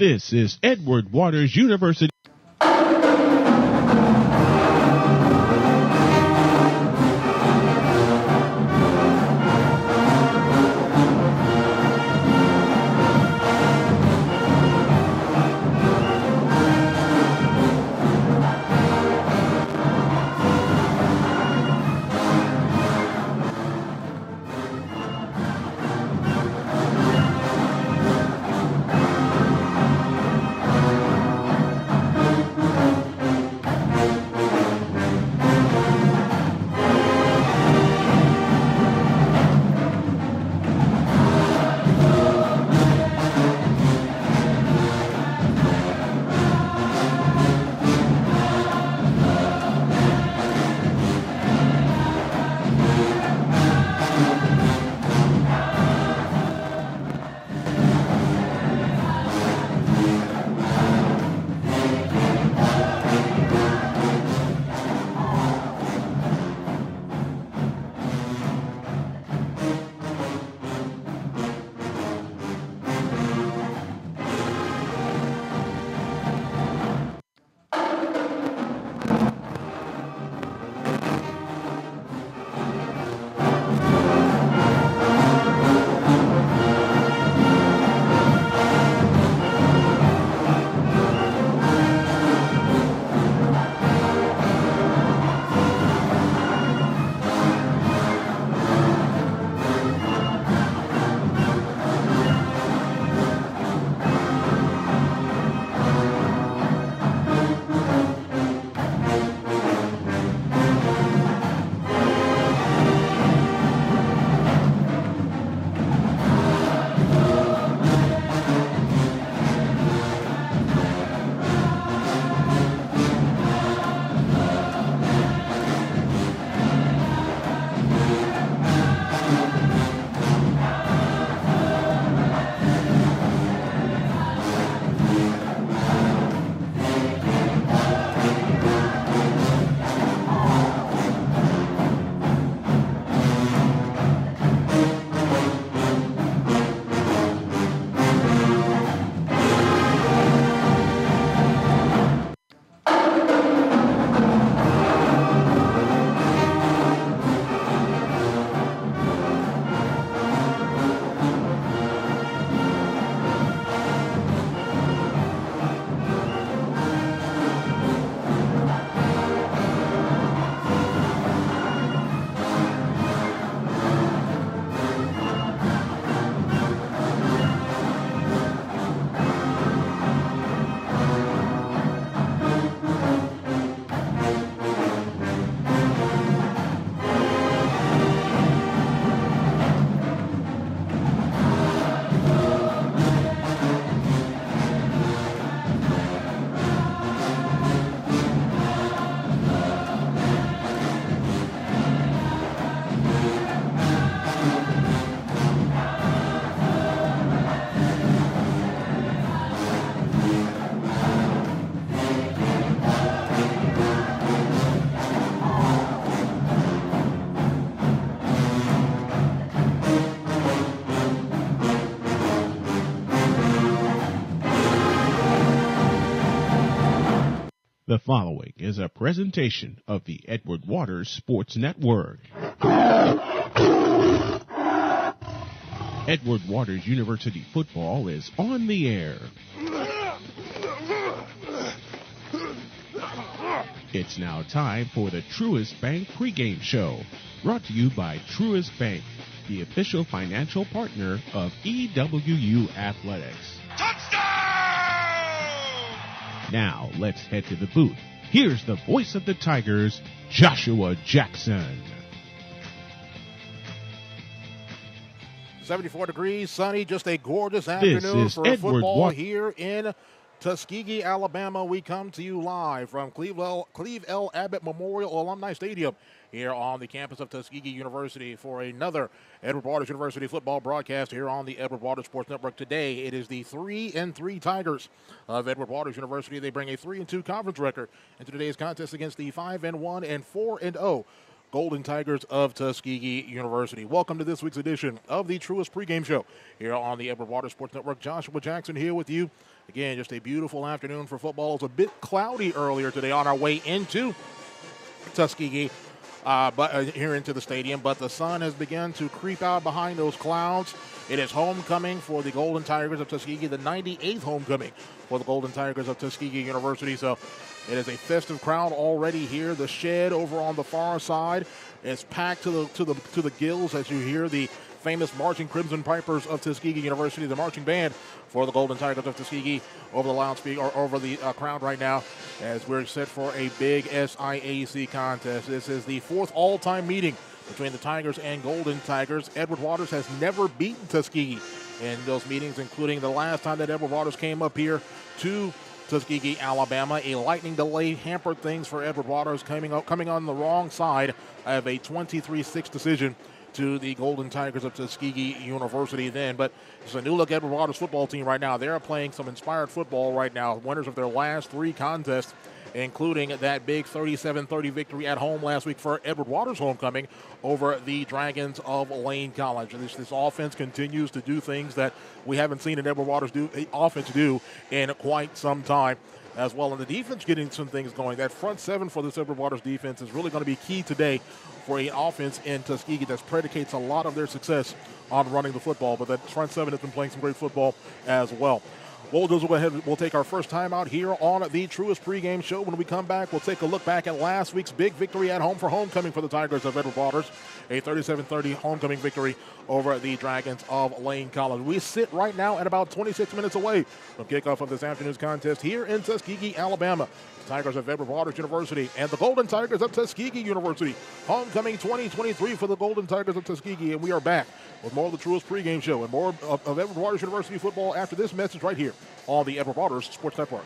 This is Edward Waters University. The following is a presentation of the Edward Waters Sports Network. Edward Waters University football is on the air. It's now time for the Truist Bank pregame show, brought to you by Truist Bank, the official financial partner of EWU Athletics. Touchdown! Now, let's head to the booth. Here's the voice of the Tigers, Joshua Jackson. 74 degrees, sunny, just a gorgeous afternoon for football here in Tuskegee, Alabama. We come to you live from Cleve L. Abbott Memorial Alumni Stadium here on the campus of Tuskegee University for another Edward Waters University football broadcast here on the Edward Waters Sports Network. Today, it is the 3-3 Tigers of Edward Waters University. They bring a 3-2 conference record into today's contest against the 5-1 and 4-0 Golden Tigers of Tuskegee University. Welcome to this week's edition of the Truist Pregame Show here on the Edward Waters Sports Network. Joshua Jackson here with you. Again, just a beautiful afternoon for football. It was a bit cloudy earlier today on our way into Tuskegee, here into the stadium, but the sun has begun to creep out behind those clouds. It is homecoming for the Golden Tigers of Tuskegee, the 98th homecoming for the Golden Tigers of Tuskegee University. So it is a festive crowd already here. The shed over on the far side is packed to the gills as you hear the famous marching Crimson Pipers of Tuskegee University, the marching band for the Golden Tigers of Tuskegee, over the loudspeaker or over the crowd right now as we're set for a big SIAC contest. This is the fourth all-time meeting between the Tigers and Golden Tigers. Edward Waters has never beaten Tuskegee in those meetings, including the last time that Edward Waters came up here to Tuskegee, Alabama. A lightning delay hampered things for Edward Waters, coming on the wrong side of a 23-6 decision to the Golden Tigers of Tuskegee University then. But it's a new-look Edward Waters football team right now. They're playing some inspired football right now, winners of their last three contests, including that big 37-30 victory at home last week for Edward Waters' homecoming over the Dragons of Lane College. And this offense continues to do things that we haven't seen an Edward Waters offense do in quite some time as well. And the defense getting some things going. That front seven for this Edward Waters defense is really going to be key today for an offense in Tuskegee that predicates a lot of their success on running the football. But that front seven has been playing some great football as well. We'll go ahead. We'll take our first time out here on the Truist Pregame Show. When we come back, we'll take a look back at last week's big victory at home for homecoming for the Tigers of Edward Waters, a 37-30 homecoming victory over the Dragons of Lane College. We sit right now at about 26 minutes away from kickoff of this afternoon's contest here in Tuskegee, Alabama. The Tigers of Edward Waters University and the Golden Tigers of Tuskegee University. Homecoming 2023 for the Golden Tigers of Tuskegee, and we are back with more of the Truist Pregame Show and more of Edward Waters University football after this message right here on the Edward Waters Sports Network.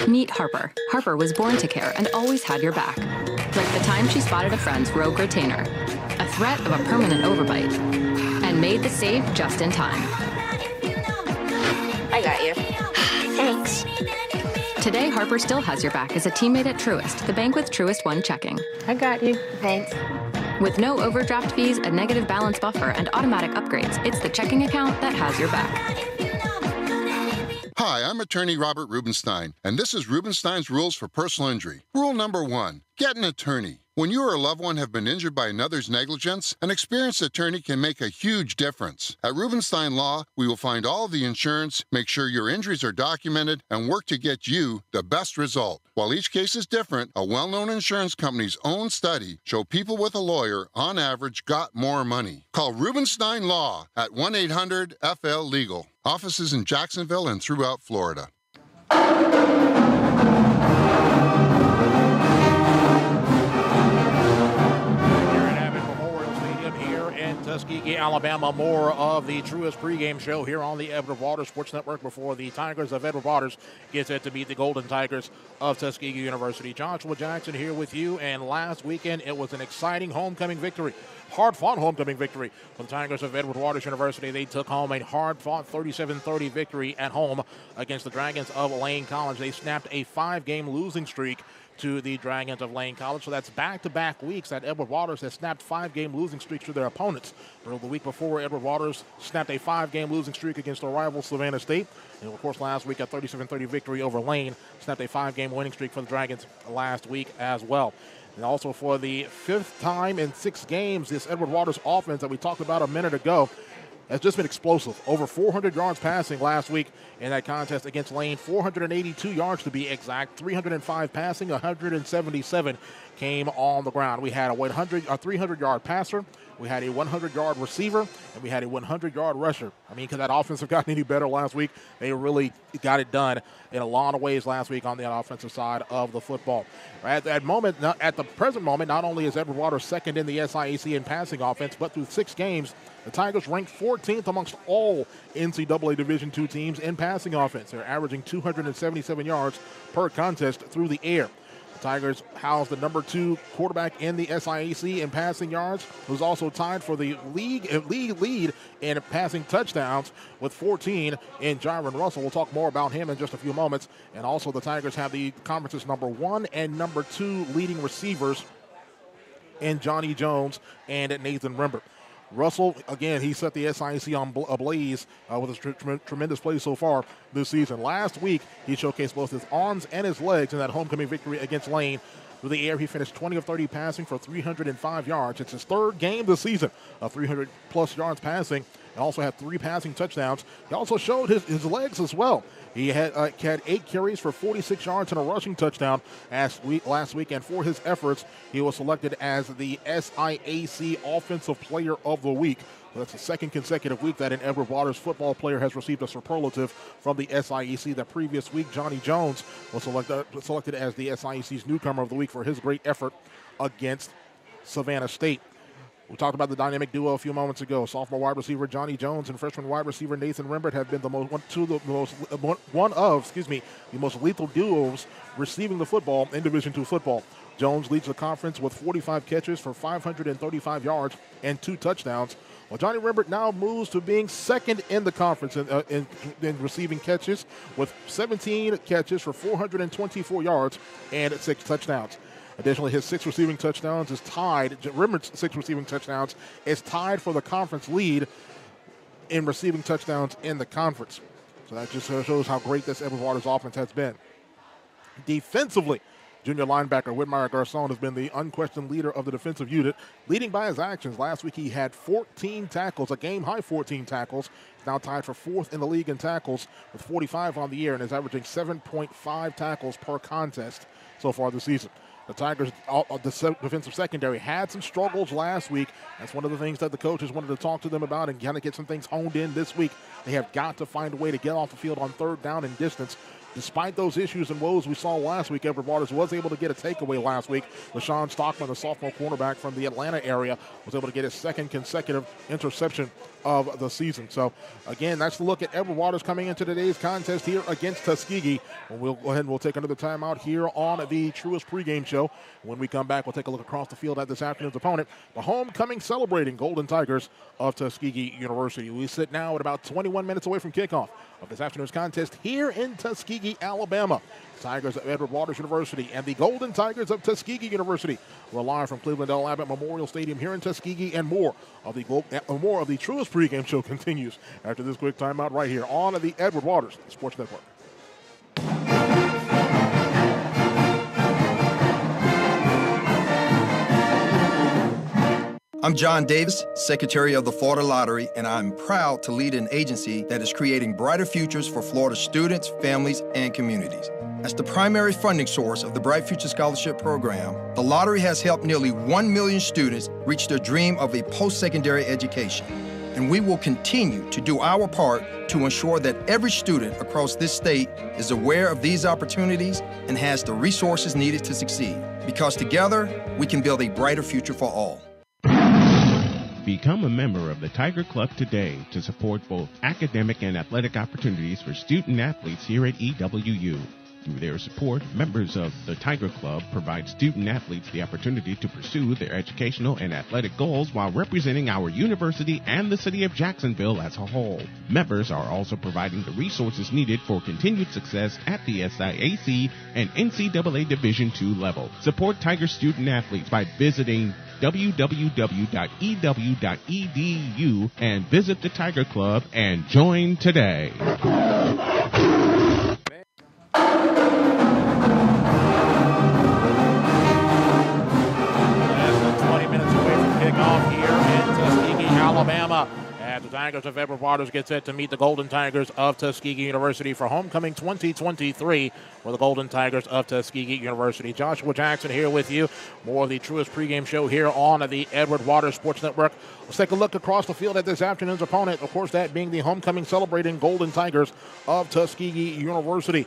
Meet Harper. Harper was born to care and always had your back. Like the time she spotted a friend's rogue retainer, a threat of a permanent overbite, and made the save just in time. I got you. Thanks. Today, Harper still has your back as a teammate at Truist, the bank with Truist One checking. I got you. Thanks. With no overdraft fees, a negative balance buffer, and automatic upgrades, it's the checking account that has your back. Hi, I'm attorney Robert Rubenstein, and this is Rubenstein's Rules for Personal Injury. Rule number 1, get an attorney. When you or a loved one have been injured by another's negligence, an experienced attorney can make a huge difference. At Rubenstein Law, we will find all of the insurance, make sure your injuries are documented, and work to get you the best result. While each case is different, a well-known insurance company's own study showed people with a lawyer, on average, got more money. Call Rubenstein Law at 1-800-FL-LEGAL. Offices in Jacksonville and throughout Florida. Tuskegee, Alabama. More of the Truist Pregame Show here on the Edward Waters Sports Network before the Tigers of Edward Waters get set to beat the Golden Tigers of Tuskegee University. Joshua Jackson here with you, and last weekend it was an exciting homecoming victory. Hard-fought homecoming victory for the Tigers of Edward Waters University. They took home a hard-fought 37-30 victory at home against the Dragons of Lane College. They snapped a 5-game losing streak to the Dragons of Lane College. So that's back-to-back weeks that Edward Waters has snapped 5-game losing streaks to their opponents. The week before, Edward Waters snapped a 5-game losing streak against their rival Savannah State. And, of course, last week a 37-30 victory over Lane. Snapped a 5-game winning streak for the Dragons last week as well. And also for the 5th time in 6 games, this Edward Waters offense that we talked about a minute ago has just been explosive. Over 400 yards passing last week in that contest against Lane. 482 yards to be exact. 305 passing, 177 came on the ground. We had a 300-yard passer. We had a 100-yard receiver, and we had a 100-yard rusher. I mean, could that offense have gotten any better last week? They really got it done in a lot of ways last week on the offensive side of the football. At the present moment, not only is Edward Waters second in the SIAC in passing offense, but through 6 games, the Tigers ranked 14th amongst all NCAA Division II teams in passing offense. They're averaging 277 yards per contest through the air. Tigers house the number 2 quarterback in the SIAC in passing yards, who's also tied for the league lead in passing touchdowns with 14 in Gyron Russell. We'll talk more about him in just a few moments. And also the Tigers have the conference's number 1 and number 2 leading receivers in Johnny Jones and Nathan Rimbert. Russell, again, he set the SIAC on ablaze with his tremendous play so far this season. Last week, he showcased both his arms and his legs in that homecoming victory against Lane. Through the air, he finished 20 of 30 passing for 305 yards. It's his 3rd game this season of 300-plus yards passing. He also had 3 passing touchdowns. He also showed his legs as well. He had 8 carries for 46 yards and a rushing touchdown last week, and for his efforts, he was selected as the SIAC Offensive Player of the Week. That's the 2nd consecutive week that an Edward Waters football player has received a superlative from the SIAC. The previous week, Johnny Jones was selected as the SIAC's Newcomer of the Week for his great effort against Savannah State. We talked about the dynamic duo a few moments ago. Sophomore wide receiver Johnny Jones and freshman wide receiver Nathan Rimbert have been the most lethal duos receiving the football in Division II football. Jones leads the conference with 45 catches for 535 yards and 2 touchdowns. Well, Johnny Rimbert now moves to being 2nd in the conference in receiving catches with 17 catches for 424 yards and 6 touchdowns. Additionally, his 6 receiving touchdowns is tied. Rimbert's 6 receiving touchdowns is tied for the conference lead in receiving touchdowns in the conference. So that just shows how great this Edward Waters offense has been. Defensively, junior linebacker Whitmire Garcon has been the unquestioned leader of the defensive unit, leading by his actions. Last week he had 14 tackles, a game-high 14 tackles. He's now tied for 4th in the league in tackles with 45 on the year and is averaging 7.5 tackles per contest so far this season. The Tigers, the defensive secondary, had some struggles last week. That's one of the things that the coaches wanted to talk to them about and kind of get some things honed in this week. They have got to find a way to get off the field on 3rd down and distance. Despite those issues and woes we saw last week, Edward Waters was able to get a takeaway last week. LaShawn Stockman, the sophomore cornerback from the Atlanta area, was able to get his 2nd consecutive interception of the season. So, again, that's the look at Edward Waters coming into today's contest here against Tuskegee. We'll go ahead and we'll take another timeout here on the Truist Pregame Show. When we come back, we'll take a look across the field at this afternoon's opponent, the homecoming celebrating Golden Tigers of Tuskegee University. We sit now at about 21 minutes away from kickoff of this afternoon's contest here in Tuskegee, Alabama. Tigers of Edward Waters University and the Golden Tigers of Tuskegee University. We're live from Cleveland L. Abbott Memorial Stadium here in Tuskegee, and more of the Truist Pregame Show continues after this quick timeout right here on the Edward Waters Sports Network. I'm John Davis, Secretary of the Florida Lottery, and I'm proud to lead an agency that is creating brighter futures for Florida students, families, and communities. As the primary funding source of the Bright Future Scholarship Program, the lottery has helped nearly 1 million students reach their dream of a post-secondary education. And we will continue to do our part to ensure that every student across this state is aware of these opportunities and has the resources needed to succeed. Because together, we can build a brighter future for all. Become a member of the Tiger Club today to support both academic and athletic opportunities for student athletes here at EWU. Through their support, members of the Tiger Club provide student athletes the opportunity to pursue their educational and athletic goals while representing our university and the city of Jacksonville as a whole. Members are also providing the resources needed for continued success at the SIAC and NCAA Division II level. Support Tiger student athletes by visiting www.ew.edu and visit the Tiger Club and join today. 20 minutes away from kickoff here in Tuskegee, Alabama. As the Tigers of Edward Waters get set to meet the Golden Tigers of Tuskegee University for homecoming 2023 for the Golden Tigers of Tuskegee University. Joshua Jackson here with you. More of the Truist Pregame Show here on the Edward Waters Sports Network. Let's take a look across the field at this afternoon's opponent. Of course, that being the homecoming celebrating Golden Tigers of Tuskegee University.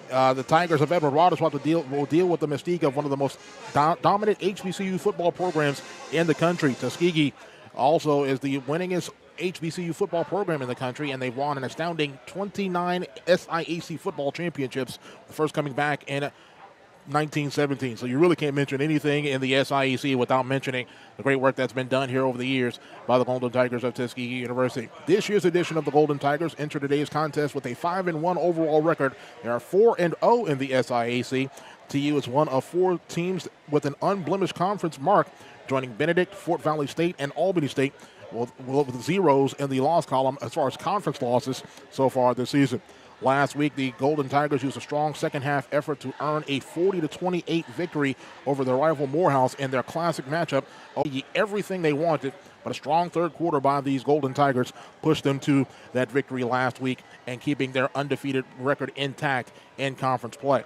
The Tigers of Edward Waters will deal with the mystique of one of the most dominant HBCU football programs in the country. Tuskegee also is the winningest HBCU football program in the country, and they've won an astounding 29 SIAC football championships, the first coming back in 1917. So you really can't mention anything in the SIAC without mentioning the great work that's been done here over the years by the Golden Tigers of Tuskegee University. This year's edition of the Golden Tigers enter today's contest with a 5-1 overall record. They are 4-0 in the SIAC. TU is one of 4 teams with an unblemished conference mark, joining Benedict, Fort Valley State, and Albany State with zeros in the loss column as far as conference losses so far this season. Last week, the Golden Tigers used a strong second-half effort to earn a 40-28 victory over their rival Morehouse in their classic matchup. Everything they wanted, but a strong third quarter by these Golden Tigers pushed them to that victory last week and keeping their undefeated record intact in conference play.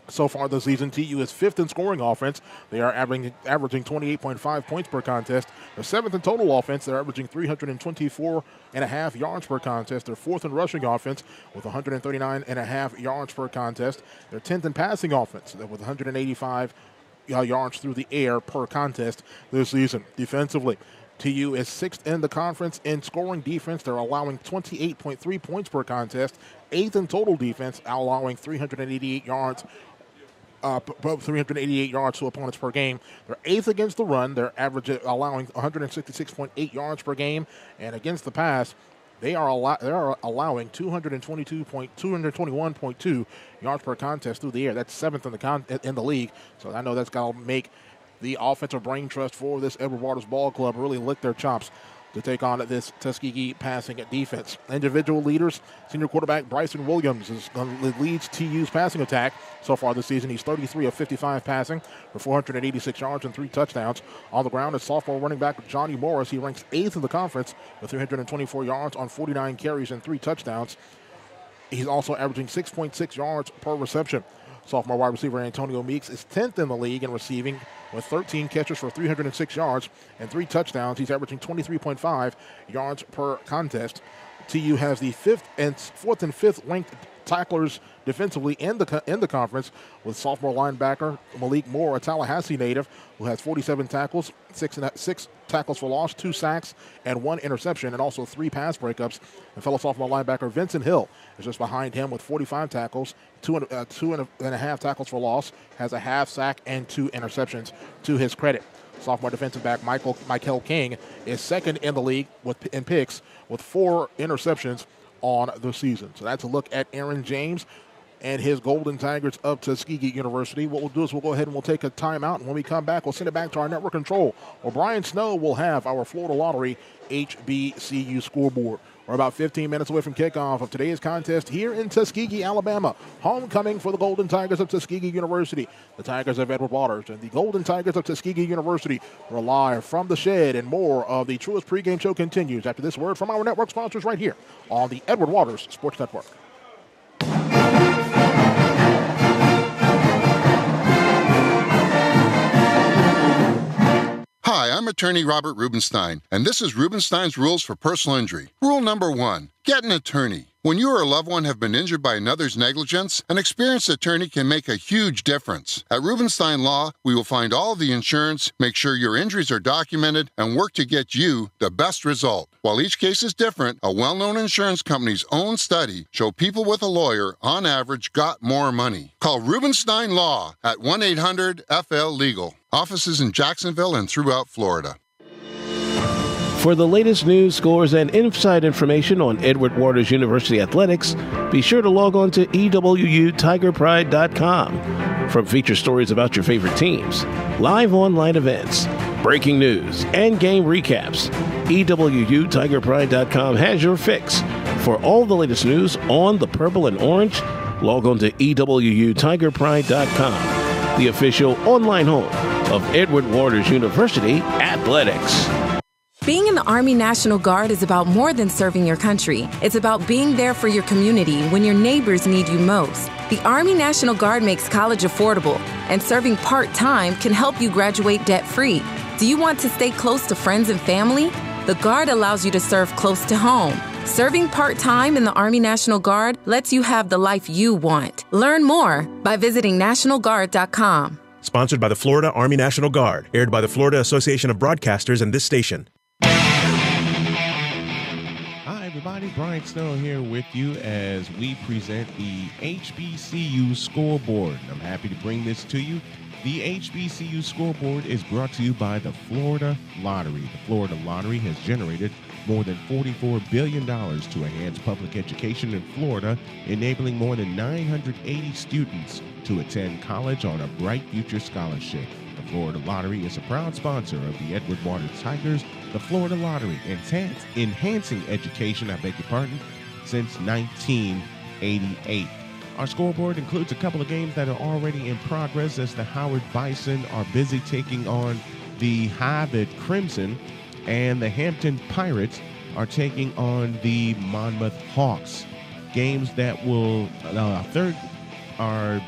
So far this season, TU is 5th in scoring offense. They are averaging 28.5 points per contest. They're 7th in total offense. They're averaging 324.5 yards per contest. They're 4th in rushing offense with 139.5 yards per contest. They're 10th in passing offense with 185 yards through the air per contest this season. Defensively, TU is 6th in the conference in scoring defense. They're allowing 28.3 points per contest. 8th in total defense, allowing 388 yards. 388 yards to opponents per game. They're 8th against the run. They're allowing 166.8 yards per game, and against the pass, they are allowing 221.2 yards per contest through the air. That's 7th in the league. So I know that's got to make the offensive brain trust for this Edward Waters ball club really lick their chops to take on this Tuskegee passing defense. Individual leaders, senior quarterback Bryson Williams leads TU's passing attack so far this season. He's 33 of 55 passing for 486 yards and 3 touchdowns. On the ground is sophomore running back Johnny Morris. He ranks 8th in the conference with 324 yards on 49 carries and 3 touchdowns. He's also averaging 6.6 yards per reception. Sophomore wide receiver Antonio Meeks is 10th in the league in receiving with 13 catches for 306 yards and 3 touchdowns. He's averaging 23.5 yards per contest. TU has the 4th and 5th ranked tacklers defensively in the conference, with sophomore linebacker Malik Moore, a Tallahassee native, who has 47 tackles, 6 tackles for loss, 2 sacks, and 1 interception, and also 3 pass breakups. And fellow sophomore linebacker Vincent Hill is just behind him with 45 tackles, 2.5 tackles for loss, has a half sack, and 2 interceptions to his credit. Sophomore defensive back Michael King is 2nd in the league in picks with 4 interceptions on the season. So that's a look at Aaron James and his Golden Tigers of Tuskegee University. What we'll do is we'll go ahead and we'll take a timeout, and when we come back, we'll send it back to our network control, where Brian Snow will have our Florida Lottery HBCU scoreboard. We're about 15 minutes away from kickoff of today's contest here in Tuskegee, Alabama. Homecoming for the Golden Tigers of Tuskegee University. The Tigers of Edward Waters and the Golden Tigers of Tuskegee University are live from the shed, and more of the Truist Pregame Show continues after this word from our network sponsors right here on the Edward Waters Sports Network. Hi, I'm attorney Robert Rubenstein, and this is Rubenstein's Rules for Personal Injury. Rule number 1, get an attorney. When you or a loved one have been injured by another's negligence, an experienced attorney can make a huge difference. At Rubenstein Law, we will find all of the insurance, make sure your injuries are documented, and work to get you the best result. While each case is different, a well-known insurance company's own study showed people with a lawyer, on average, got more money. Call Rubenstein Law at 1-800-FL-LEGAL. Offices in Jacksonville and throughout Florida. For the latest news, scores, and inside information on Edward Waters University athletics, be sure to log on to EWUTigerPride.com. From feature stories about your favorite teams, live online events, breaking news, and game recaps, EWUTigerPride.com has your fix. For all the latest news on the purple and orange, log on to EWUTigerPride.com, the official online home of Edward Waters University athletics. Being in the Army National Guard is about more than serving your country. It's about being there for your community when your neighbors need you most. The Army National Guard makes college affordable, and serving part-time can help you graduate debt-free. Do you want to stay close to friends and family? The Guard allows you to serve close to home. Serving part-time in the Army National Guard lets you have the life you want. Learn more by visiting NationalGuard.com. Sponsored by the Florida Army National Guard. Aired by the Florida Association of Broadcasters and this station. everybody. Brian Snow here with you as we present the HBCU scoreboard. I'm happy to bring this to you. The HBCU scoreboard is brought to you by the Florida Lottery. The Florida Lottery has generated more than $44 billion to enhance public education in Florida, enabling more than 980 students to attend college on a Bright Future Scholarship. The Florida Lottery is a proud sponsor of the Edward Waters Tigers. The Florida Lottery, enhancing education, since 1988. Our scoreboard includes a couple of games that are already in progress as the Howard Bison are busy taking on the Harvard Crimson, and the Hampton Pirates are taking on the Monmouth Hawks. Games that will our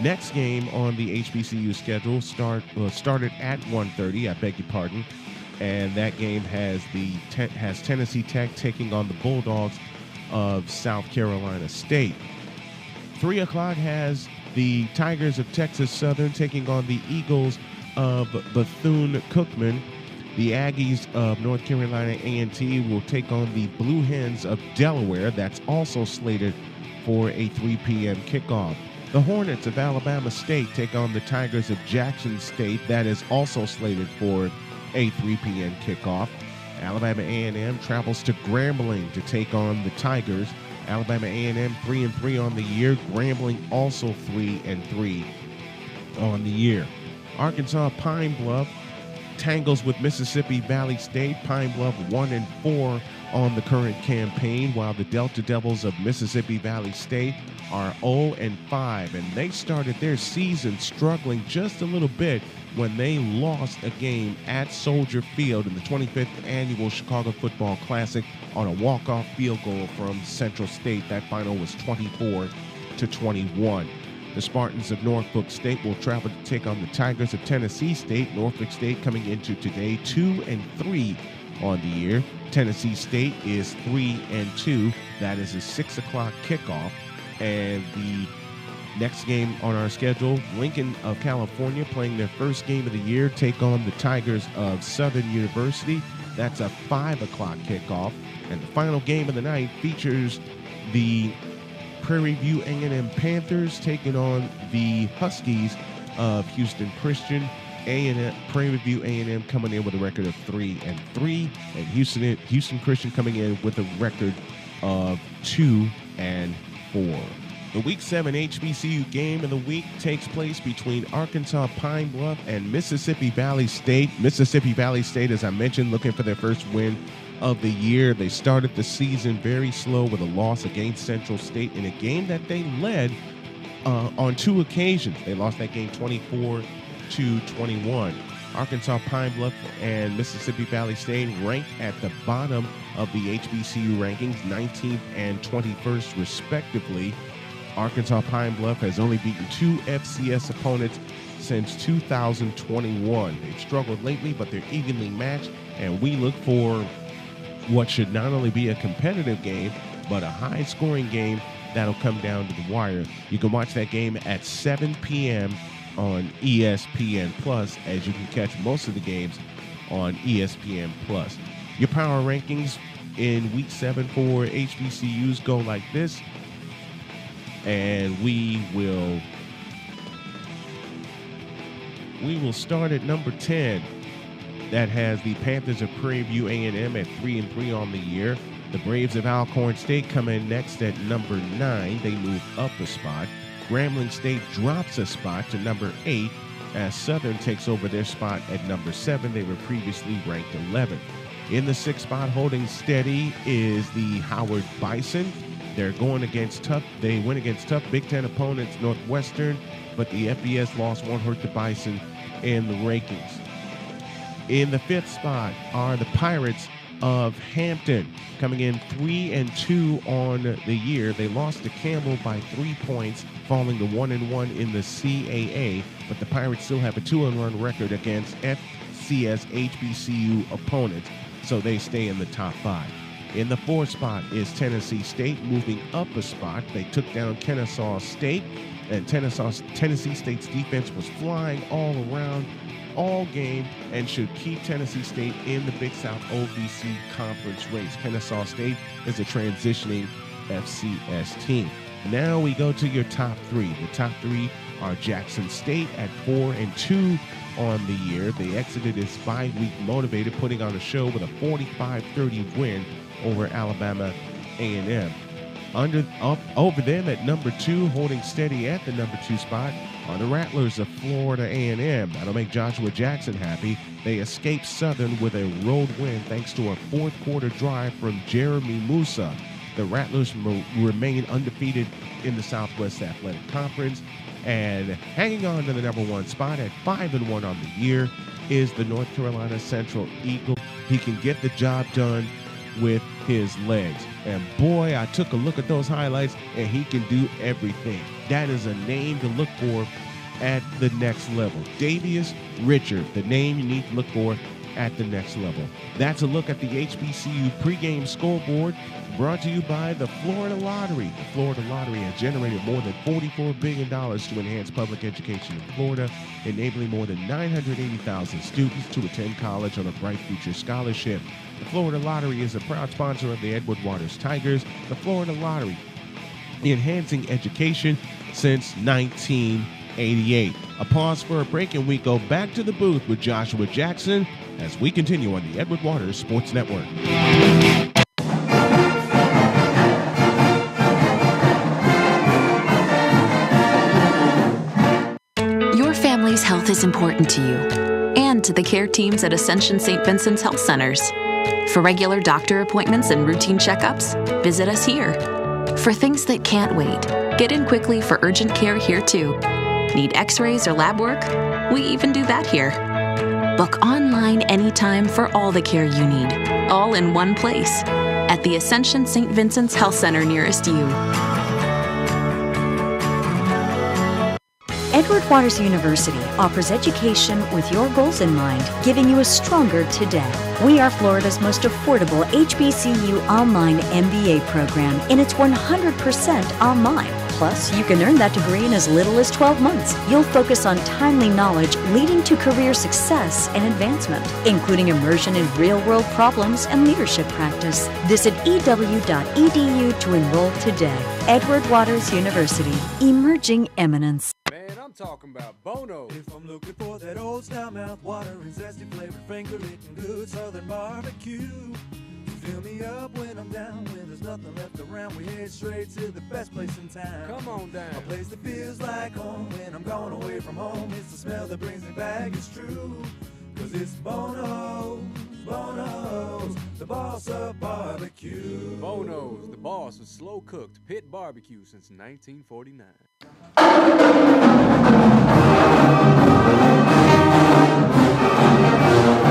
next game on the HBCU schedule started at 1:30. I beg your pardon, and that game has Tennessee Tech taking on the Bulldogs of South Carolina State. 3 o'clock has the Tigers of Texas Southern taking on the Eagles of Bethune-Cookman. The Aggies of North Carolina A&T will take on the Blue Hens of Delaware. That's also slated for a 3 p.m. kickoff. The Hornets of Alabama State take on the Tigers of Jackson State. That is also slated for a 3 p.m. kickoff. Alabama A&M travels to Grambling to take on the Tigers. Alabama A&M 3-3 on the year. Grambling also 3-3 on the year. Arkansas Pine Bluff tangles with Mississippi Valley State. Pine Bluff 1-4 on the current campaign, while the Delta Devils of Mississippi Valley State are 0-5, and they started their season struggling just a little bit when they lost a game at Soldier Field in the 25th annual Chicago Football Classic on a walk-off field goal from Central State. That final was 24-21. The Spartans of Norfolk State will travel to take on the Tigers of Tennessee State. Norfolk State coming into today 2-3 on the year. Tennessee State is 3-2. That is a 6 o'clock kickoff. And the next game on our schedule, Lincoln of California playing their first game of the year, take on the Tigers of Southern University. That's a 5 o'clock kickoff. And the final game of the night features the Prairie View A&M Panthers taking on the Huskies of Houston Christian. Prairie View A&M coming in with a record of 3-3, and Houston Christian coming in with a record of 2-4. The Week 7 HBCU game of the week takes place between Arkansas Pine Bluff and Mississippi Valley State. Mississippi Valley State, as I mentioned, looking for their first win of the year. They started the season very slow with a loss against Central State in a game that they led on 2 occasions. They lost that game 24-21. Arkansas Pine Bluff and Mississippi Valley State ranked at the bottom of the HBCU rankings, 19th and 21st respectively. Arkansas Pine Bluff has only beaten 2 FCS opponents since 2021. They've struggled lately, but they're evenly matched, and we look for what should not only be a competitive game, but a high-scoring game that'll come down to the wire. You can watch that game at 7 p.m. on ESPN+, as you can catch most of the games on ESPN+. Your power rankings in Week 7 for HBCUs go like this, and we will start at number 10. That has the Panthers of Prairie View A&M at 3-3 on the year. The Braves of Alcorn State come in next at number 9. They move up a spot. Grambling State drops a spot to number 8 as Southern takes over their spot at number 7. They were previously ranked 11th. In the 6th spot, holding steady, is the Howard Bison. They went against tough Big Ten opponents, Northwestern, but the FBS loss won't hurt the Bison in the rankings. In the 5th spot are the Pirates of Hampton, coming in 3-2 on the year. They lost to Campbell by 3 points, falling to 1-1 in the CAA, but the Pirates still have a 2-1 record against FCS HBCU opponents, so they stay in the top 5. In the 4th spot is Tennessee State, moving up a spot. They took down Kennesaw State, and Tennessee State's defense was flying all around all game and should keep Tennessee State in the Big South OVC conference race. Kennesaw State is a transitioning FCS team. Now we go to your top three. The top three are Jackson State at 4-2 on the year. They exited this bye week motivated, putting on a show with a 45-30 win over Alabama A&M. Over them at number 2, holding steady at the number 2 spot, are the Rattlers of Florida A&M. That'll make Joshua Jackson happy. They escaped Southern with a road win thanks to a fourth quarter drive from Jeremy Musa. The Rattlers remain undefeated in the Southwest Athletic Conference, and hanging on to the number 1 spot at 5-1 on the year is the North Carolina Central Eagle. He can get the job done with his legs. And boy, I took a look at those highlights, and he can do everything. That is a name to look for at the next level. Davius Richard, the name you need to look for at the next level. That's a look at the HBCU pregame scoreboard, brought to you by the Florida Lottery. The Florida Lottery has generated more than $44 billion to enhance public education in Florida, enabling more than 980,000 students to attend college on a Bright Future Scholarship. The Florida Lottery is a proud sponsor of the Edward Waters Tigers. The Florida Lottery, enhancing education since 1988. A pause for a break, and we go back to the booth with Joshua Jackson as we continue on the Edward Waters Sports Network. Your family's health is important to you and to the care teams at Ascension St. Vincent's Health Centers. For regular doctor appointments and routine checkups, visit us here. For things that can't wait, get in quickly for urgent care here too. Need x-rays or lab work? We even do that here. Book online anytime for all the care you need, all in one place, at the Ascension St. Vincent's Health Center nearest you. Edward Waters University offers education with your goals in mind, giving you a stronger today. We are Florida's most affordable HBCU online MBA program, and it's 100% online. Plus, you can earn that degree in as little as 12 months. You'll focus on timely knowledge leading to career success and advancement, including immersion in real-world problems and leadership practice. Visit ew.edu to enroll today. Edward Waters University, emerging eminence. Man, I'm talking about Bono. If I'm looking for that old style mouth water and zesty flavored finger-licking good southern barbecue, fill me up when I'm down, when there's nothing left around. We head straight to the best place in town. Come on down. A place that feels like home when I'm gone away from home. It's the smell that brings me back, it's true. Cause it's Bono's, the boss of barbecue. Bono's, the boss of slow-cooked pit barbecue since 1949.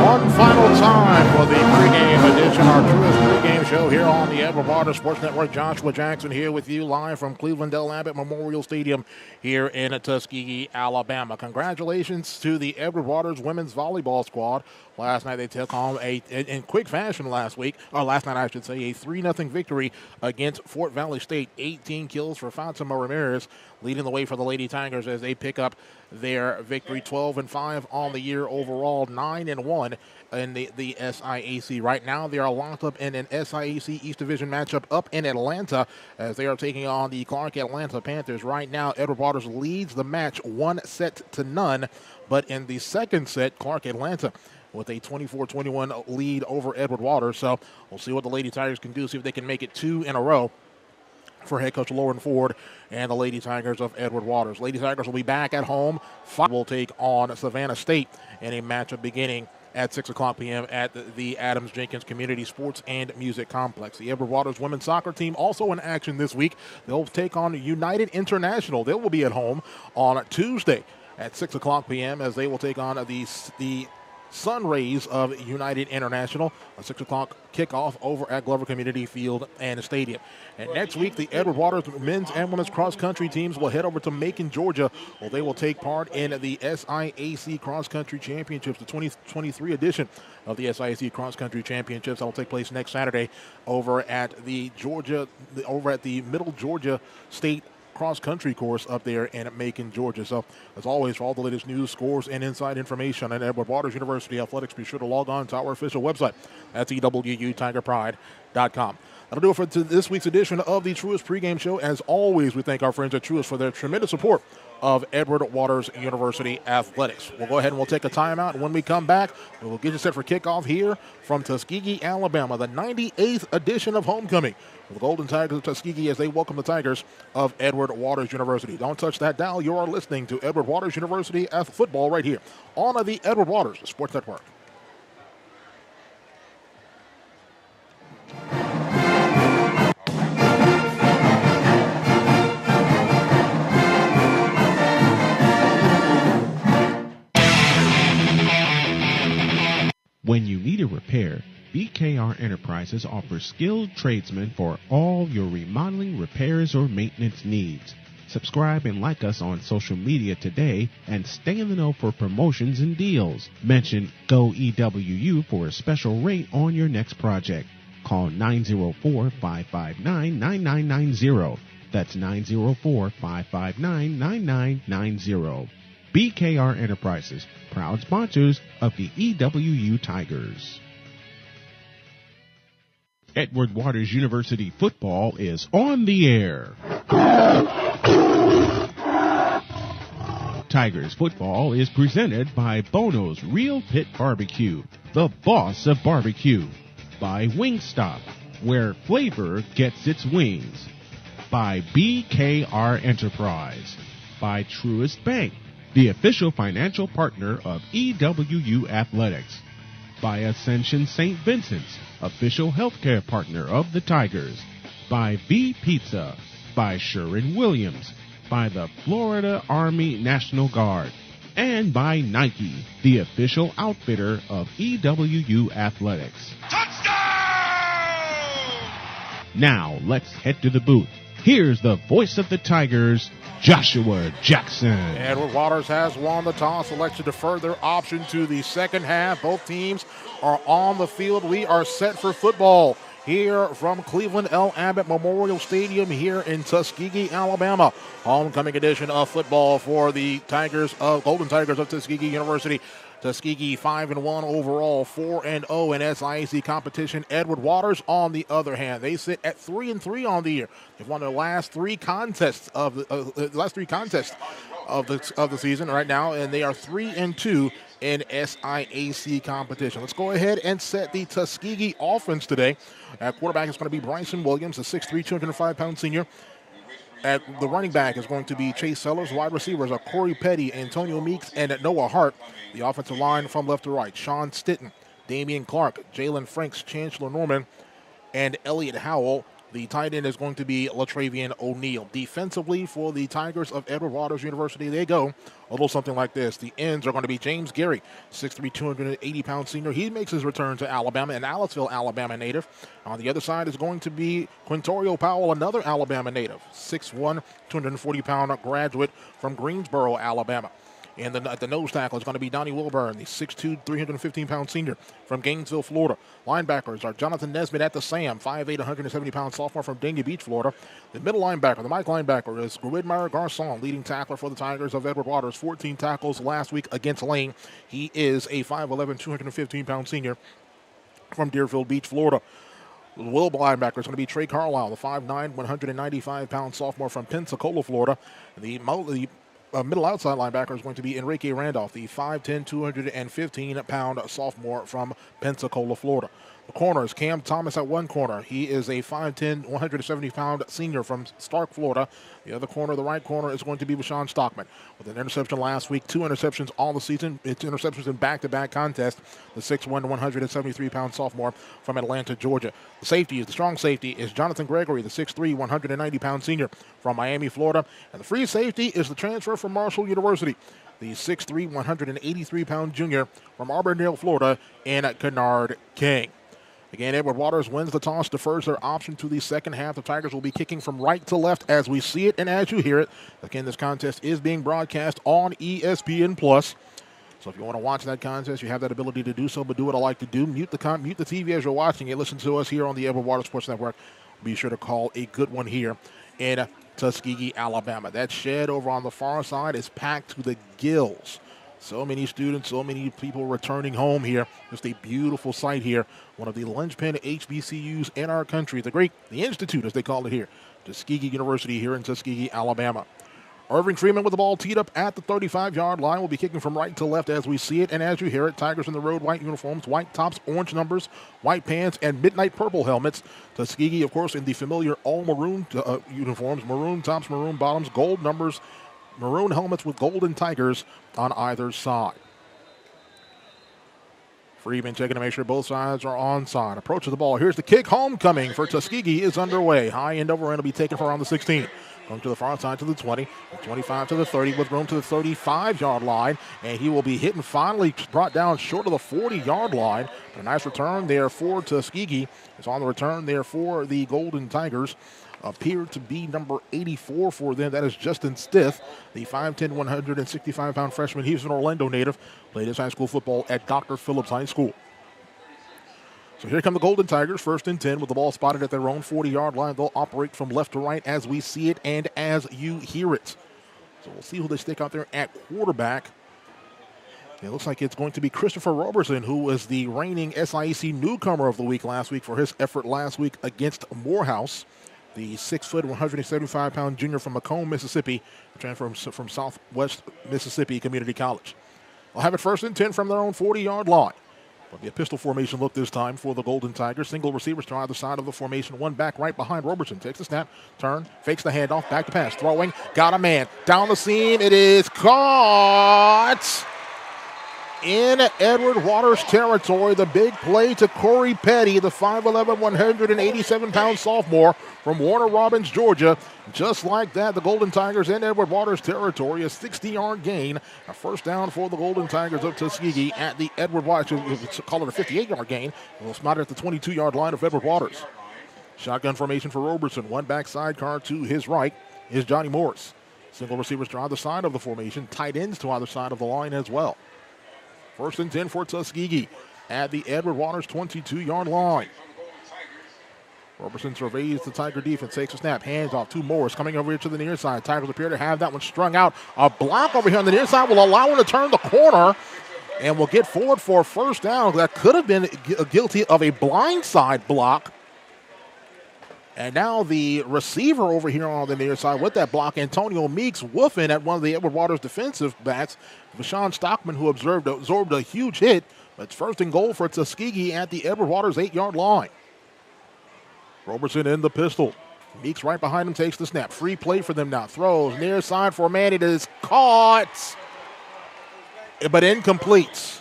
One final time for the pregame edition, our truest pregame show here on the Edward Waters Sports Network. Joshua Jackson here with you live from Cleveland L. Abbott Memorial Stadium here in Tuskegee, Alabama. Congratulations to the Edward Waters women's volleyball squad. Last night they took home in quick fashion last night I should say, a 3-0 victory against Fort Valley State. 18 kills for Fatima Ramirez, leading the way for the Lady Tigers as they pick up their victory. 12-5 on the year overall, 9-1 in the SIAC. Right now they are locked up in an SIAC East Division matchup up in Atlanta as they are taking on the Clark Atlanta Panthers. Right now Edward Waters leads the match 1-0, but in the second set, Clark Atlanta with a 24-21 lead over Edward Waters. So we'll see what the Lady Tigers can do, see if they can make it 2 in a row for head coach Lauren Ford and the Lady Tigers of Edward Waters. Lady Tigers will be back at home. Will take on Savannah State in a matchup beginning at 6 o'clock p.m. at the Adams Jenkins Community Sports and Music Complex. The Edward Waters women's soccer team also in action this week. They'll take on United International. They will be at home on Tuesday at 6 o'clock p.m. as they will take on the Sun Rays of United International. A 6 o'clock kickoff over at Glover Community Field and Stadium. And next week, the Edward Waters men's and women's cross-country teams will head over to Macon, Georgia, where they will take part in the SIAC Cross-Country Championships, the 2023 edition of the SIAC Cross-Country Championships. That will take place next Saturday over at the Middle Georgia State cross-country course up there in Macon, Georgia. So, as always, for all the latest news, scores, and inside information on Edward Waters University Athletics, be sure to log on to our official website. That's EWUTigerPride.com. That'll do it for this week's edition of the Truist Pregame Show. As always, we thank our friends at Truist for their tremendous support of Edward Waters University Athletics. We'll go ahead and we'll take a timeout, and when we come back, we will get you set for kickoff here from Tuskegee, Alabama, the 98th edition of Homecoming. The Golden Tigers of Tuskegee as they welcome the Tigers of Edward Waters University. Don't touch that dial. You are listening to Edward Waters University football right here on the Edward Waters Sports Network. When you need a repair, BKR Enterprises offers skilled tradesmen for all your remodeling, repairs, or maintenance needs. Subscribe and like us on social media today and stay in the know for promotions and deals. Mention GoEWU for a special rate on your next project. Call 904-559-9990. That's 904-559-9990. BKR Enterprises, proud sponsors of the EWU Tigers. Edward Waters University football is on the air. Tigers football is presented by Bono's Real Pit Barbecue, the boss of barbecue. By Wingstop, where flavor gets its wings. By BKR Enterprise. By Truist Bank, the official financial partner of EWU Athletics. By Ascension St. Vincent's, official healthcare partner of the Tigers. By V Pizza. By Sherwin-Williams. By the Florida Army National Guard. And by Nike, the official outfitter of EWU Athletics. Touchdown! Now, let's head to the booth. Here's the voice of the Tigers, Joshua Jackson. Edward Waters has won the toss, elected to defer their option to the second half. Both teams are on the field. We are set for football here from Cleveland L. Abbott Memorial Stadium here in Tuskegee, Alabama. Homecoming edition of football for the Golden Tigers of Tuskegee University. Tuskegee 5-1 overall, 4-0 in SIAC competition. Edward Waters, on the other hand, they sit at 3-3 on the year. They've won their last three contests of the season right now, and they are 3-2 in SIAC competition. Let's go ahead and set the Tuskegee offense today. At quarterback is going to be Bryson Williams, a 6'3", 205-pound senior. At the running back is going to be Chase Sellers. Wide receivers are Corey Petty, Antonio Meeks, and Noah Hart. The offensive line from left to right, Sean Stitton, Damian Clark, Jalen Franks, Chancellor Norman, and Elliott Howell. The tight end is going to be Latravian O'Neal. Defensively for the Tigers of Edward Waters University, they go a little something like this. The ends are going to be James Gary, 6'3", 280-pound senior. He makes his return to Alabama, an Aliceville, Alabama native. On the other side is going to be Quintorio Powell, another Alabama native, 6'1", 240-pound graduate from Greensboro, Alabama. And at the nose tackle is going to be Donnie Wilburn, the 6'2", 315-pound senior from Gainesville, Florida. Linebackers are Jonathan Nesbitt at the Sam, 5'8", 170-pound sophomore from Dania Beach, Florida. The middle linebacker, the Mike linebacker, is Widmeyer Garcon, leading tackler for the Tigers of Edward Waters, 14 tackles last week against Lane. He is a 5'11", 215-pound senior from Deerfield Beach, Florida. The will linebacker is going to be Trey Carlisle, the 5'9", 195-pound sophomore from Pensacola, Florida. The middle outside linebacker is going to be Enrique Randolph, the 5'10", 215-pound sophomore from Pensacola, Florida. The corner is Cam Thomas at one corner. He is a 5'10", 170-pound senior from Stark, Florida. The other corner, the right corner, is going to be Rashawn Stockman. With an interception last week, 2 interceptions all the season. It's interceptions in back-to-back contests. The 6'1", 173-pound sophomore from Atlanta, Georgia. The strong safety is Jonathan Gregory, the 6'3", 190-pound senior from Miami, Florida. And the free safety is the transfer from Marshall University, the 6'3", 183-pound junior from Auburndale, Florida, in Kennard King. Again, Edward Waters wins the toss, defers their option to the second half. The Tigers will be kicking from right to left as we see it and as you hear it. Again, this contest is being broadcast on ESPN+. So if you want to watch that contest, you have that ability to do so, but do what I like to do. Mute the TV as you're watching it. Listen to us here on the Edward Waters Sports Network be sure to call a good one here in Tuskegee, Alabama. That shed over on the far side is packed to the gills. So many students, so many people returning home here. Just a beautiful sight here. One of the linchpin HBCUs in our country, the Institute, as they call it here, Tuskegee University here in Tuskegee, Alabama. Irving Freeman with the ball teed up at the 35-yard line. Will be kicking from right to left as we see it. And as you hear it, Tigers in the road, white uniforms, white tops, orange numbers, white pants, and midnight purple helmets. Tuskegee, of course, in the familiar all-maroon uniforms, maroon tops, maroon bottoms, gold numbers, maroon helmets with golden Tigers on either side. Freeman checking to make sure both sides are onside. Approaches the ball. Here's the kick. Homecoming for Tuskegee is underway. High end over end will be taken for around the 16. Going to the far side to the 20, 25 to the 30 with room to the 35-yard line. And he will be hit and finally brought down short of the 40-yard line. But a nice return there for Tuskegee. It's on the return there for the Golden Tigers. Appeared to be number 84 for them. That is Justin Stith, the 5'10", 165-pound freshman. He's an Orlando native. Played his high school football at Dr. Phillips High School. So here come the Golden Tigers, 1st and 10 with the ball spotted at their own 40-yard line. They'll operate from left to right as we see it and as you hear it. So we'll see who they stick out there at quarterback. It looks like it's going to be Christopher Roberson, who was the reigning SIAC newcomer of the week last week for his effort last week against Morehouse. The 6', 175-pound junior from Macomb, Mississippi, transferred from Southwest Mississippi Community College. They'll have it 1st and 10 from their own 40-yard line. It'll be a pistol formation look this time for the Golden Tigers. Single receivers to either side of the formation. One back right behind Robertson. Takes the snap, turn, fakes the handoff, back to pass, throwing, got a man. Down the seam, it is caught in Edward Waters territory. The big play to Corey Petty, the 5'11", 187-pound sophomore from Warner Robins, Georgia. Just like that, the Golden Tigers in Edward Waters territory, a 60-yard gain, a 1st down for the Golden Tigers of Tuskegee at the Edward Waters. Call it a 58-yard gain. We'll spot it at the 22-yard line of Edward Waters. Shotgun formation for Robertson. One back sidecar to his right is Johnny Morris. Single receivers to either side of the formation. Tight ends to either side of the line as well. 1st and 10 for Tuskegee at the Edward Waters 22-yard line. Robertson surveys the Tiger defense, takes a snap, hands off to Morris, coming over here to the near side. Tigers appear to have that one strung out. A block over here on the near side will allow him to turn the corner and will get forward for a 1st down. That could have been guilty of a blindside block. And now the receiver over here on the near side with that block, Antonio Meeks, woofing at one of the Edward Waters defensive backs, Vashawn Stockman, who absorbed a huge hit. But it's 1st and goal for Tuskegee at the Edward Waters 8-yard line. Robertson in the pistol. Meeks right behind him, takes the snap. Free play for them now. Throws near side for a man. It is caught, but incomplete.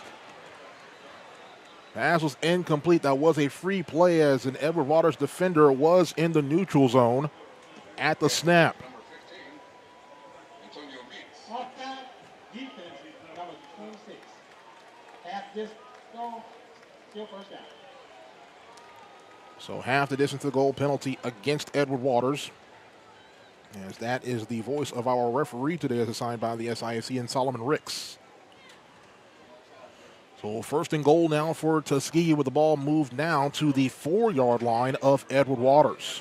Pass was incomplete. That was a free play as an Edward Waters defender was in the neutral zone at the snap. So half the distance to the goal penalty against Edward Waters. As that is the voice of our referee today as assigned by the SIAC and Solomon Ricks. So 1st and goal now for Tuskegee with the ball moved now to the 4-yard line of Edward Waters.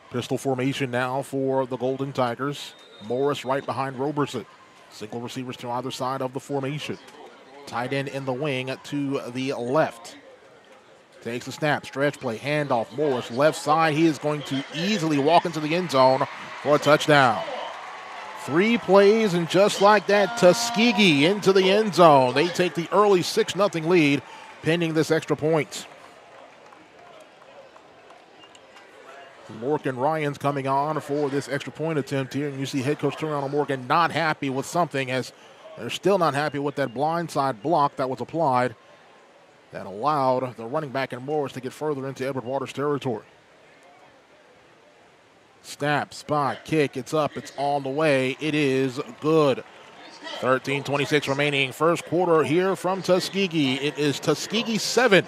Pistol formation now for the Golden Tigers. Morris right behind Robertson. Single receivers to either side of the formation. Tight end in the wing to the left. Takes a snap, stretch play, handoff, Morris, left side. He is going to easily walk into the end zone for a touchdown. 3 plays, and just like that, Tuskegee into the end zone. They take the early 6-0 lead, pending this extra point. Morgan Ryan's coming on for this extra point attempt here, and you see head coach Toriano Morgan not happy with something, as they're still not happy with that blindside block that was applied that allowed the running back in Morris to get further into Edward Waters territory. Snap, spot, kick, it's up, it's on the way, it is good. 13:26 remaining, 1st quarter here from Tuskegee. It is Tuskegee 7,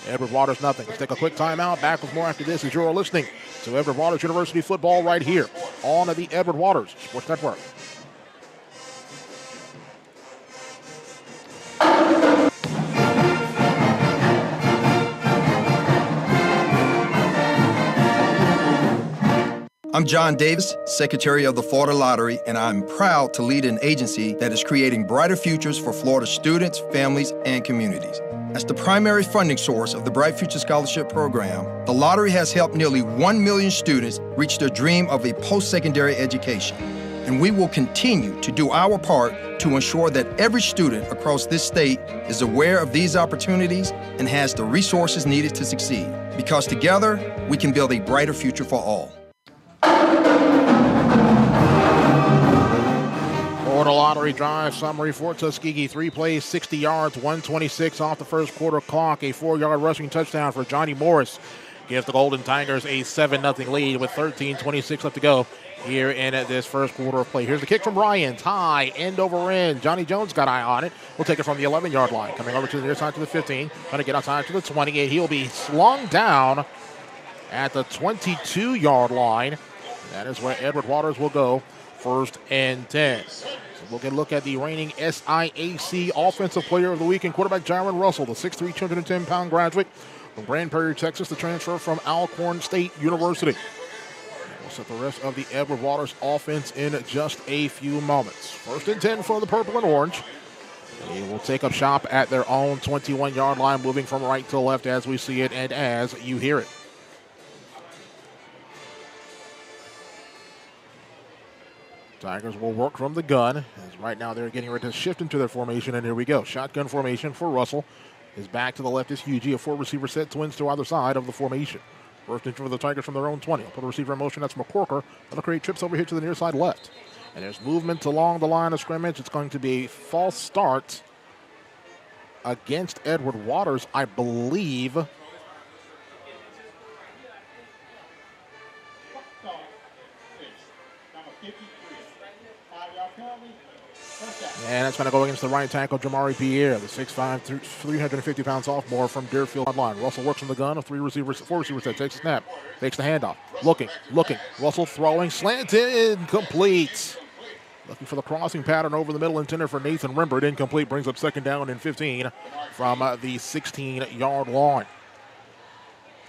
Edward Waters nothing. Let's take a quick timeout. Back with more after this as you're listening to Edward Waters University football right here on the Edward Waters Sports Network. I'm John Davis, Secretary of the Florida Lottery, and I'm proud to lead an agency that is creating brighter futures for Florida students, families, and communities. As the primary funding source of the Bright Future Scholarship Program, the lottery has helped nearly 1 million students reach their dream of a post-secondary education. And we will continue to do our part to ensure that every student across this state is aware of these opportunities and has the resources needed to succeed. Because together, we can build a brighter future for all. Florida Lottery drive summary for Tuskegee. 3 plays, 60 yards, 126 off the first quarter clock. A 4-yard rushing touchdown for Johnny Morris gives the Golden Tigers a 7-0 lead with 13:26 left to go here in this first quarter of play. Here's the kick from Ryans. High, end over end. Johnny Jones got eye on it. We'll take it from the 11-yard line. Coming over to the near side to the 15. Trying to get outside to the 28. He'll be slung down at the 22-yard line. That is where Edward Waters will go. 1st and 10. So we'll get a look at the reigning SIAC Offensive Player of the Week and quarterback Jaron Russell, the 6'3", 210-pound graduate from Grand Prairie, Texas, the transfer from Alcorn State University. We'll set the rest of the Edward Waters offense in just a few moments. 1st and 10 for the purple and orange. They will take up shop at their own 21-yard line, moving from right to left as we see it and as you hear it. Tigers will work from the gun, as right now they're getting ready to shift into their formation, and here we go. Shotgun formation for Russell. His back to the left is Hugie, a 4-receiver set, twins to either side of the formation. First and for the Tigers from their own 20. Put a receiver in motion, that's McCorker. That'll create trips over here to the near side left. And there's movement along the line of scrimmage. It's going to be a false start against Edward Waters, I believe. And that's going to go against the right tackle, Jamari Pierre, the 6'5", 350-pound sophomore from Deerfield line. Russell works from the gun, a 4-receiver set, takes a snap, takes the handoff. Looking. Russell throwing, slanted, incomplete. Looking for the crossing pattern over the middle, intended for Nathan Rimbert. Incomplete, brings up 2nd down and 15 from the 16-yard line.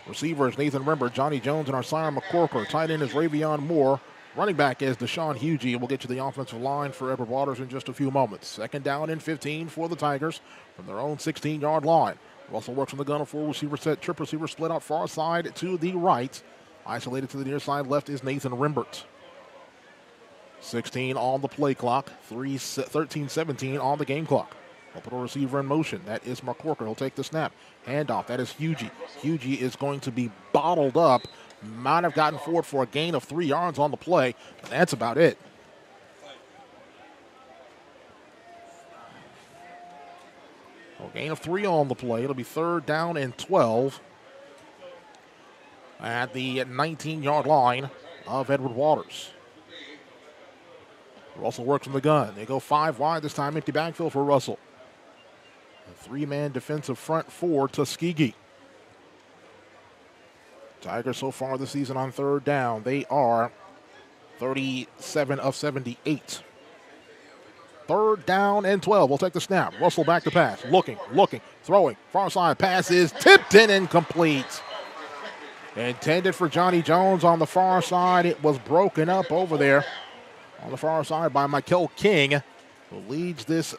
Receivers, Nathan Rimbert, Johnny Jones, and our Sion McCorker. Tight end is Ravion Moore. Running back is Deshaun Hugie. We'll get to the offensive line for Edward Waters in just a few moments. 2nd down and 15 for the Tigers from their own 16-yard line. Russell works on the gun, a 4-receiver set, trip receiver split out far side to the right. Isolated to the near side left is Nathan Rimbert. 16 on the play clock, 13-17 on the game clock. We'll put a receiver in motion. That is McCorker. He'll take the snap. Handoff. That is Hugie. Hugie is going to be bottled up. Might have gotten forward for a gain of 3 yards on the play, but that's about it. A gain of 3 on the play. It'll be 3rd down and 12 at the 19-yard line of Edward Waters. Russell works from the gun. They go 5 wide this time. Empty backfield for Russell. A 3-man defensive front for Tuskegee. Tigers so far this season on 3rd down, they are 37 of 78. 3rd down and 12. We'll take the snap. Russell back to pass. Looking, throwing. Far side pass is tipped and incomplete. Intended for Johnny Jones on the far side. It was broken up over there on the far side by Michael King, who leads this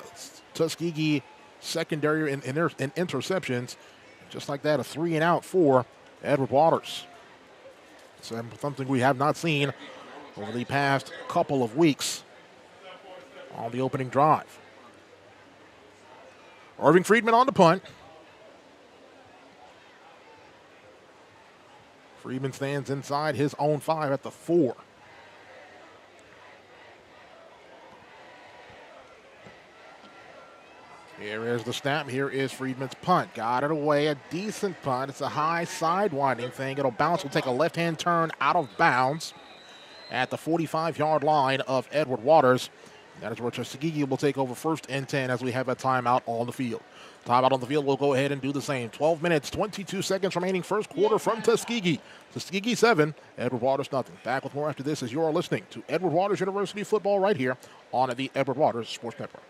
Tuskegee secondary in interceptions. Just like that, a 3-and-out for Edward Waters. It's something we have not seen over the past couple of weeks on the opening drive. Irving Friedman on the punt. Friedman stands inside his own 5 at the 4. Here is the snap. Here is Friedman's punt. Got it away. A decent punt. It's a high sidewinding thing. It'll bounce. We'll take a left-hand turn out of bounds at the 45-yard line of Edward Waters. That is where Tuskegee will take over 1st and 10 as we have a timeout on the field. Timeout on the field. We'll go ahead and do the same. 12 minutes, 22 seconds remaining first quarter from Tuskegee. Tuskegee 7, Edward Waters nothing. Back with more after this as you are listening to Edward Waters University football right here on the Edward Waters Sports Network.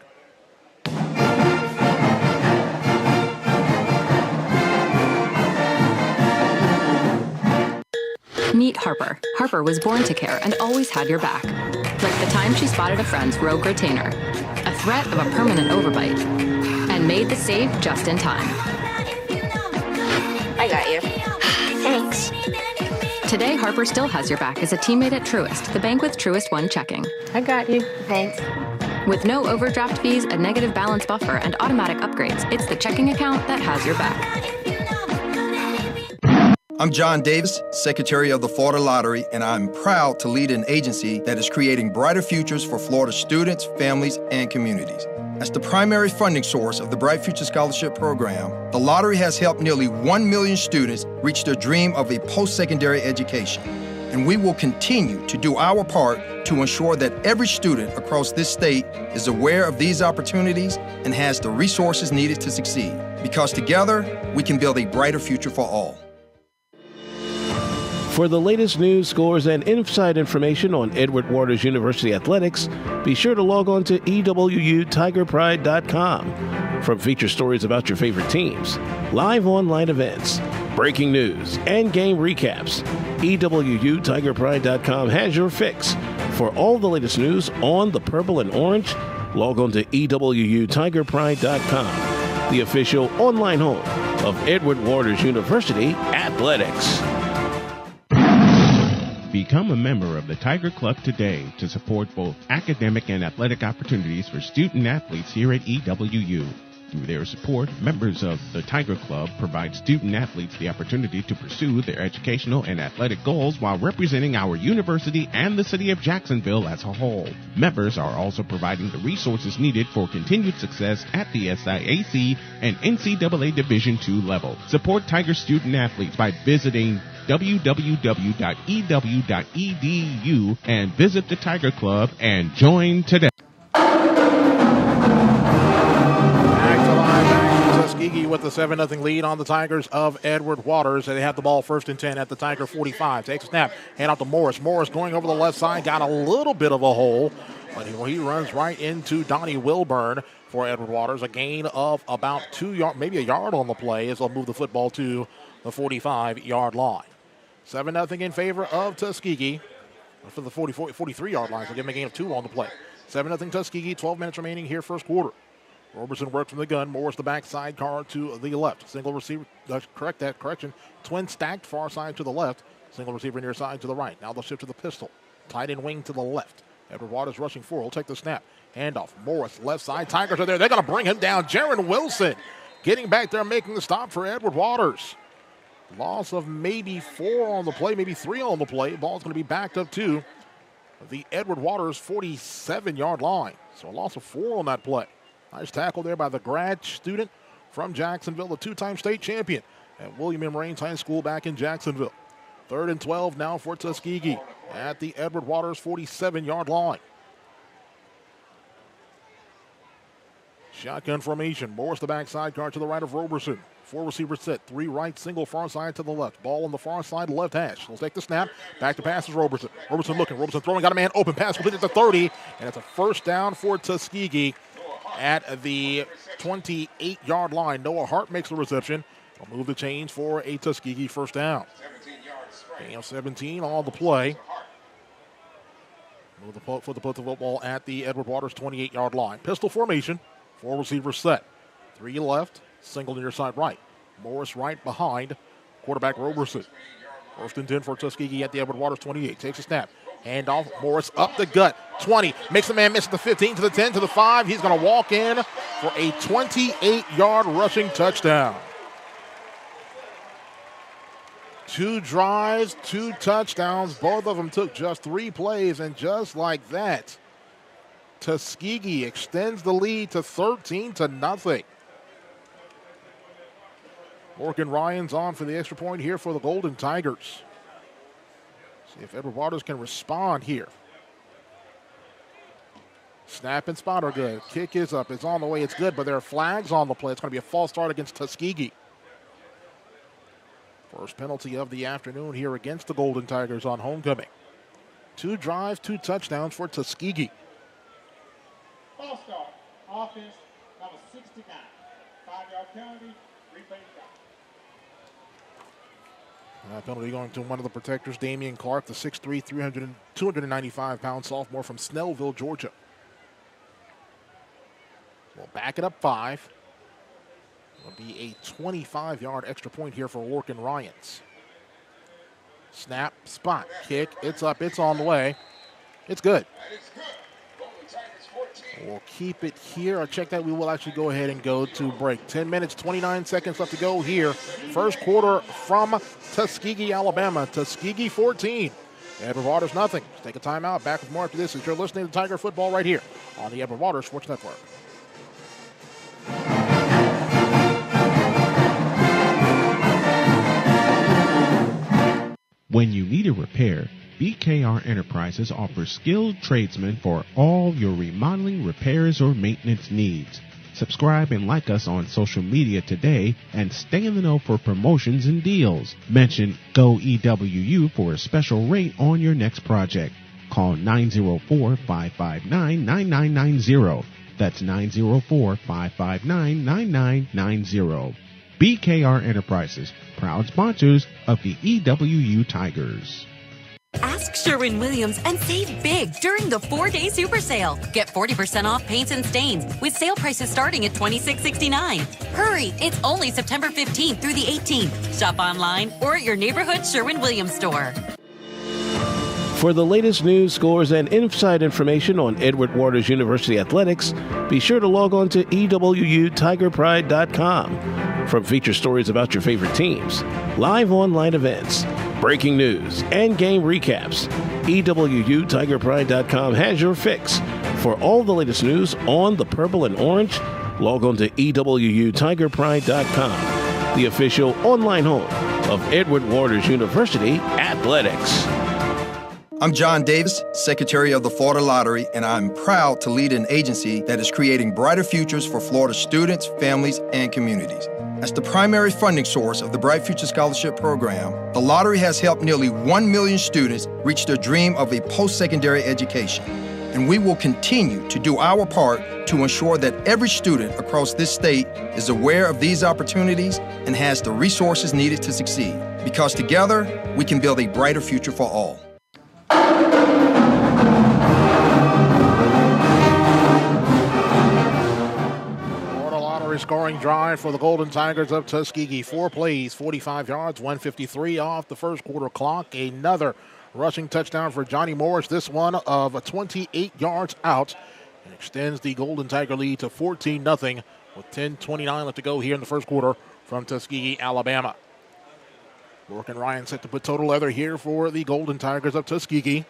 Meet Harper. Harper was born to care and always had your back. Like the time she spotted a friend's rogue retainer, a threat of a permanent overbite, and made the save just in time. I got you. Thanks. Today, Harper still has your back as a teammate at Truist, the bank with Truist One checking. I got you. Thanks. With no overdraft fees, a negative balance buffer, and automatic upgrades, it's the checking account that has your back. I'm John Davis, Secretary of the Florida Lottery, and I'm proud to lead an agency that is creating brighter futures for Florida students, families, and communities. As the primary funding source of the Bright Future Scholarship Program, the lottery has helped nearly 1 million students reach their dream of a post-secondary education. And we will continue to do our part to ensure that every student across this state is aware of these opportunities and has the resources needed to succeed. Because together, we can build a brighter future for all. For the latest news, scores, and inside information on Edward Waters University athletics, be sure to log on to EWUTigerPride.com. From feature stories about your favorite teams, live online events, breaking news, and game recaps, EWUTigerPride.com has your fix. For all the latest news on the purple and orange, log on to EWUTigerPride.com, the official online home of Edward Waters University athletics. Become a member of the Tiger Club today to support both academic and athletic opportunities for student athletes here at EWU. Through their support, members of the Tiger Club provide student athletes the opportunity to pursue their educational and athletic goals while representing our university and the city of Jacksonville as a whole. Members are also providing the resources needed for continued success at the SIAC and NCAA Division II level. Support Tiger student athletes by visiting www.ew.edu and visit the Tiger Club and join today. Tuskegee with the 7-0 lead on the Tigers of Edward Waters. They have the ball 1st and 10 at the Tiger 45. Takes a snap, hand out to Morris. Morris going over the left side, got a little bit of a hole, but he runs right into Donnie Wilburn for Edward Waters. A gain of about 2 yards, maybe a yard on the play as they'll move the football to the 45-yard line. 7-0 in favor of Tuskegee for the 43-yard line. So give them a gain of 2 on the play. 7-0 Tuskegee, 12 minutes remaining here, first quarter. Roberson works from the gun. Morris the back sidecar to the left. Single receiver, correction. Twin stacked far side to the left. Single receiver near side to the right. Now they'll shift to the pistol. Tight end wing to the left. Edward Waters rushing forward. He'll take the snap. Handoff. Morris left side. Tigers are there. They're going to bring him down. Jaron Wilson getting back there, making the stop for Edward Waters. Loss of maybe 4 on the play, maybe 3 on the play. Ball's going to be backed up to the Edward Waters 47-yard line. So a loss of 4 on that play. Nice tackle there by the grad student from Jacksonville, the 2-time state champion at William M. Raines High School back in Jacksonville. 3rd and 12 now for Tuskegee at the Edward Waters 47-yard line. Shotgun formation. Morris the backside guard to the right of Roberson. 4 receivers set. 3 right, single far side to the left. Ball on the far side, left hash. He'll take the snap. Back to passes Roberson. Roberson looking. Roberson throwing. Got a man open. Pass completed at the 30. And it's a first down for Tuskegee at the 28-yard line. Noah Hart makes the reception. Will move the chains for a Tuskegee first down. Gain of 17 on the play. Move the football at the Edward Waters 28-yard line. Pistol formation. 4 receivers set. 3 left. Single near side right. Morris right behind quarterback Roberson. 1st and 10 for Tuskegee at the Edward Waters 28. Takes a snap. Handoff. Morris up the gut. 20. Makes the man miss the 15 to the 10 to the 5. He's going to walk in for a 28-yard rushing touchdown. 2 drives, 2 touchdowns. Both of them took just 3 plays, and just like that, Tuskegee extends the lead to 13-0. Morgan Ryan's on for the extra point here for the Golden Tigers. See if Edward Waters can respond here. Snap and spot are good. Kick is up. It's on the way. It's good, but there are flags on the play. It's going to be a false start against Tuskegee. First penalty of the afternoon here against the Golden Tigers on homecoming. 2 drives, 2 touchdowns for Tuskegee. False start. Offense number 69. 5-yard penalty. Replay Penalty going to one of the protectors, Damian Clark, the 6'3", 295-pound sophomore from Snellville, Georgia. We'll back it up 5. It'll be a 25-yard extra point here for Lorcan Ryans. Snap, spot, kick. It's up, it's on the way. It's good. We'll keep it here. I'll check that. We will actually go ahead and go to break. 10 minutes, 29 seconds left to go here. First quarter from Tuskegee, Alabama. Tuskegee 14. Edward Waters nothing. Let's take a timeout. Back with more after this as you're listening to Tiger Football right here on the Edward Waters Sports Network. When you need a repair, BKR Enterprises offers skilled tradesmen for all your remodeling, repairs, or maintenance needs. Subscribe and like us on social media today and stay in the know for promotions and deals. Mention GoEWU for a special rate on your next project. Call 904-559-9990. That's 904-559-9990. BKR Enterprises, proud sponsors of the EWU Tigers. Ask Sherwin-Williams and save big during the 4-day super sale. Get 40% off paints and stains with sale prices starting at $26.69. Hurry, it's only September 15th through the 18th. Shop online or at your neighborhood Sherwin-Williams store. For the latest news, scores, and inside information on Edward Waters University athletics, be sure to log on to EWUTigerPride.com. From feature stories about your favorite teams, live online events, breaking news, and game recaps, EWUTigerPride.com has your fix. For all the latest news on the purple and orange, log on to EWUTigerPride.com, the official online home of Edward Waters University athletics. I'm John Davis, Secretary of the Florida Lottery, and I'm proud to lead an agency that is creating brighter futures for Florida students, families, and communities. As the primary funding source of the Bright Future Scholarship Program, the lottery has helped nearly 1 million students reach their dream of a post-secondary education. And we will continue to do our part to ensure that every student across this state is aware of these opportunities and has the resources needed to succeed. Because together, we can build a brighter future for all. Scoring drive for the Golden Tigers of Tuskegee. 4 plays, 45 yards, 153 off the first quarter clock. Another rushing touchdown for Johnny Morris, this one of 28 yards out, and extends the Golden Tiger lead to 14-0 with 10:29 left to go here in the first quarter from Tuskegee, Alabama. Lorcan Ryan set to put total leather here for the Golden Tigers of Tuskegee.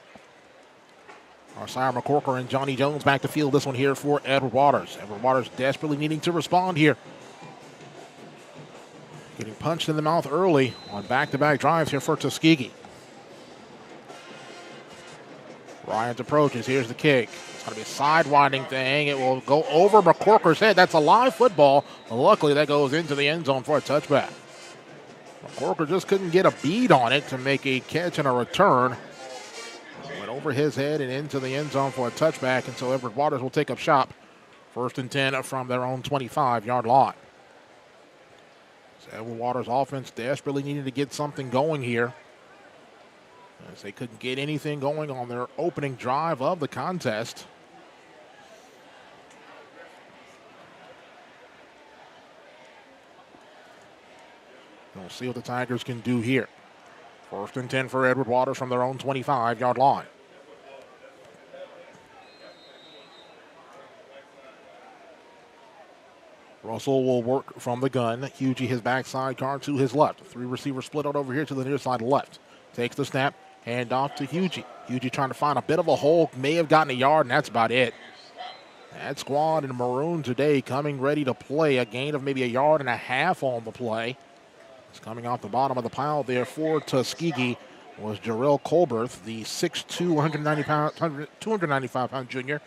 Arsiah McCorker and Johnny Jones back to field this one here for Edward Waters. Edward Waters desperately needing to respond here. Getting punched in the mouth early on back-to-back drives here for Tuskegee. Ryan's approaches. Here's the kick. It's going to be a side-winding thing. It will go over McCorker's head. That's a live football. Luckily, that goes into the end zone for a touchback. McCorker just couldn't get a bead on it to make a catch and a return. Went over his head and into the end zone for a touchback, and so Edward Waters will take up shop. 1st and 10 from their own 25-yard line. So Edward Waters' offense desperately needed to get something going here, as they couldn't get anything going on their opening drive of the contest. We'll see what the Tigers can do here. 1st and 10 for Edward Waters from their own 25-yard line. Russell will work from the gun. Hugie, his backside guard to his left. 3 receivers split out over here to the near side left. Takes the snap, hand off to Hugie. Hugie trying to find a bit of a hole, may have gotten a yard, and that's about it. That squad in maroon today coming ready to play. A gain of maybe 1.5 yards on the play. It's coming off the bottom of the pile there for Tuskegee was Jarrell Colberth, the 6'2", 295-pound junior.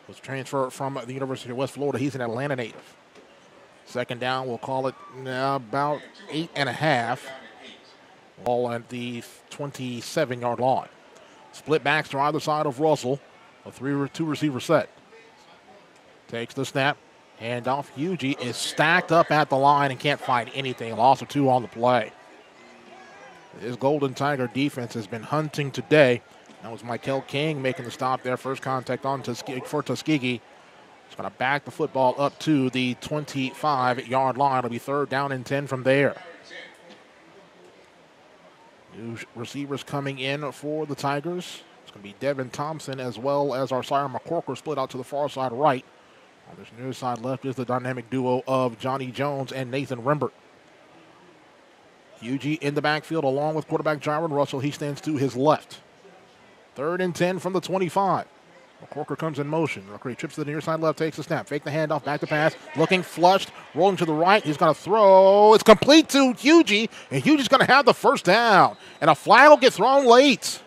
Was transferred from the University of West Florida. He's an Atlanta native. 2nd down, we'll call it about 8.5. Ball at the 27-yard line. Split backs to either side of Russell. A 2 receiver set. Takes the snap. Handoff. Hugie is stacked up at the line and can't find anything. Loss of 2 on the play. This Golden Tiger defense has been hunting today. That was Michael King making the stop there. First contact on for Tuskegee. He's going to back the football up to the 25-yard line. It'll be 3rd down and 10 from there. New receivers coming in for the Tigers. It's going to be Devin Thompson as well as Arsiah McCorker split out to the far side right. On this near side left is the dynamic duo of Johnny Jones and Nathan Rembert. Hugie in the backfield along with quarterback Jaron Russell. He stands to his left. 3rd and 10 from the 25. McCorker comes in motion. McCorker trips to the near side left, takes the snap. Fake the handoff, back to pass. Looking flushed, rolling to the right. He's going to throw. It's complete to Hugie, and Hugie's going to have the 1st down. And a flag will get thrown late.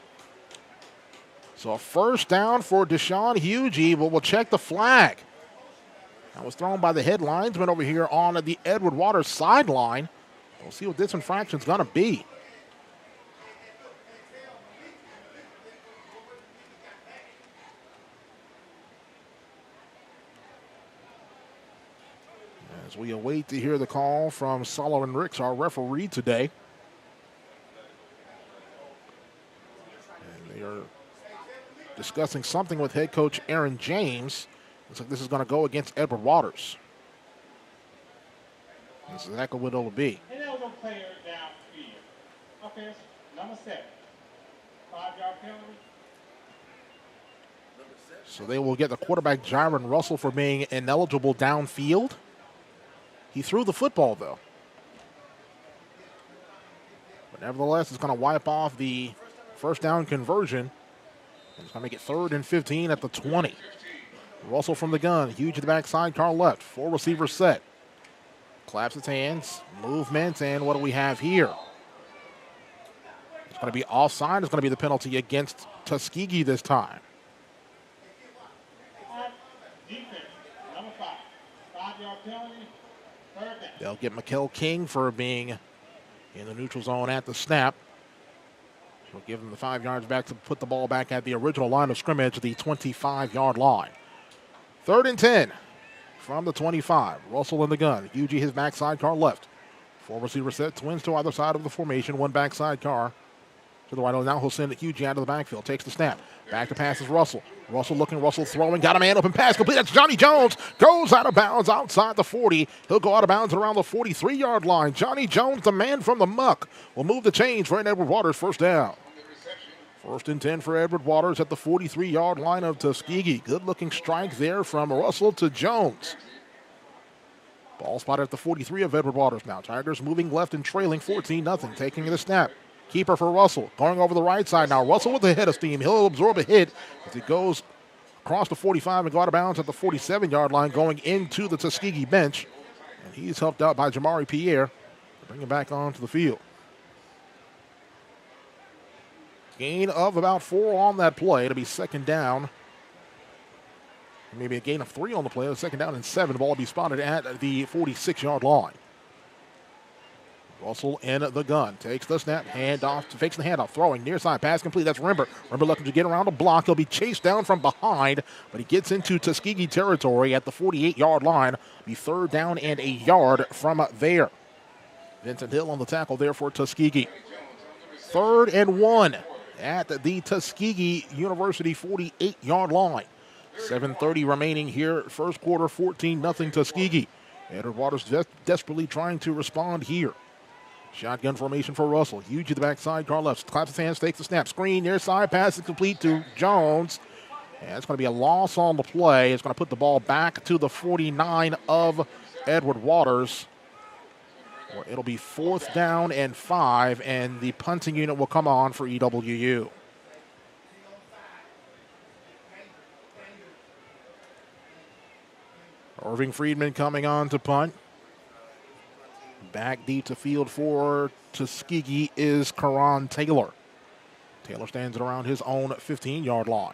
So a 1st down for Deshaun Hugie, but we'll check the flag. That was thrown by the head linesman over here on the Edward Waters sideline. We'll see what this infraction's going to be. As we await to hear the call from Solomon Ricks, our referee today. And they are discussing something with head coach Aaron James. Looks like this is going to go against Edward Waters. This is exactly what it'll be. Ineligible player downfield. Offense, number 7. 5-yard penalty. So they will get the quarterback Jaron Russell for being ineligible downfield. He threw the football, though. But nevertheless, it's going to wipe off the 1st down conversion. And it's going to make it 3rd and 15 at the 20. Russell from the gun. Huge to the backside, car left. 4 receivers set. Claps his hands. Movement. And what do we have here? It's going to be offside. It's going to be the penalty against Tuskegee this time. Defense, number 5. 5-yard penalty. 3rd down. They'll get Mikel King for being in the neutral zone at the snap. We'll give them the 5 yards back to put the ball back at the original line of scrimmage, the 25-yard line. 3rd and 10 from the 25. Russell in the gun. Hugie his backside car left. 4 receiver set. Twins to either side of the formation. 1 backside car to the right. Now he'll send Hugie out of the backfield. Takes the snap. Back to pass is Russell. Russell looking, Russell throwing. Got a man open pass complete. That's Johnny Jones. Goes out of bounds outside the 40. He'll go out of bounds around the 43-yard line. Johnny Jones, the man from the muck, will move the chains for an Edward Waters 1st down. 1st and 10 for Edward Waters at the 43-yard line of Tuskegee. Good-looking strike there from Russell to Jones. Ball spotted at the 43 of Edward Waters now. Tigers moving left and trailing 14-0. Taking the snap. Keeper for Russell. Going over the right side now. Russell with the head of steam. He'll absorb a hit as he goes across the 45 and go out of bounds at the 47-yard line going into the Tuskegee bench. And he's helped out by Jamari Pierre to bring him back onto the field. Gain of about 4 on that play. It'll be 2nd down. Maybe a gain of 3 on the play. 2nd down and 7. The ball will be spotted at the 46-yard line. Russell in the gun. Takes the snap. Handoff. Fakes the handoff. Throwing. Near side. Pass complete. That's Rembert. Rembert looking to get around a block. He'll be chased down from behind, but he gets into Tuskegee territory at the 48-yard line. Be 3rd down and a yard from there. Vincent Hill on the tackle there for Tuskegee. 3rd and 1 at the Tuskegee University 48-yard line. 7:30 remaining here. 1st quarter, 14-0 Tuskegee. Edward Waters desperately trying to respond here. Shotgun formation for Russell. Huge to the backside, car left. Claps his hands, takes the snap. Screen, near side, pass is complete to Jones. And it's going to be a loss on the play. It's going to put the ball back to the 49 of Edward Waters. It'll be 4th down and 5, and the punting unit will come on for EWU. Irving Friedman coming on to punt. Back deep to field for Tuskegee is Karan Taylor. Taylor stands at around his own 15-yard line.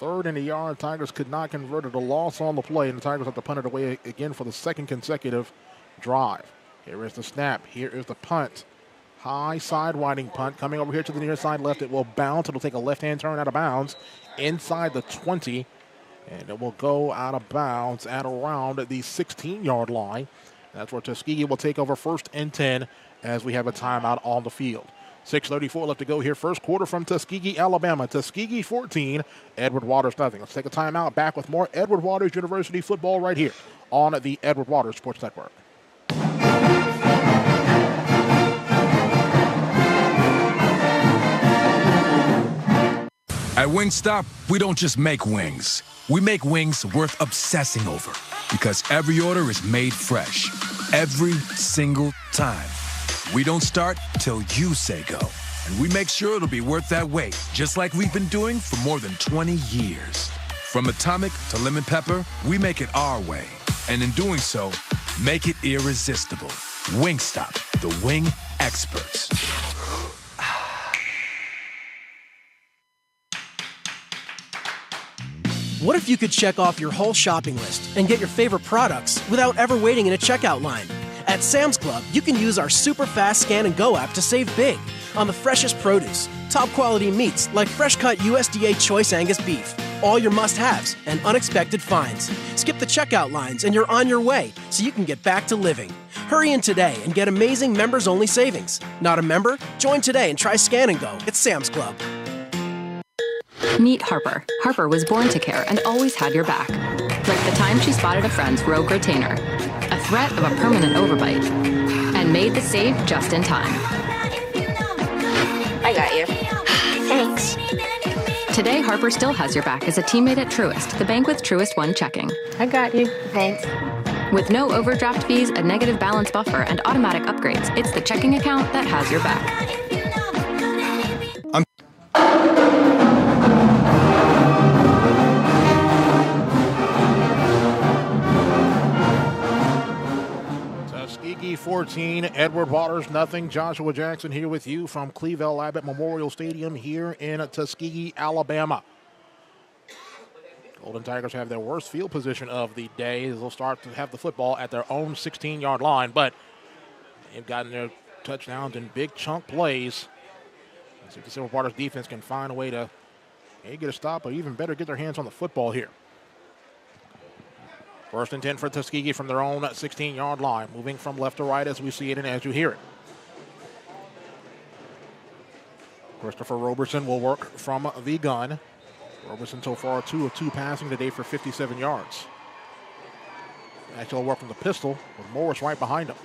3rd and a yard. Tigers could not convert it. A loss on the play, and the Tigers have to punt it away again for the 2nd consecutive drive. Here is the snap. Here is the punt. High side-winding punt coming over here to the near side left. It will bounce. It'll take a left-hand turn out of bounds inside the 20, and it will go out of bounds at around the 16-yard line. That's where Tuskegee will take over 1st and 10 as we have a timeout on the field. 6:34 left to go here. First quarter from Tuskegee, Alabama. Tuskegee 14, Edward Waters nothing. Let's take a timeout. Back with more Edward Waters University football right here on the Edward Waters Sports Network. At Wingstop, we don't just make wings. We make wings worth obsessing over because every order is made fresh. Every single time. We don't start till you say go. And we make sure it'll be worth that wait, just like we've been doing for more than 20 years. From atomic to lemon pepper, we make it our way. And in doing so, make it irresistible. Wingstop, the wing experts. What if you could check off your whole shopping list and get your favorite products without ever waiting in a checkout line? At Sam's Club, you can use our super fast Scan and Go app to save big on the freshest produce, top quality meats like fresh cut USDA Choice Angus beef, all your must-haves, and unexpected finds. Skip the checkout lines and you're on your way so you can get back to living. Hurry in today and get amazing members-only savings. Not a member? Join today and try Scan and Go at Sam's Club. Meet Harper. Harper was born to care and always had your back. Like the time she spotted a friend's rogue retainer, a threat of a permanent overbite, and made the save just in time. I got you. Thanks. Today, Harper still has your back as a teammate at Truist, the bank with Truist One checking. I got you. Thanks. With no overdraft fees, a negative balance buffer, and automatic upgrades, it's the checking account that has your back. Tuskegee 14, Edward Waters nothing. Joshua Jackson here with you from Cleve L. Abbott Memorial Stadium here in Tuskegee, Alabama. Golden Tigers have their worst field position of the day. They'll start to have the football at their own 16-yard line, but they've gotten their touchdowns in big chunk plays. See if the Silver Waters defense can find a way to get a stop, or even better, get their hands on the football here. First and 10 for Tuskegee from their own 16-yard line, moving from left to right as we see it and as you hear it. Christopher Roberson will work from the gun. Roberson so far 2 of 2 passing today for 57 yards. Actually will work from the pistol with Morris right behind him.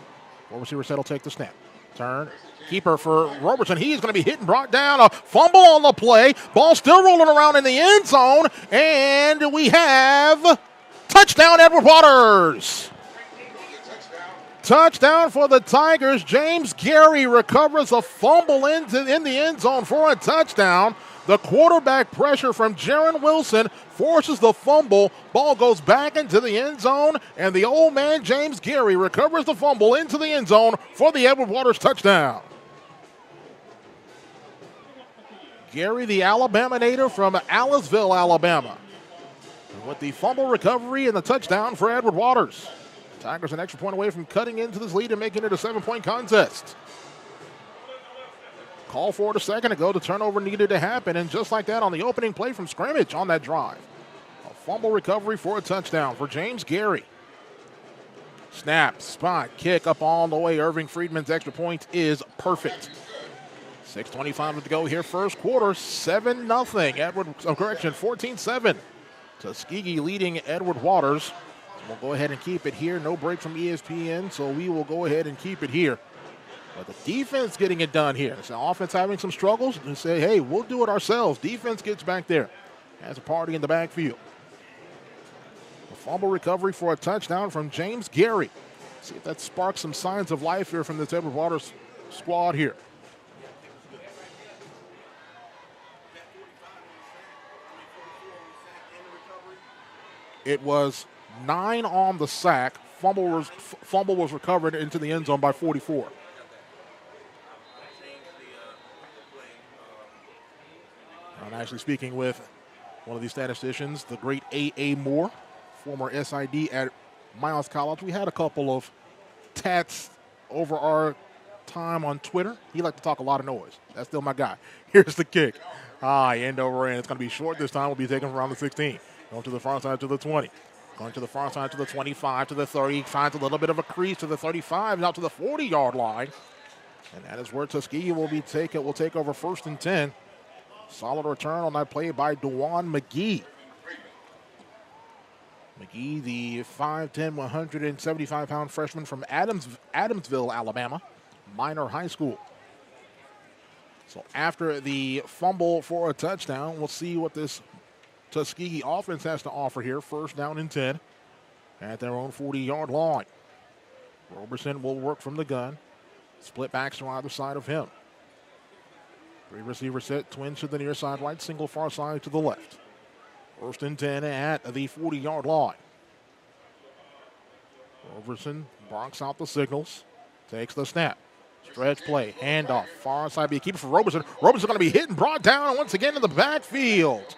Four receiver set will take the snap. Turn. Keeper for Roberson. He's going to be hit and brought down. A fumble on the play. Ball still rolling around in the end zone. And we have touchdown, Edward Waters. Touchdown for the Tigers. James Gary recovers a fumble in the end zone for a touchdown. The quarterback pressure from Jaron Wilson forces the fumble. Ball goes back into the end zone, and the old man, James Gary, recovers the fumble into the end zone for the Edward Waters touchdown. Gary, the Alabama native from Aliceville, Alabama, with the fumble recovery and the touchdown for Edward Waters. Tigers an extra point away from cutting into this lead and making it a 7-point contest. Call for it a second ago. The turnover needed to happen, and just like that on the opening play from scrimmage on that drive. A fumble recovery for a touchdown for James Gary. Snap, spot, kick up all the way. Irving Friedman's extra point is perfect. 6:25 to go here, first quarter, 7-0. 14-7. Tuskegee leading Edward Waters. We'll go ahead and keep it here. No break from ESPN, so we will go ahead and keep it here. But the defense getting it done here. So offense having some struggles and say, hey, we'll do it ourselves. Defense gets back there. Has a party in the backfield. A fumble recovery for a touchdown from James Gary. See if that sparks some signs of life here from this Edward Waters squad here. It was 9 on the sack. Fumble was recovered into the end zone by 44. I'm actually speaking with one of these statisticians, the great A.A. Moore, former SID at Miles College. We had a couple of tats over our time on Twitter. He liked to talk a lot of noise. That's still my guy. Here's the kick. End over end. It's going to be short this time. We'll be taken from around the 16. Going to the far side to the 20. Going to the far side to the 25, to the 30. Finds a little bit of a crease to the 35, now to the 40-yard line. And that is where Tuskegee will take over 1st and 10. Solid return on that play by DeJuan McGee. McGee, the 5'10", 175-pound freshman from Adamsville, Alabama, Minor High School. So after the fumble for a touchdown, we'll see what this Tuskegee offense has to offer here. 1st down and 10 at their own 40-yard line. Roberson will work from the gun. Split backs to either side of him. 3 receiver set, twins to the near side right, single far side to the left. 1st and 10 at the 40-yard line. Roberson barks out the signals, takes the snap. Stretch play, handoff, far side, be a keeper for Roberson. Roberson's going to be hit and brought down once again in the backfield.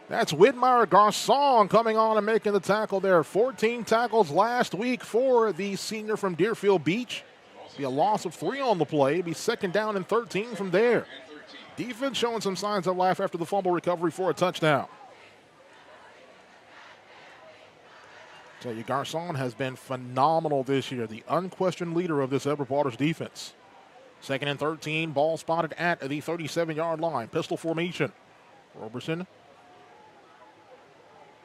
That's Whitmire Garcon coming on and making the tackle there. 14 tackles last week for the senior from Deerfield Beach. Be a loss of 3 on the play. Be 2nd down and 13 from there. Defense showing some signs of life after the fumble recovery for a touchdown. Tell you, Garcon has been phenomenal this year. The unquestioned leader of this Edward Waters defense. 2nd and 13, ball spotted at the 37-yard line. Pistol formation. Roberson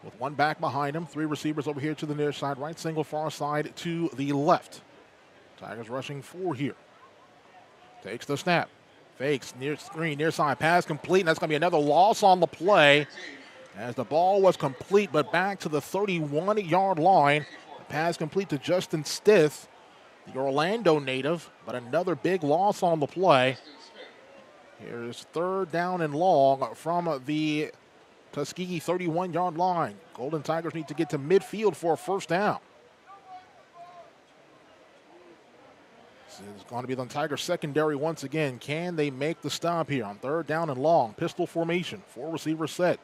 with 1 back behind him. 3 receivers over here to the near side right. Single far side to the left. Tigers rushing 4 here. Takes the snap. Fakes near screen, near side. Pass complete. And that's going to be another loss on the play. As the ball was complete, but back to the 31-yard line. The pass complete to Justin Stith, the Orlando native, but another big loss on the play. Here's 3rd down and long from the Tuskegee 31-yard line. Golden Tigers need to get to midfield for a 1st down. This is going to be the Tigers secondary once again. Can they make the stop here on 3rd down and long? Pistol formation, 4 receivers set.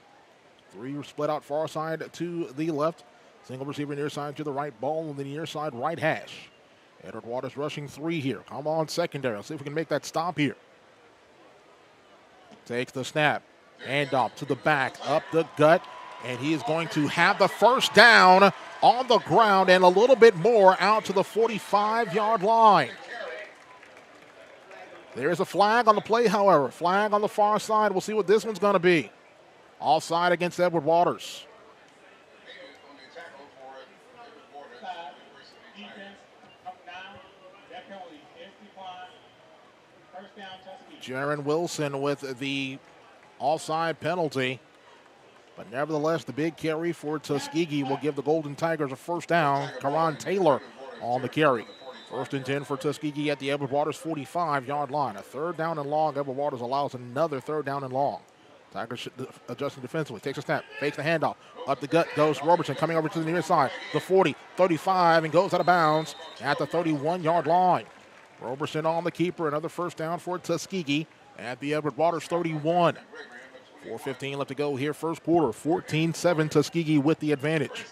3 split out far side to the left. Single receiver near side to the right. Ball on the near side right hash. Edward Waters rushing 3 here. Come on secondary. Let's see if we can make that stop here. Takes the snap. Handoff to the back. Up the gut. And he is going to have the 1st down on the ground and a little bit more out to the 45-yard line. There's a flag on the play, however. Flag on the far side. We'll see what this one's going to be. Offside against Edward Waters. Jaron Wilson with the offside penalty. But nevertheless, the big carry for Tuskegee will give the Golden Tigers a 1st down. Karan Taylor on the carry. 1st and 10 for Tuskegee at the Edward Waters 45-yard line. A 3rd down and long. Edward Waters allows another 3rd down and long. Tigers adjusting defensively. Takes a snap. Fakes the handoff. Up the gut goes Robertson coming over to the near side. The 40, 35, and goes out of bounds at the 31-yard line. Robertson on the keeper. Another 1st down for Tuskegee at the Edward Waters 31. 4:15 left to go here, 1st quarter. 14-7 Tuskegee with the advantage.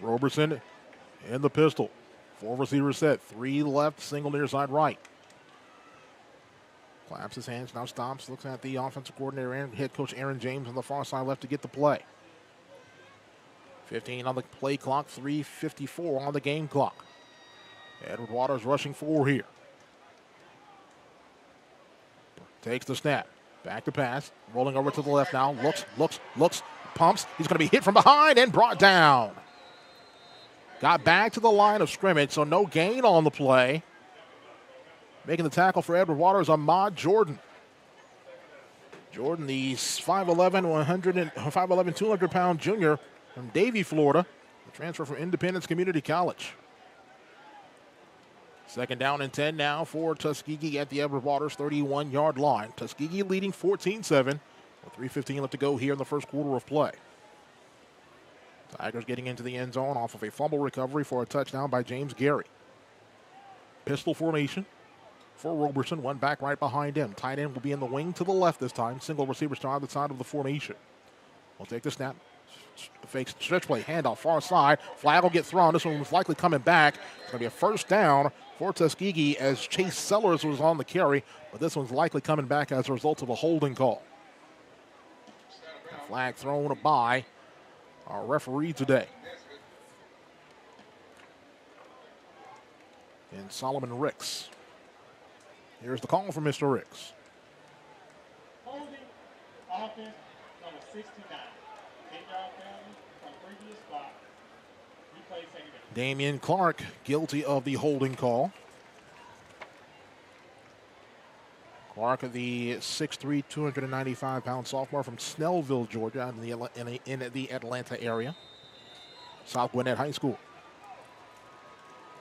Robertson in the pistol. 4 receivers set. 3 left, single near side right. Claps his hands, now stops, looks at the offensive coordinator and head coach Aaron James on the far side left to get the play. 15 on the play clock, 3:54 on the game clock. Edward Waters rushing 4 here. Takes the snap, back to pass, rolling over to the left now, looks, pumps. He's going to be hit from behind and brought down. Got back to the line of scrimmage, so no gain on the play. Making the tackle for Edward Waters, Ahmad Jordan. Jordan, the 5'11", 200-pound junior from Davie, Florida. A transfer from Independence Community College. 2nd down and 10 now for Tuskegee at the Edward Waters 31-yard line. Tuskegee leading 14-7 with 3:15 left to go here in the 1st quarter of play. Tigers getting into the end zone off of a fumble recovery for a touchdown by James Gary. Pistol formation for Roberson, 1 back right behind him. Tight end will be in the wing to the left this time. Single receivers to either side of the formation. We'll take the snap. Fake stretch play, handoff far side. Flag will get thrown. This one was likely coming back. It's going to be a 1st down for Tuskegee as Chase Sellers was on the carry, but this one's likely coming back as a result of a holding call. A flag thrown by our referee today. and Solomon Ricks. Here's the call from Mr. Ricks. Holding offense number 69. 10-yard penalty from previous spot. Replay second down. Damian Clark guilty of the holding call. Clark, the 6'3", 295-pound sophomore from Snellville, Georgia, in the Atlanta area. South Gwinnett High School.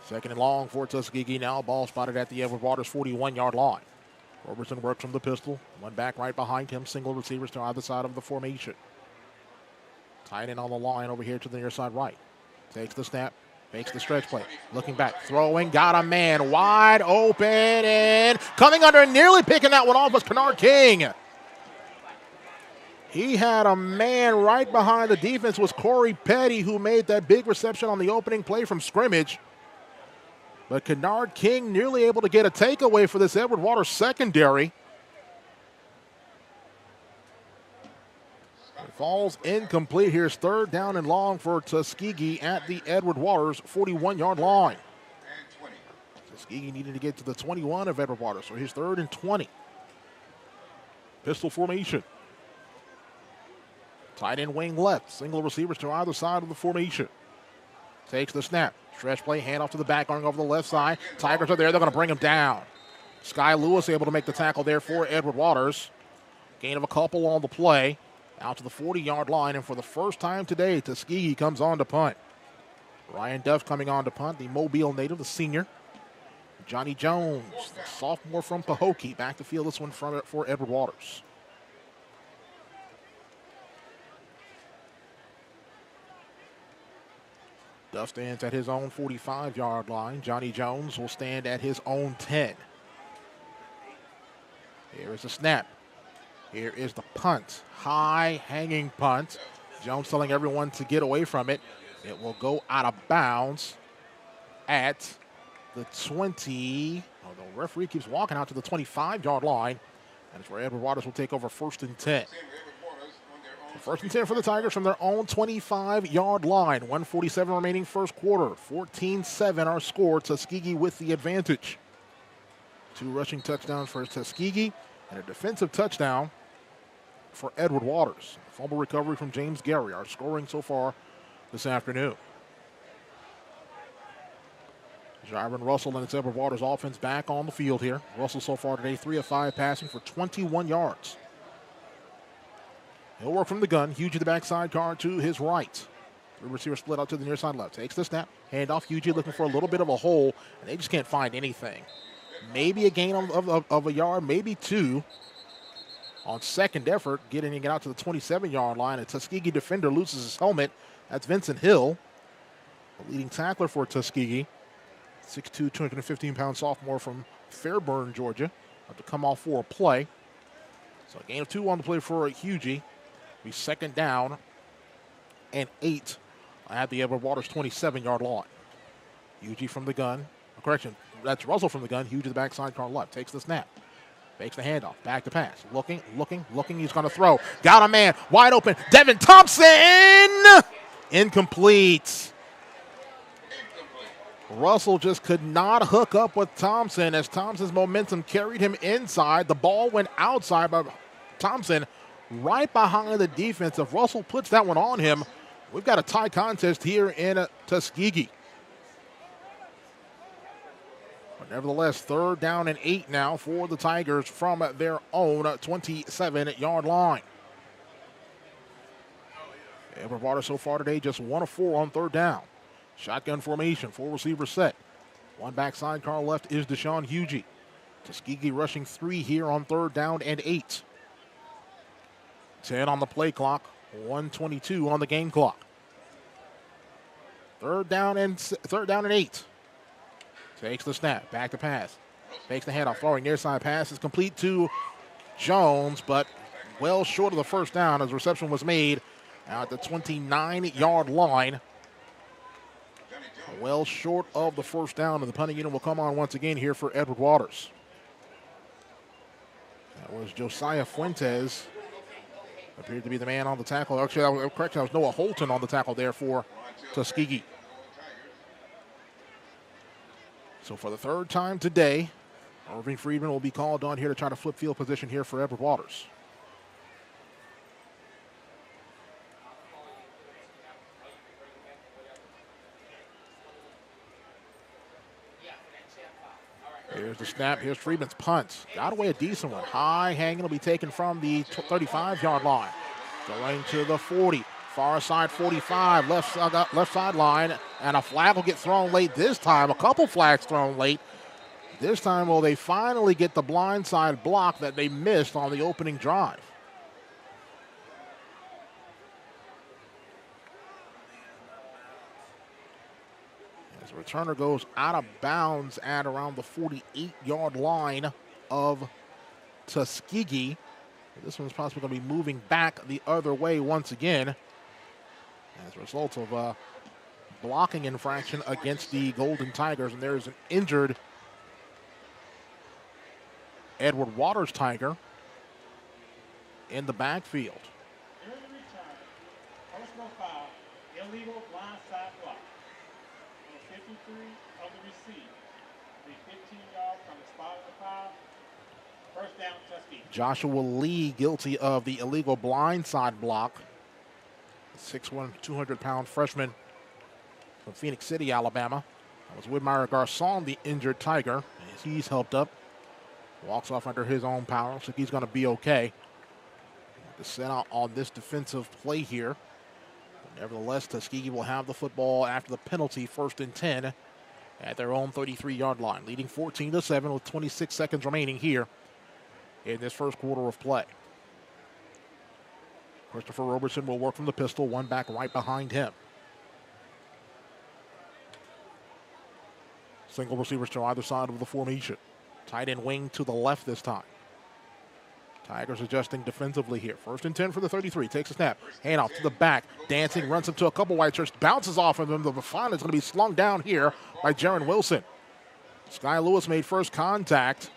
Second and long for Tuskegee now. Ball spotted at the Edward Waters 41-yard line. Robertson works from the pistol. One back right behind him. Single receivers to either side of the formation. Tight end on the line over here to the near side right. Takes the snap. Makes the stretch play. Looking back. Throwing. Got a man wide open. And coming under and nearly picking that one off was Kennard King. He had a man right behind the defense. Was Corey Petty, who made that big reception on the opening play from scrimmage. But Kennard King nearly able to get a takeaway for this Edward Waters secondary. It falls incomplete. Here's third down and long for Tuskegee at the Edward Waters 41-yard line. Tuskegee needed to get to the 21 of Edward Waters, so here's third and 20. Pistol formation. Tight end wing left. Single receivers to either side of the formation. Takes the snap. Stretch play, handoff to the back, going over the left side. Tigers are there. They're going to bring him down. Sky Lewis able to make the tackle there for Edward Waters. Gain of a couple on the play. Out to the 40-yard line, and for the first time today, Tuskegee comes on to punt. Ryan Duff coming on to punt, the Mobile native, the senior. Johnny Jones, the sophomore from Pahokee, back to field this one for Edward Waters. Duff stands at his own 45-yard line. Johnny Jones will stand at his own 10. Here is the snap. Here is the punt. High hanging punt. Jones telling everyone to get away from it. It will go out of bounds at the 20. Oh, the referee keeps walking out to the 25-yard line. And it's where Edward Waters will take over first and 10. First and 10 for the Tigers from their own 25-yard line. 1:47 remaining first quarter. 14-7 our score. Tuskegee with the advantage. 2 rushing touchdowns for Tuskegee and a defensive touchdown for Edward Waters. Fumble recovery from James Gary, our scoring so far this afternoon. Jaron Russell and its Edward Waters offense back on the field here. Russell so far today 3 of 5 passing for 21 yards. He'll work from the gun. Huge to the backside card to his right. 3 receivers split out to the near side left. Takes the snap. Handoff. Huge looking for a little bit of a hole, and they just can't find anything. Maybe a gain of a yard, maybe 2. On second effort, getting it out to the 27-yard line. A Tuskegee defender loses his helmet. That's Vincent Hill, the leading tackler for Tuskegee. 6'2", 215-pound sophomore from Fairburn, Georgia. Have to come off for a play. So a gain of 2 on the play for Hugie. Be second down and 8 at the Edward Waters 27-yard line. Hugie from the gun. Correction, that's Russell from the gun. Hugie to the backside car left. Takes the snap. Makes the handoff. Back to pass. Looking. He's going to throw. Got a man. Wide open. Devin Thompson. Incomplete. Russell just could not hook up with Thompson as Thompson's momentum carried him inside. The ball went outside by Thompson right behind the defense. If Russell puts that one on him, we've got a tie contest here in Tuskegee. But nevertheless, third down and 8 now for the Tigers from their own 27-yard line. Edward Waters so far today just 1 of 4 on third down. Shotgun formation, 4 receivers set. One backside car left is Deshaun Hugie. Tuskegee rushing 3 here on third down and 8. 10 on the play clock, 1:22 on the game clock. Third down and 8. Takes the snap, back to pass. Takes the handoff, throwing near side pass is complete to Jones, but well short of the first down as reception was made at the 29-yard line. Well short of the first down, and the punting unit will come on once again here for Edward Waters. That was Josiah Fuentes. Appeared to be the man on the tackle. Actually, that was Noah Holton on the tackle there for Tuskegee. So for the third time today, Irving Friedman will be called on here to try to flip field position here for Edward Waters. Here's the snap. Here's Friedman's punt. Got away a decent one. High hanging will be taken from the 35-yard line. Going to the 40. Far side 45. Left side line. And a flag will get thrown late this time. A couple flags thrown late. This time will they finally get the blindside block that they missed on the opening drive. As the returner goes out of bounds at around the 48-yard line of Tuskegee. This one's possibly going to be moving back the other way once again as a result of a blocking infraction against the Golden Tigers. And there's an injured Edward Waters Tiger in the backfield. During the return, personal foul, illegal blindside block. On 53 of the receive. The 15 yards from the spot of the foul. First down, Tuskegee. Joshua Lee guilty of the illegal blindside block. 6'1", 200-pound freshman from Phoenix City, Alabama. That was Whitmire Garcon, the injured Tiger. As he's helped up. Walks off under his own power. Looks like he's going to be okay. To set out on this defensive play here. Nevertheless, Tuskegee will have the football after the penalty, 1st and 10 at their own 33-yard line, leading 14-7 with 26 seconds remaining here in this first quarter of play. Christopher Robertson will work from the pistol, one back right behind him. Single receivers to either side of the formation. Tight end wing to the left this time. Tigers adjusting defensively here. 1st and 10 for the 33. Takes a snap. Handoff to the back. Dancing, runs into a couple white shirts. Bounces off of him. The final is going to be slung down here by Jaron Wilson. Sky Lewis made first contact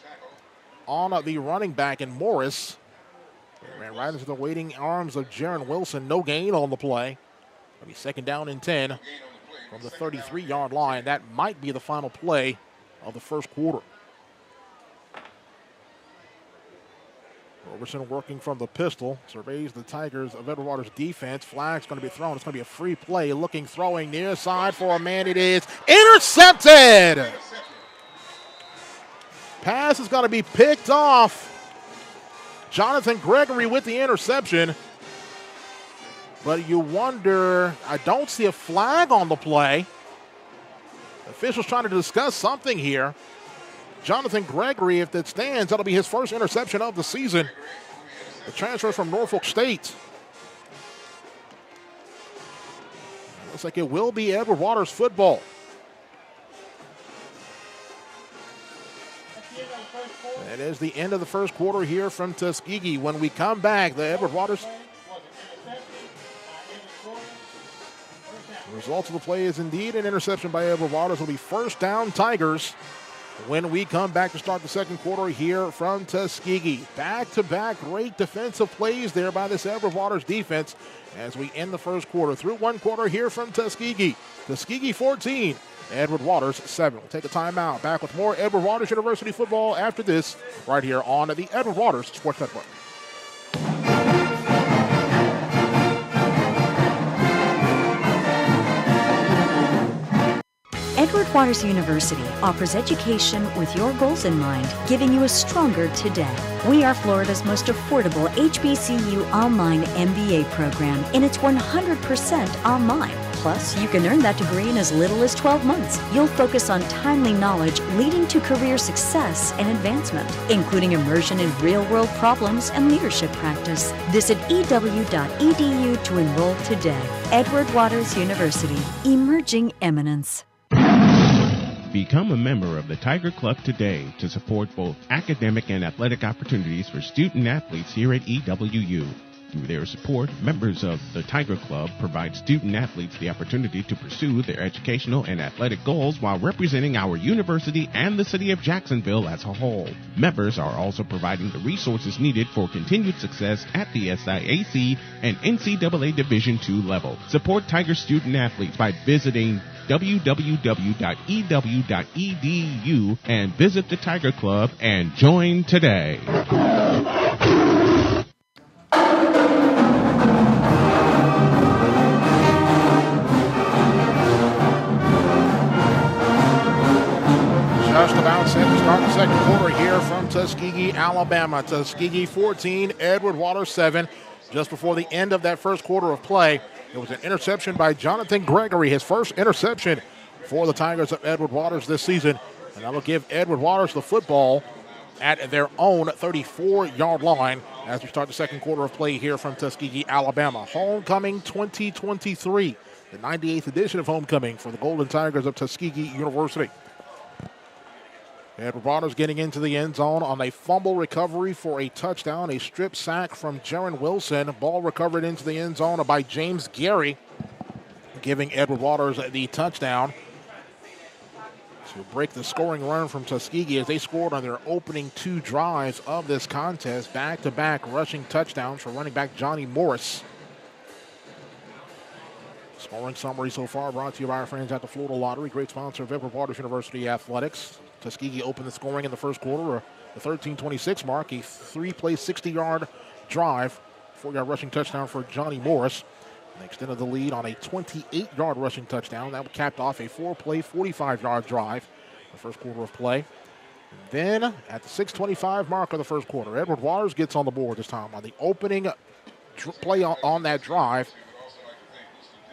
on the running back in Morris. He ran right into the waiting arms of Jaron Wilson. No gain on the play. It'll be 2nd down and 10 from the 33-yard line. That might be the final play of the first quarter. Robertson working from the pistol, surveys the Tigers of Edward Waters defense. Flag's going to be thrown. It's going to be a free play. Looking, throwing near side for a man. It is intercepted. Pass is going to be picked off. Jonathan Gregory with the interception. But you wonder, I don't see a flag on the play. Officials trying to discuss something here. Jonathan Gregory, if that stands, that'll be his first interception of the season. The transfer from Norfolk State. Looks like it will be Edward Waters football. That is the end of the first quarter here from Tuskegee. When we come back, the Edward Waters. The result of the play is indeed an interception by Edward Waters. It'll be 1st down Tigers when we come back to start the second quarter here from Tuskegee. Back-to-back great defensive plays there by this Edward Waters defense as we end the first quarter. Through one quarter here from Tuskegee. Tuskegee 14, Edward Waters 7. We'll take a timeout. Back with more Edward Waters University football after this right here on the Edward Waters Sports Network. Edward Waters University offers education with your goals in mind, giving you a stronger today. We are Florida's most affordable HBCU online MBA program, and it's 100% online. Plus, you can earn that degree in as little as 12 months. You'll focus on timely knowledge leading to career success and advancement, including immersion in real-world problems and leadership practice. Visit ew.edu to enroll today. Edward Waters University, emerging eminence. Become a member of the Tiger Club today to support both academic and athletic opportunities for student athletes here at EWU. Through their support, members of the Tiger Club provide student athletes the opportunity to pursue their educational and athletic goals while representing our university and the city of Jacksonville as a whole. Members are also providing the resources needed for continued success at the SIAC and NCAA Division II level. Support Tiger student athletes by visiting www.ew.edu and visit the Tiger Club and join today. Just about set to start the second quarter here from Tuskegee, Alabama. Tuskegee 14, Edward Waters 7. Just before the end of that first quarter of play, it was an interception by Jonathan Gregory, his first interception for the Tigers of Edward Waters this season. And that will give Edward Waters the football at their own 34-yard line as we start the second quarter of play here from Tuskegee, Alabama. Homecoming 2023, the 98th edition of Homecoming for the Golden Tigers of Tuskegee University. Edward Waters getting into the end zone on a fumble recovery for a touchdown, a strip sack from Jaron Wilson. Ball recovered into the end zone by James Gary, giving Edward Waters the touchdown to break the scoring run from Tuskegee as they scored on their opening two drives of this contest. Back-to-back rushing touchdowns for running back Johnny Morris. Scoring summary so far brought to you by our friends at the Florida Lottery, great sponsor of Edward Waters University Athletics. Tuskegee opened the scoring in the first quarter, the 13:26 mark, a three-play, 60-yard drive, 4-yard rushing touchdown for Johnny Morris. They extended the lead on a 28-yard rushing touchdown. That capped off a 4-play, 45-yard drive in the first quarter of play. Then, at the 6:25 mark of the first quarter, Edward Waters gets on the board this time on the opening play on that drive.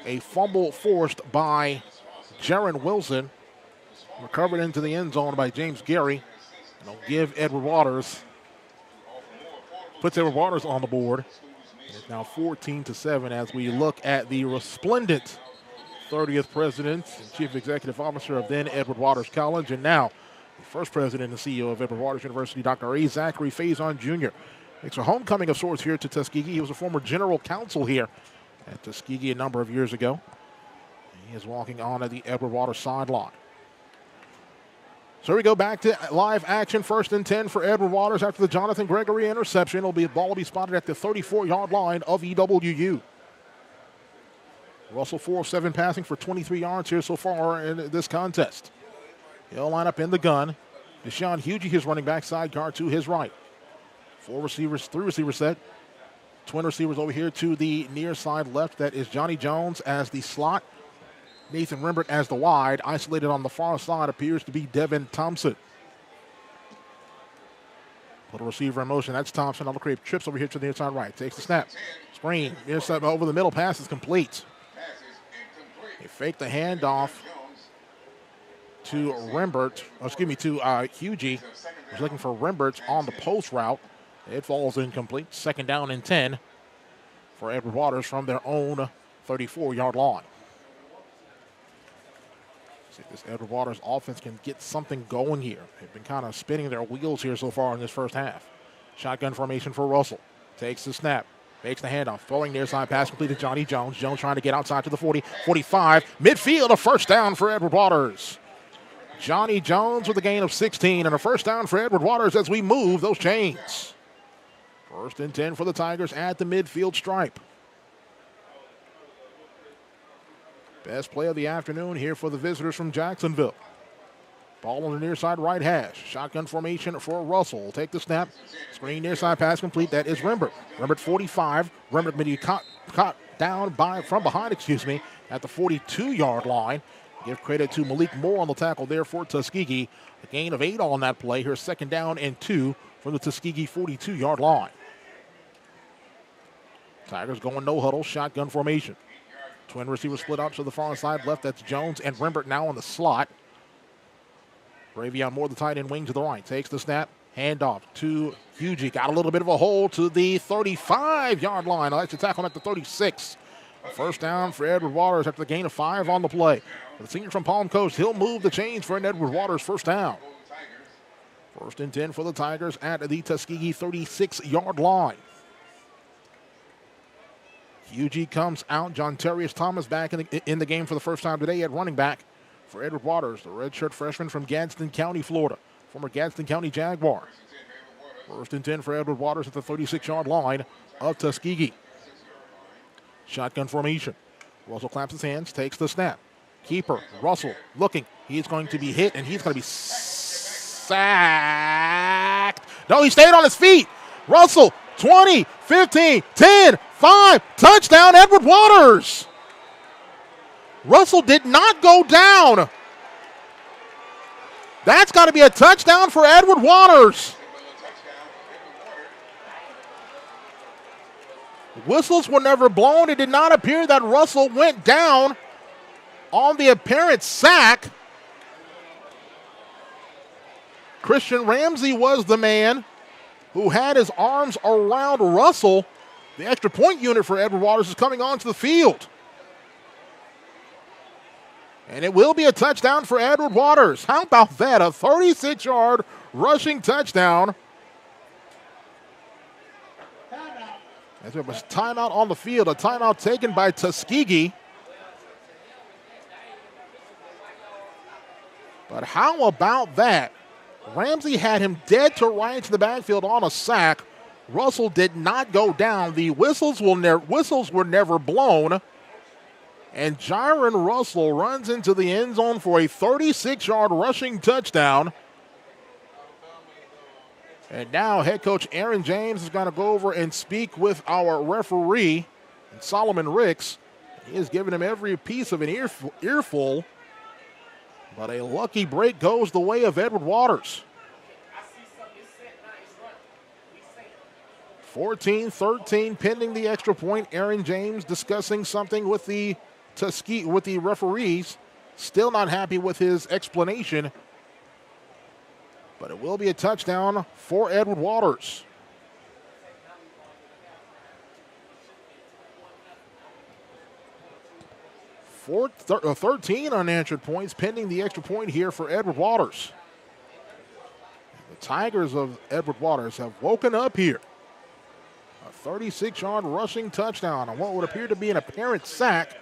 A fumble forced by Jaron Wilson. Recovered into the end zone by James Gary. And it'll give Edward Waters, puts Edward Waters on the board. It's now 14-7 as we look at the resplendent 30th president and chief executive officer of then Edward Waters College, and now the first president and CEO of Edward Waters University, Dr. A. Zachary Faison Jr. It's a homecoming of sorts here to Tuskegee. He was a former general counsel here at Tuskegee a number of years ago. He is walking on at the Edward Waters sideline. So we go back to live action, 1st and 10 for Edward Waters after the Jonathan Gregory interception. The ball will be spotted at the 34-yard line of EWU. Russell 4 of 7 passing for 23 yards here so far in this contest. He'll line up in the gun. Deshaun Hugie, his running back, side guard to his right. 3 receiver set. Twin receivers over here to the near side left. That is Johnny Jones as the slot. Nathan Rembert as the wide. Isolated on the far side appears to be Devin Thompson. Put a receiver in motion. That's Thompson. Double creep. Trips over here to the inside right. Takes the snap. Screen. Intercept over the middle. Pass is complete. They fake the handoff to Rembert. To Hugie. He's looking for Rembert on the post route. It falls incomplete. 2nd down and 10 for Edward Waters from their own 34-yard line. See if this Edward Waters offense can get something going here. They've been kind of spinning their wheels here so far in this first half. Shotgun formation for Russell. Takes the snap. Fakes the handoff. Throwing near side pass complete to Johnny Jones. Jones trying to get outside to the 40, 45. Midfield, a first down for Edward Waters. Johnny Jones with a gain of 16 and a first down for Edward Waters as we move those chains. 1st and 10 for the Tigers at the midfield stripe. Best play of the afternoon here for the visitors from Jacksonville. Ball on the near side right hash. Shotgun formation for Russell. Take the snap. Screen near side pass complete. That is Rembert. Rembert 45. Rembert maybe caught down from behind, at the 42-yard line. Give credit to Malik Moore on the tackle there for Tuskegee. A gain of 8 on that play. Here's 2nd down and 2 from the Tuskegee 42-yard line. Tigers going no huddle. Shotgun formation. Twin receivers split up to the far side left. That's Jones and Rembert now in the slot. Bravion Moore, the tight end wing to the right. Takes the snap. Handoff to Hugie. Got a little bit of a hole to the 35-yard line. I like to tackle him at the 36. First down for Edward Waters after the gain of 5 on the play. The senior from Palm Coast, he'll move the chains for an Edward Waters first down. 1st and 10 for the Tigers at the Tuskegee 36-yard line. Hugie comes out. John Terrius Thomas back in the game for the first time today at running back for Edward Waters, the redshirt freshman from Gadsden County, Florida, former Gadsden County Jaguar. 1st and 10 for Edward Waters at the 36-yard line of Tuskegee. Shotgun formation. Russell claps his hands, takes the snap. Keeper, Russell, looking. He's going to be hit, and he's going to be sacked. No, he stayed on his feet. Russell, 20, 15, 10, 5, touchdown, Edward Waters. Russell did not go down. That's got to be a touchdown for Edward Waters. Whistles were never blown. It did not appear that Russell went down on the apparent sack. Christian Ramsey was the man who had his arms around Russell. The extra point unit for Edward Waters is coming onto the field. And it will be a touchdown for Edward Waters. How about that? A 36-yard rushing touchdown. As there was timeout on the field, a timeout taken by Tuskegee. But how about that? Ramsey had him dead to rights in the backfield on a sack. Russell did not go down. The whistles were never blown. And Jaron Russell runs into the end zone for a 36-yard rushing touchdown. And now head coach Aaron James is going to go over and speak with our referee, Solomon Ricks. He is giving him every piece of an earful. But a lucky break goes the way of Edward Waters. 14-13 pending the extra point. Aaron James discussing something with the referees. Still not happy with his explanation. But it will be a touchdown for Edward Waters. 13 unanswered points pending the extra point here for Edward Waters. The Tigers of Edward Waters have woken up here. A 36-yard rushing touchdown on what would appear to be an apparent sack.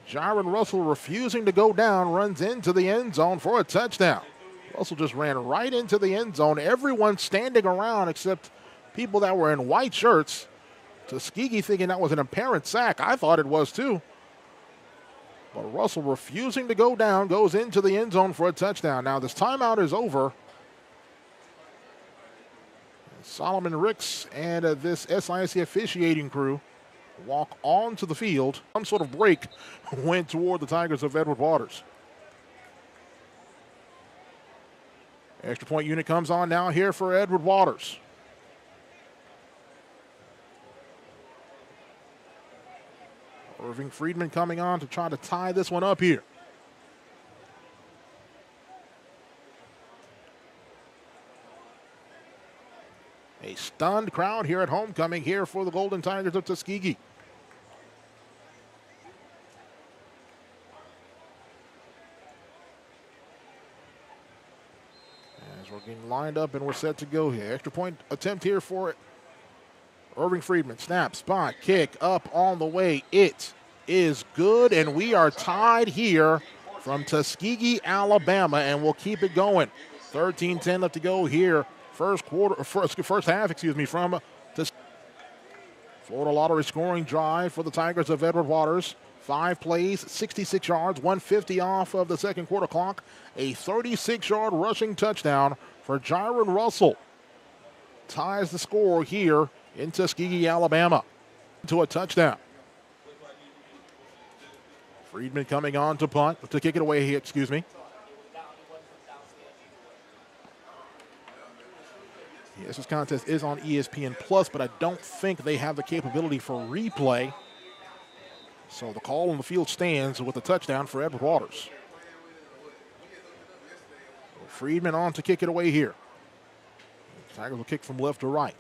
Jaron Russell, refusing to go down, runs into the end zone for a touchdown. Russell just ran right into the end zone. Everyone standing around except people that were in white shirts. Tuskegee thinking that was an apparent sack. I thought it was too. But Russell, refusing to go down, goes into the end zone for a touchdown. Now this timeout is over. Solomon Ricks and this SIAC officiating crew walk onto the field. Some sort of break went toward the Tigers of Edward Waters. Extra point unit comes on now here for Edward Waters. Irving Friedman coming on to try to tie this one up here. A stunned crowd here at homecoming here for the Golden Tigers of Tuskegee. As we're getting lined up and we're set to go here. Extra point attempt here for it. Irving Friedman, snap, spot, kick, up on the way. It is good, and we are tied here from Tuskegee, Alabama, and we'll keep it going. 13-10 left to go here. First half, from the Florida Lottery scoring drive for the Tigers of Edward Waters. 5 plays, 66 yards, 150 off of the second quarter clock. A 36-yard rushing touchdown for Jaron Russell. Ties the score here in Tuskegee, Alabama, to a touchdown. Friedman coming on to punt, to kick it away, Yes, this contest is on ESPN Plus, but I don't think they have the capability for replay. So the call on the field stands with a touchdown for Edward Waters. Friedman on to kick it away here. Tigers will kick from left to right.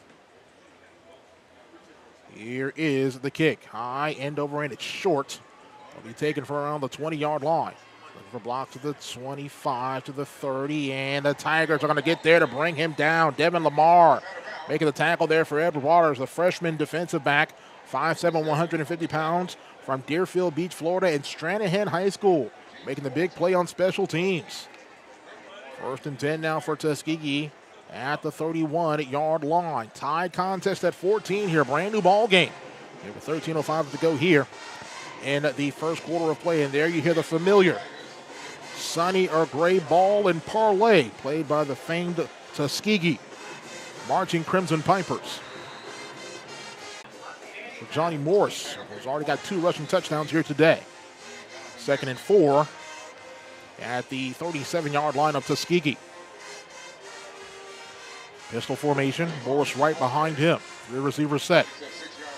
Here is the kick. High, end over end. It's short. It'll be taken from around the 20-yard line. Looking for block to the 25, to the 30, and the Tigers are going to get there to bring him down. Devin Lamar making the tackle there for Edward Waters, the freshman defensive back, 5'7", 150 pounds, from Deerfield Beach, Florida, and Stranahan High School, making the big play on special teams. 1st and 10 now for Tuskegee at the 31-yard line. Tied contest at 14 here, brand new ball game. With 13:05 to go here in the first quarter of play. And there you hear the familiar Sonny or Gray Ball and Parlay, played by the famed Tuskegee Marching Crimson Pipers. For Johnny Morse, who's already got 2 rushing touchdowns here today. 2nd and 4 at the 37-yard line of Tuskegee. Pistol formation, Morris right behind him. 3 receivers set.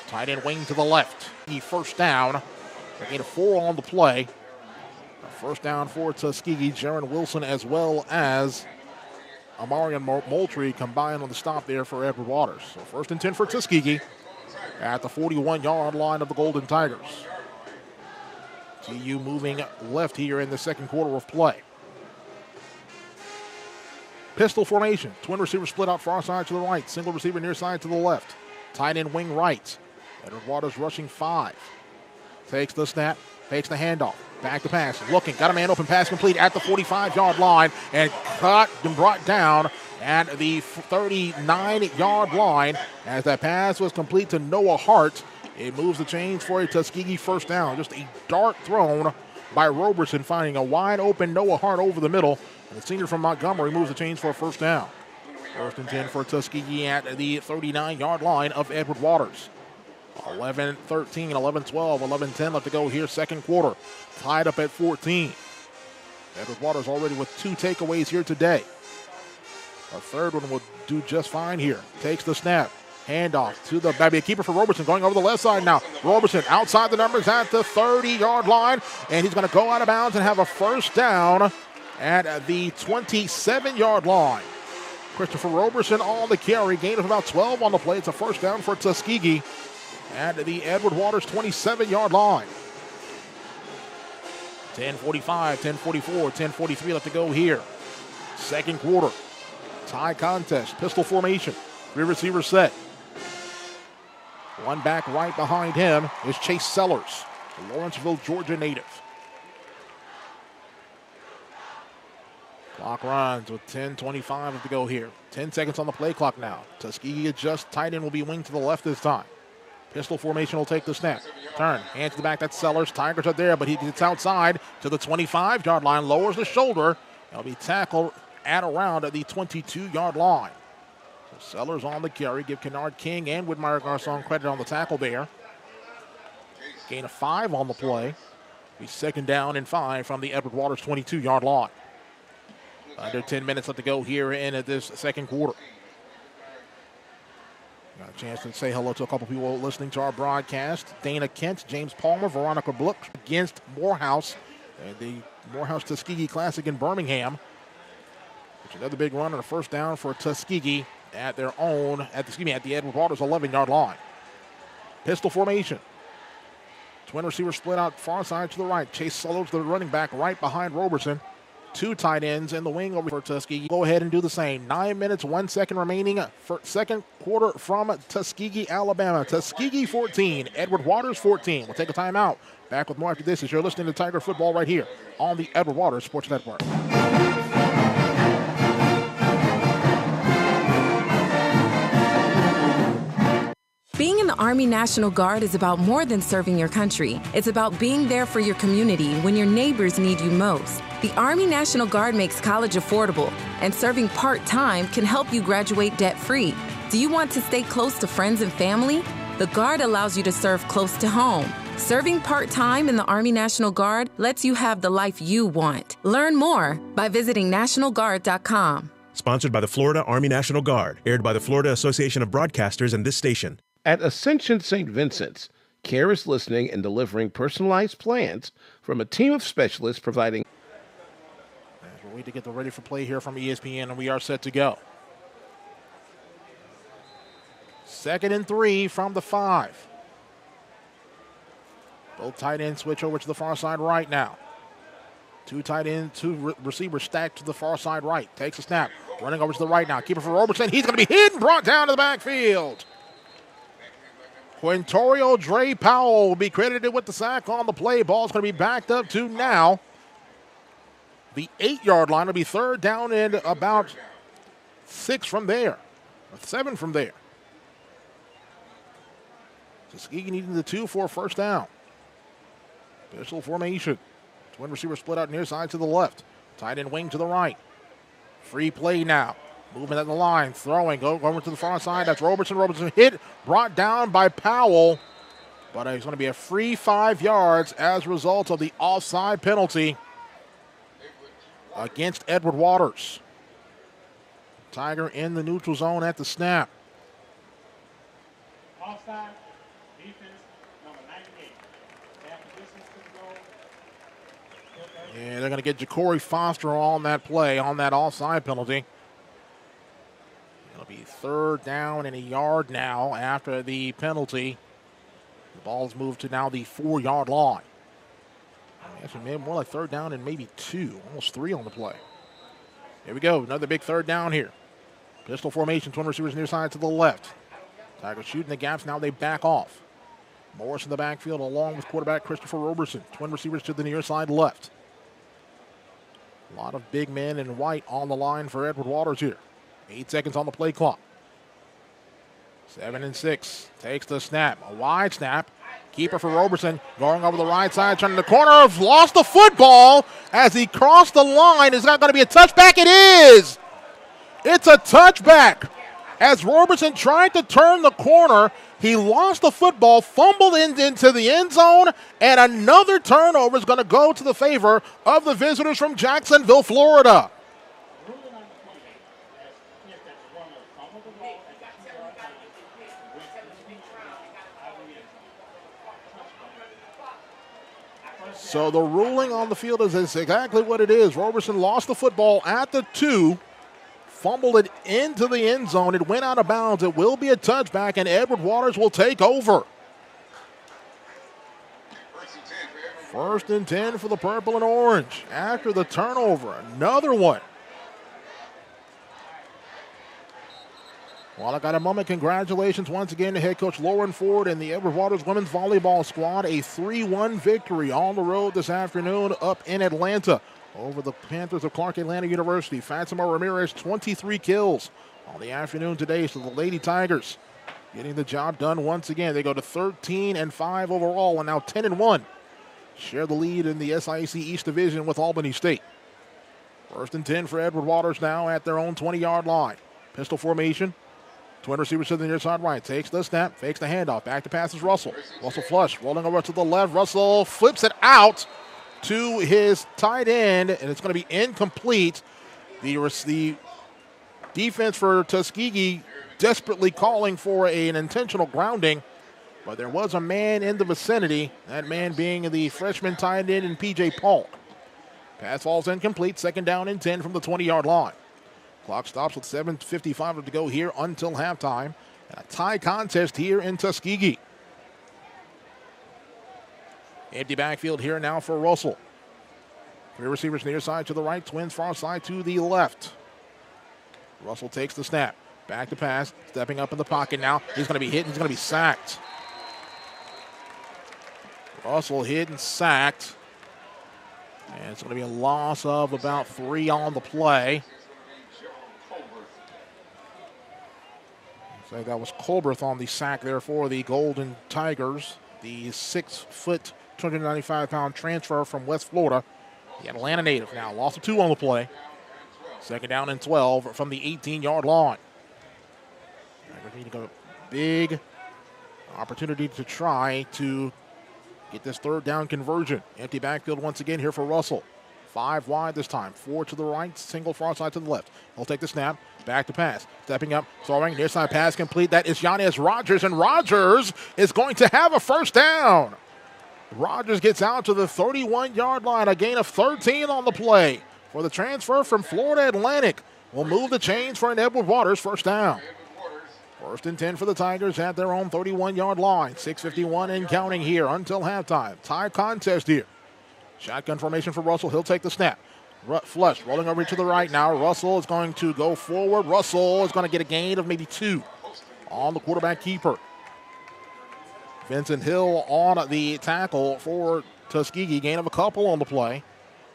Tight end wing to the left. First down. They gain a 4 on the play. First down for Tuskegee. Jaron Wilson as well as Amarian Moultrie combined on the stop there for Edward Waters. So 1st and 10 for Tuskegee at the 41-yard line of the Golden Tigers. TU moving left here in the second quarter of play. Pistol formation. Twin receiver split out far side to the right. Single receiver near side to the left. Tight end wing right. Edward Waters rushing 5. Takes the snap. Takes the handoff. Back to pass. Looking. Got a man open. Pass complete at the 45-yard line. And caught and brought down at the 39-yard line. As that pass was complete to Noah Hart. It moves the chains for a Tuskegee first down. Just a dart thrown by Roberson, finding a wide open Noah Hart over the middle. And the senior from Montgomery moves the chains for a first down. 1st and 10 for Tuskegee at the 39-yard line of Edward Waters. 11-13, 11-12, 11-10 left to go here, second quarter. Tied up at 14. Edward Waters already with 2 takeaways here today. A third one will do just fine here. Takes the snap. Handoff to the baby keeper for Roberson, going over the left side now. Roberson outside the numbers at the 30-yard line, and he's going to go out of bounds and have a first down at the 27-yard line. Christopher Roberson on the carry, gain of about 12 on the play. It's a first down for Tuskegee at the Edward Waters 27-yard line. 10:45, 10:44, 10:43 left to go here. Second quarter. Tie contest. Pistol formation. 3 receivers set. One back right behind him is Chase Sellers, a Lawrenceville, Georgia native. Clock runs with 10:25 left to go here. 10 seconds on the play clock now. Tuskegee adjusts. Tight end will be winged to the left this time. Pistol formation will take the snap. Turn. Hands to the back. That's Sellers. Tigers are there, but he gets outside to the 25-yard line. Lowers the shoulder. He'll be tackled at around the 22-yard line. So Sellers on the carry. Give Kennard King and Whitmire Garcon credit on the tackle there. Gain of 5 on the play. Be second down and 5 from the Edward Waters 22-yard line. Under 10 minutes left to go here in this second quarter. Got a chance to say hello to a couple people listening to our broadcast. Dana Kent, James Palmer, Veronica Blook against Morehouse. The Morehouse Tuskegee Classic in Birmingham. Which is another big run and a first down for Tuskegee at their own, at the Edward Waters 11-yard line. Pistol formation. Twin receiver split out far side to the right. Chase Sellers, the running back, right behind Roberson. 2 tight ends in the wing over for Tuskegee. Go ahead and do the same. 9 minutes, 1 second remaining for second quarter from Tuskegee, Alabama. Tuskegee 14, Edward Waters 14. We'll take a timeout. Back with more after this as you're listening to Tiger Football right here on the Edward Waters Sports Network. Being in the Army National Guard is about more than serving your country. It's about being there for your community when your neighbors need you most. The Army National Guard makes college affordable, and serving part-time can help you graduate debt-free. Do you want to stay close to friends and family? The Guard allows you to serve close to home. Serving part-time in the Army National Guard lets you have the life you want. Learn more by visiting NationalGuard.com. Sponsored by the Florida Army National Guard. Aired by the Florida Association of Broadcasters and this station. At Ascension St. Vincent's, care is listening and delivering personalized plans from a team of specialists providing. As we wait to get the ready for play here from ESPN, and we are set to go. 2nd and 3 from the 5. Both tight ends switch over to the far side right now. 2 tight ends, 2 receivers stacked to the far side right. Takes a snap. Running over to the right now. Keeper for Roberson. He's going to be hit and brought down to the backfield. Quintorio Dre Powell will be credited with the sack on the play. Ball's going to be backed up to now the 8-yard line. It'll be third down and about 6 from there, or 7 from there. Tuskegee needing the 2 for a first down. Pistol formation. Twin receiver split out near side to the left. Tight end wing to the right. Free play now. Movement at the line. Throwing. Going to the far side. That's Robertson. Robertson hit. Brought down by Powell. But it's going to be a free 5 yards as a result of the offside penalty against Edward Waters. Tiger in the neutral zone at the snap. Offside, defense, number 98. After distance to the goal. And they're going to get Ja'Cory Foster on that play, on that offside penalty. It'll be 3rd down and a yard now after the penalty. The ball's moved to now the 4-yard line. Actually, maybe more like 3rd down and maybe 2, almost 3 on the play. Here we go, another big 3rd down here. Pistol formation, twin receivers near side to the left. Tigers shooting the gaps, now they back off. Morris in the backfield along with quarterback Christopher Robertson. Twin receivers to the near side left. A lot of big men in white on the line for Edward Waters here. 8 seconds on the play clock. 7 and 6. Takes the snap. A wide snap. Keeper for Robertson. Going over the right side. Turning the corner. Lost the football as he crossed the line. Is that going to be a touchback? It is. It's a touchback. As Robertson tried to turn the corner, he lost the football, fumbled into the end zone, and another turnover is going to go to the favor of the visitors from Jacksonville, Florida. So the ruling on the field is exactly what it is. Robertson lost the football at the 2. Fumbled it into the end zone. It went out of bounds. It will be a touchback, and Edward Waters will take over. 1st and 10 for the purple and orange. After the turnover, another one. While I got a moment, congratulations once again to head coach Lauren Ford and the Edward Waters women's volleyball squad. A 3-1 victory on the road this afternoon up in Atlanta over the Panthers of Clark Atlanta University. Fatima Ramirez, 23 kills on the afternoon today. So the Lady Tigers getting the job done once again. They go to 13-5 overall and now 10-1. Share the lead in the SIAC East Division with Albany State. 1st and 10 for Edward Waters now at their own 20-yard line. Pistol formation. Twin receivers to the near side right. Takes the snap, fakes the handoff. Back to pass is Russell. Russell flush, rolling over to the left. Russell flips it out to his tight end, and it's going to be incomplete. The defense for Tuskegee desperately calling for an intentional grounding, but there was a man in the vicinity, that man being the freshman tight end in P.J. Polk. Pass falls incomplete, 2nd down and 10 from the 20-yard line. Clock stops with 7:55 to go here until halftime. And a tie contest here in Tuskegee. Empty backfield here now for Russell. 3 receivers near side to the right, Twins far side to the left. Russell takes the snap. Back to pass, stepping up in the pocket now. He's going to be hit and he's going to be sacked. Russell hit and sacked. And it's going to be a loss of about 3 on the play. So that was Colberth on the sack there for the Golden Tigers. The 6-foot, 295-pound transfer from West Florida. The Atlanta native now. Loss of 2 on the play. 2nd down and 12 from the 18-yard line. Tigers need a big opportunity to try to get this 3rd down conversion. Empty backfield once again here for Russell. 5 wide this time. 4 to the right, single far side to the left. He'll take the snap. Back to pass. Stepping up, throwing. Near side pass complete. That is Yanez Rogers, and Rogers is going to have a 1st down. Rogers gets out to the 31-yard line. A gain of 13 on the play for the transfer from Florida Atlantic. Will move the chains for an Edward Waters 1st down. 1st and 10 for the Tigers at their own 31-yard line. 6:51 and counting here until halftime. Tie contest here. Shotgun formation for Russell. He'll take the snap. Flush rolling over to the right now. Russell is going to go forward. Russell is going to get a gain of maybe 2 on the quarterback keeper. Vincent Hill on the tackle for Tuskegee. Gain of a couple on the play.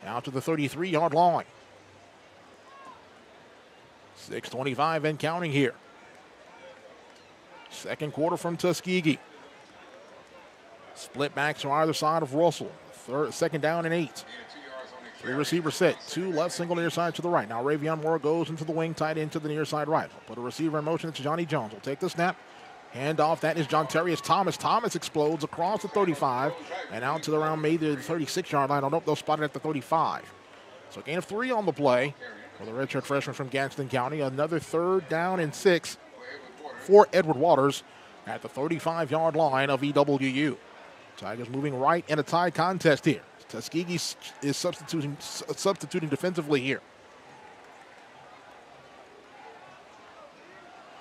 Out to the 33-yard line. 6:25 and counting here. 2nd quarter from Tuskegee. Split backs on either side of Russell. Second down and 8. 3 receiver set. 2 left, single near side to the right. Now Ravion Moore goes into the wing, tight into the near side right. Put a receiver in motion. It's Johnny Jones. Will take the snap. Hand off. That is John Terrius Thomas. Thomas explodes across the 35 and out to around maybe the 36-yard line. I don't know if they'll spot it at the 35. So gain of 3 on the play for the redshirt freshman from Gadsden County. Another 3rd down and 6 for Edward Waters at the 35-yard line of EWU. Tigers moving right in a tie contest here. Tuskegee is substituting defensively here.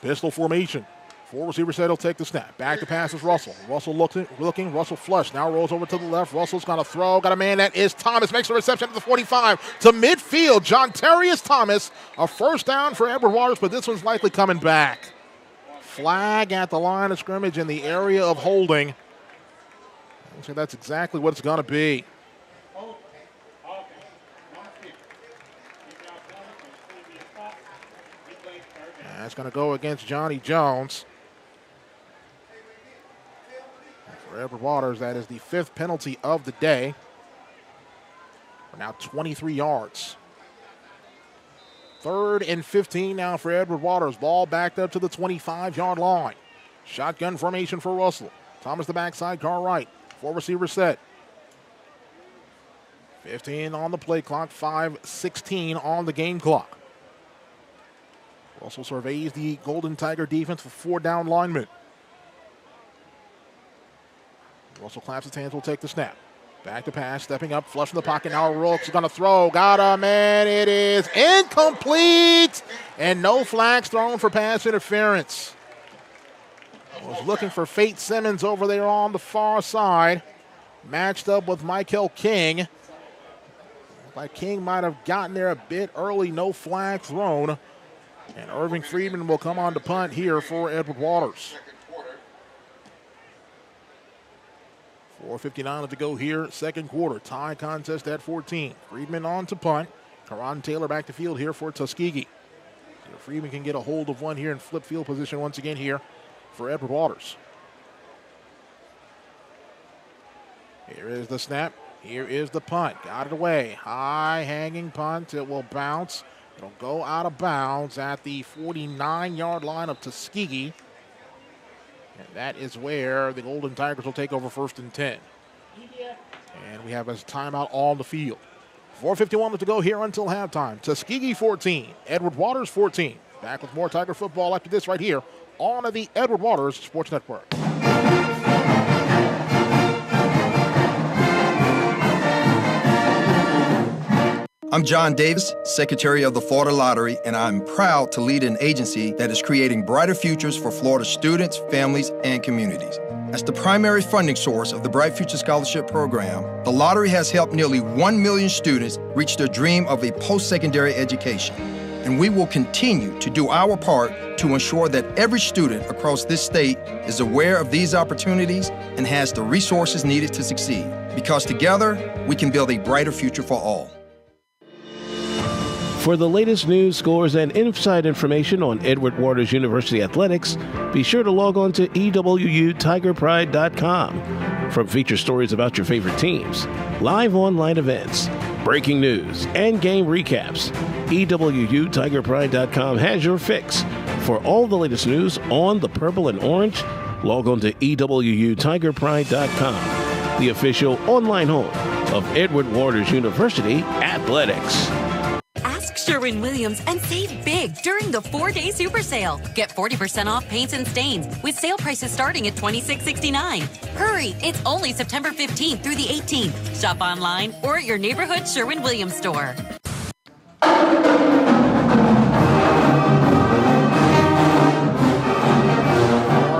Pistol formation. 4 receiver set will take the snap. Back to pass is Russell. Russell looking. Russell flush. Now rolls over to the left. Russell's going to throw. Got a man. That is Thomas. Makes the reception at the 45 to midfield. John Terrius Thomas. A first down for Edward Waters, but this one's likely coming back. Flag at the line of scrimmage in the area of holding. So that's exactly what it's going to be. That's going to go against Johnny Jones. For Edward Waters, that is the 5th penalty of the day. We're now 23 yards. 3rd and 15 now for Edward Waters. Ball backed up to the 25-yard line. Shotgun formation for Russell. Thomas the backside, car right. 4 receiver set. 15 on the play clock, 5:16 on the game clock. Russell surveys the Golden Tiger defense with 4 down linemen. Russell claps his hands, will take the snap. Back to pass, stepping up, flush in the pocket. Now Rooks going to throw. Got him, and it is incomplete. And no flags thrown for pass interference. Was looking for Fate Simmons over there on the far side. Matched up with Michael King. Like King might have gotten there a bit early. No flag thrown. And Irving Friedman will come on to punt here for Edward Waters. 4:59 to go here, second quarter. Tie contest at 14. Friedman on to punt. Karan Taylor back to field here for Tuskegee. So Friedman can get a hold of one here and flip field position once again here for Edward Waters. Here is the snap. Here is the punt. Got it away. High hanging punt. It will bounce. It'll go out of bounds at the 49-yard line of Tuskegee. And that is where the Golden Tigers will take over 1st and 10. And we have a timeout on the field. 4:51 to go here until halftime. Tuskegee 14, Edward Waters 14. Back with more Tiger football after this right here on the Edward Waters Sports Network. I'm John Davis, Secretary of the Florida Lottery, and I'm proud to lead an agency that is creating brighter futures for Florida students, families, and communities. As the primary funding source of the Bright Future Scholarship Program, the lottery has helped nearly 1 million students reach their dream of a post-secondary education. And we will continue to do our part to ensure that every student across this state is aware of these opportunities and has the resources needed to succeed. Because together, we can build a brighter future for all. For the latest news, scores, and inside information on Edward Waters University athletics, be sure to log on to EWUTigerPride.com. From feature stories about your favorite teams, live online events, breaking news, and game recaps, EWUTigerPride.com has your fix. For all the latest news on the purple and orange, log on to EWUTigerPride.com, the official online home of Edward Waters University athletics. Sherwin-Williams and save big during the 4-day super sale. Get 40% off paints and stains with sale prices starting at $26.69. Hurry, it's only September 15th through the 18th. Shop online or at your neighborhood Sherwin-Williams store. 4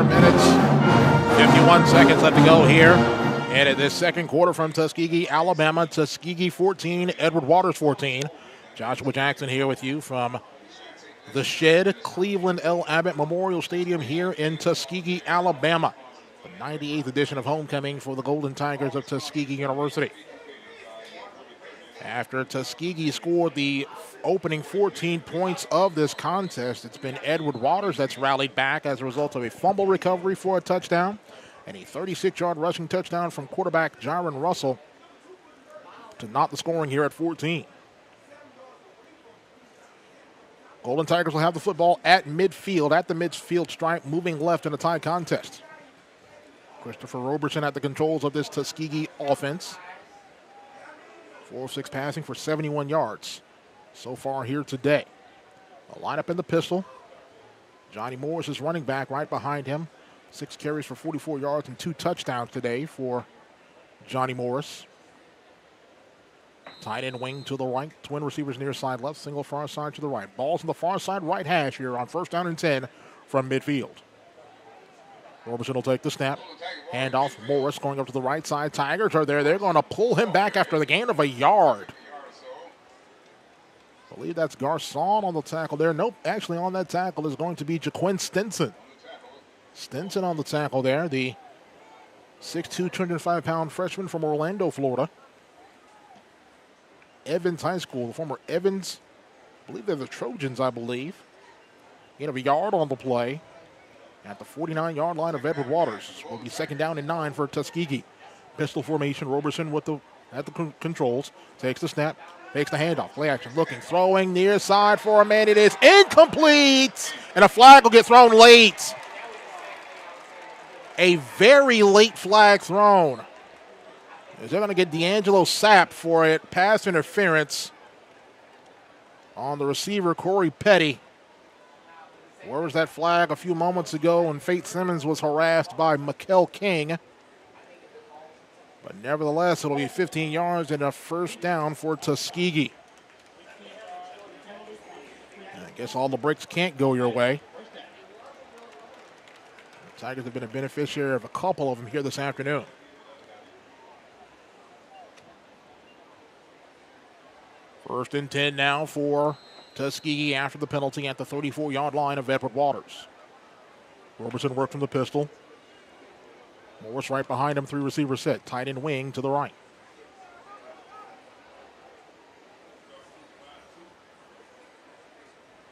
minutes, 51 seconds left to go here. And in this second quarter from Tuskegee, Alabama, Tuskegee 14, Edward Waters 14. Joshua Jackson here with you from the Shed, Cleveland L. Abbott Memorial Stadium here in Tuskegee, Alabama. The 98th edition of homecoming for the Golden Tigers of Tuskegee University. After Tuskegee scored the opening 14 points of this contest, it's been Edward Waters that's rallied back as a result of a fumble recovery for a touchdown and a 36-yard rushing touchdown from quarterback Jaron Russell. to knot the scoring here at 14. Golden Tigers will have the football at the midfield stripe, moving left in a tie contest. Christopher Roberson at the controls of this Tuskegee offense. 4 of 6 passing for 71 yards so far here today. A lineup in the pistol. Johnny Morris is running back right behind him. 6 carries for 44 yards and 2 touchdowns today for Johnny Morris. Tight end wing to the right. Twin receivers near side left. Single far side to the right. Ball's on the far side right hash here on 1st down and 10 from midfield. Roberson will take the snap. Hand off. Morris going up to the right side. Tigers are there. They're going to pull him back after the gain of a yard. I believe that's Garcon on the tackle there. Nope, actually on that tackle is going to be Jaquin Stinson. Stinson on the tackle there, the 6'2", 205-pound freshman from Orlando, Florida. Evans High School, the former Evans, I believe they're the Trojans, I believe. Gain of a yard on the play at the 49-yard line of Edward Waters. Will be 2nd down and 9 for Tuskegee. Pistol formation, Roberson at the controls, takes the snap. Takes the handoff, play action, looking, throwing near side for a man. It is incomplete, and a flag will get thrown late. A very late flag thrown. They're going to get D'Angelo Sapp for it. Pass interference on the receiver, Corey Petty. Where was that flag a few moments ago when Fate Simmons was harassed by Mikel King? But nevertheless, it'll be 15 yards and a 1st down for Tuskegee. And I guess all the breaks can't go your way. The Tigers have been a beneficiary of a couple of them here this afternoon. First and 10 now for Tuskegee after the penalty at the 34-yard line of Edward Waters. Roberson worked from the pistol. Morris right behind him, 3 receivers set. Tight end wing to the right.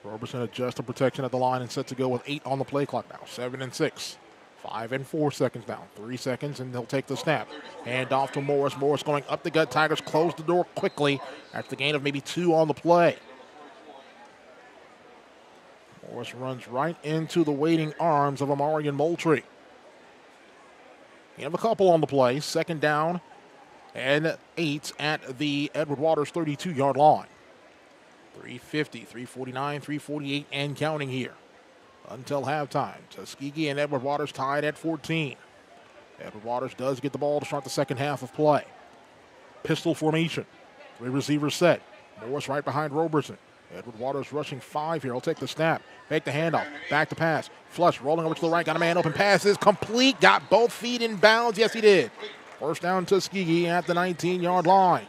Roberson adjusts the protection at the line and set to go with 8 on the play clock now. 7 and 6. 5 and 4 seconds now. 3 seconds and they'll take the snap. Hand off to Morris. Morris going up the gut. Tigers close the door quickly after the gain of maybe 2 on the play. Morris runs right into the waiting arms of Amarian Moultrie. You have a couple on the play. 2nd down and 8 at the Edward Waters 32-yard line. 3:50, 3:49, 3:48 and counting here until halftime. Tuskegee and Edward Waters tied at 14. Edward Waters does get the ball to start the second half of play. Pistol formation. 3 receivers set. Morris right behind Roberson. Edward Waters rushing 5 here. He'll take the snap. Make the handoff. Back to pass. Flush rolling over to the right. Got a man open. Pass is complete. Got both feet in bounds. Yes, he did. 1st down Tuskegee at the 19-yard line.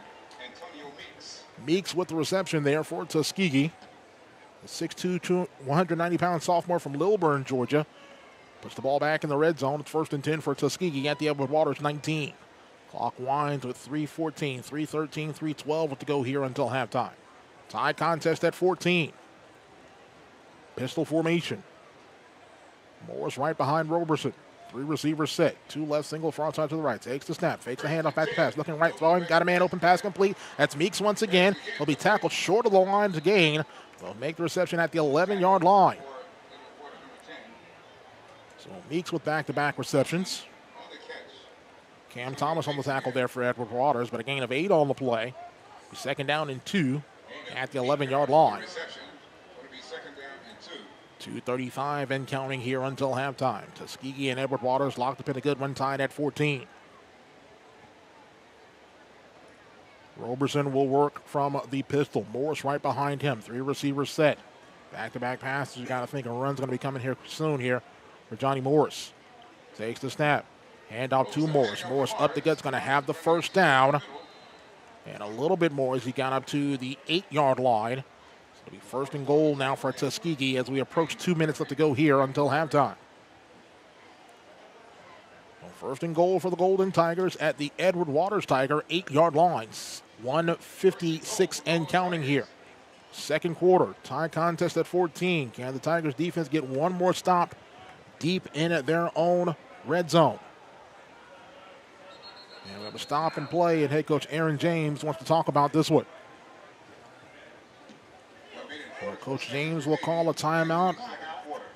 Meeks with the reception there for Tuskegee. The 6'2", 190-pound sophomore from Lilburn, Georgia. Puts the ball back in the red zone. It's 1st and 10 for Tuskegee at the Edward Waters 19. Clock winds with 3:14, 3:13, 3:12 with to go here until halftime. Tie contest at 14. Pistol formation. Morris right behind Roberson. 3 receivers set. 2 left, single front side to the right. Takes the snap. Fakes the handoff, back to pass. Looking right, throwing. Got a man open, pass complete. That's Meeks once again. He'll be tackled short of the line to gain. They'll make the reception at the 11-yard line. So Meeks with back-to-back receptions. Cam Thomas on the tackle there for Edward Waters, but a gain of 8 on the play. 2nd down and 2 at the 11-yard line. 2:35 and counting here until halftime. Tuskegee and Edward Waters locked up in a good one, tied at 14. Roberson will work from the pistol. Morris right behind him. 3 receivers set. Back-to-back passes. You got to think a run's going to be coming here soon here for Johnny Morris. Takes the snap. Hand off to Morris. Morris up the gut's going to have the 1st down. And a little bit more as he got up to the 8-yard line. It'll be 1st and goal now for Tuskegee as we approach 2 minutes left to go here until halftime. Well, 1st and goal for the Golden Tigers at the Edward Waters Tiger 8-yard lines. 1:56 and counting here. 2nd quarter, tie contest at 14. Can the Tigers defense get one more stop deep in their own red zone? And we have a stop and play, and head coach Aaron James wants to talk about this one. Well, Coach James will call a timeout.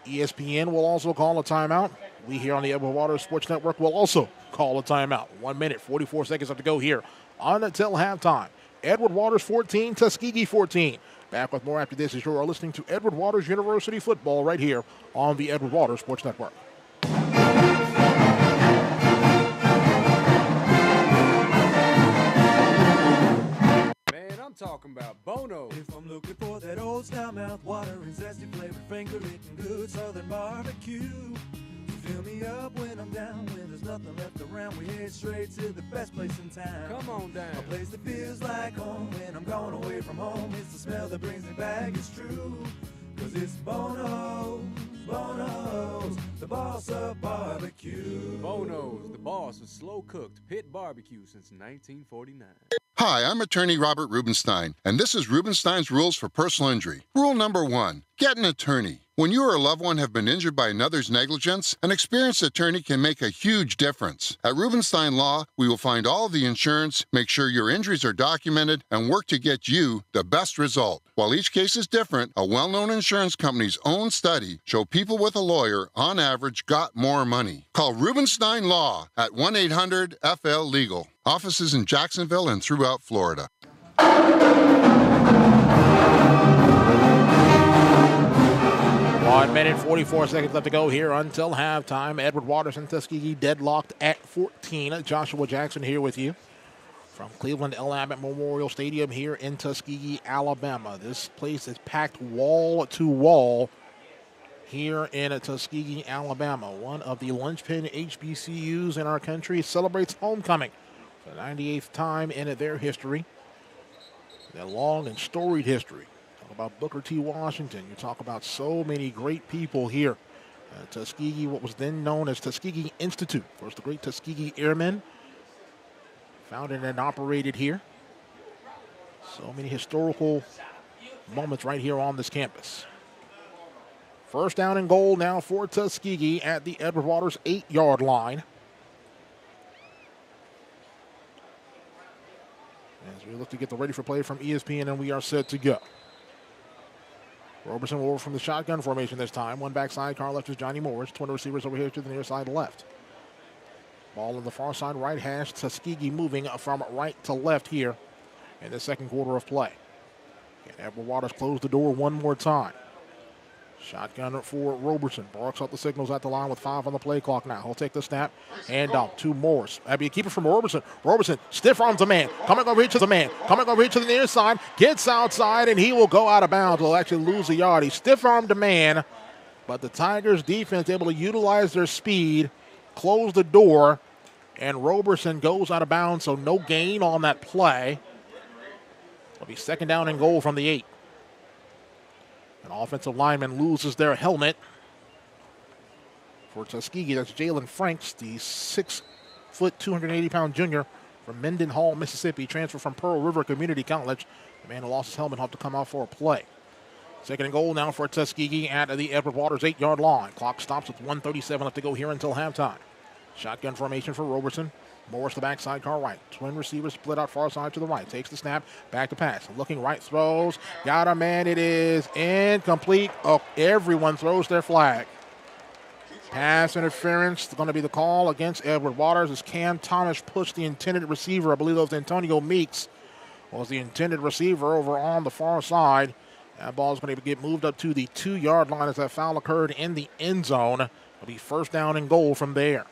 ESPN will also call a timeout. We here on the Edward Waters Sports Network will also call a timeout. 1 minute, 44 seconds left to go here on until halftime. Edward Waters 14, Tuskegee 14. Back with more after this as you are listening to Edward Waters University football right here on the Edward Waters Sports Network. I'm talking about Bono. If I'm looking for that old style mouth watering, zesty flavored, finger licking good southern barbecue, fill me up when I'm down, when there's nothing left around, we head straight to the best place in town. Come on down. A place that feels like home when I'm gone away from home. It's the smell that brings me back, it's true, cause it's Bono's, the boss of barbecue. Bono's, the boss of slow-cooked pit barbecue since 1949. Hi, I'm attorney Robert Rubenstein, and this is Rubenstein's Rules for Personal Injury. Rule number 1, get an attorney. When you or a loved one have been injured by another's negligence, an experienced attorney can make a huge difference. At Rubenstein Law, we will find all of the insurance, make sure your injuries are documented, and work to get you the best result. While each case is different, a well-known insurance company's own study showed people with a lawyer, on average, got more money. Call Rubenstein Law at 1-800-FL-LEGAL. Offices in Jacksonville and throughout Florida. 1 minute, 44 seconds left to go here until halftime. Edward Waters and Tuskegee deadlocked at 14. Joshua Jackson here with you from Cleveland L. Abbott Memorial Stadium here in Tuskegee, Alabama. This place is packed wall to wall here in Tuskegee, Alabama. One of the linchpin HBCUs in our country celebrates homecoming for the 98th time in their history. Their long and storied history. Talk about Booker T. Washington. You talk about so many great people here. Tuskegee, what was then known as Tuskegee Institute. Of course, the great Tuskegee Airmen, founded and operated here. So many historical moments right here on this campus. First down and goal now for Tuskegee at the Edward Waters 8-yard line. As we look to get the ready for play from ESPN, and we are set to go. Roberson will over from the shotgun formation this time. One backside, car left is Johnny Morris. Twin receivers over here to the near side left. Ball on the far side right hash. Tuskegee moving from right to left here in the second quarter of play. And Edward Waters close the door one more time. Shotgun for Roberson. Barks up the signals at the line with 5 on the play clock now. He'll take the snap. Hand off to Morris. That'd be a keeper from Roberson. Roberson stiff arms a man. Coming over here to the man. Coming over here to the near side. Gets outside, and he will go out of bounds. He'll actually lose a yard. He stiff armed a man, but the Tigers defense able to utilize their speed, close the door, and Roberson goes out of bounds, so no gain on that play. It'll be second down and goal from the 8. An offensive lineman loses their helmet. For Tuskegee, that's Jalen Franks, the 6-foot, 280-pound junior from Mendenhall, Mississippi, transferred from Pearl River Community College. The man who lost his helmet will have to come out for a play. Second and goal now for Tuskegee at the Edward Waters 8-yard line. Clock stops with 1:37 left to go here until halftime. Shotgun formation for Roberson. Morris the backside, car right. Twin receivers split out far side to the right. Takes the snap, back to pass. Looking right, throws. Got a man, it is incomplete. Oh, everyone throws their flag. Pass interference going to be the call against Edward Waters as Cam Thomas pushed the intended receiver. I believe that was Antonio Meeks was the intended receiver over on the far side. That ball is going to get moved up to the 2-yard line as that foul occurred in the end zone. It'll be first down and goal from there.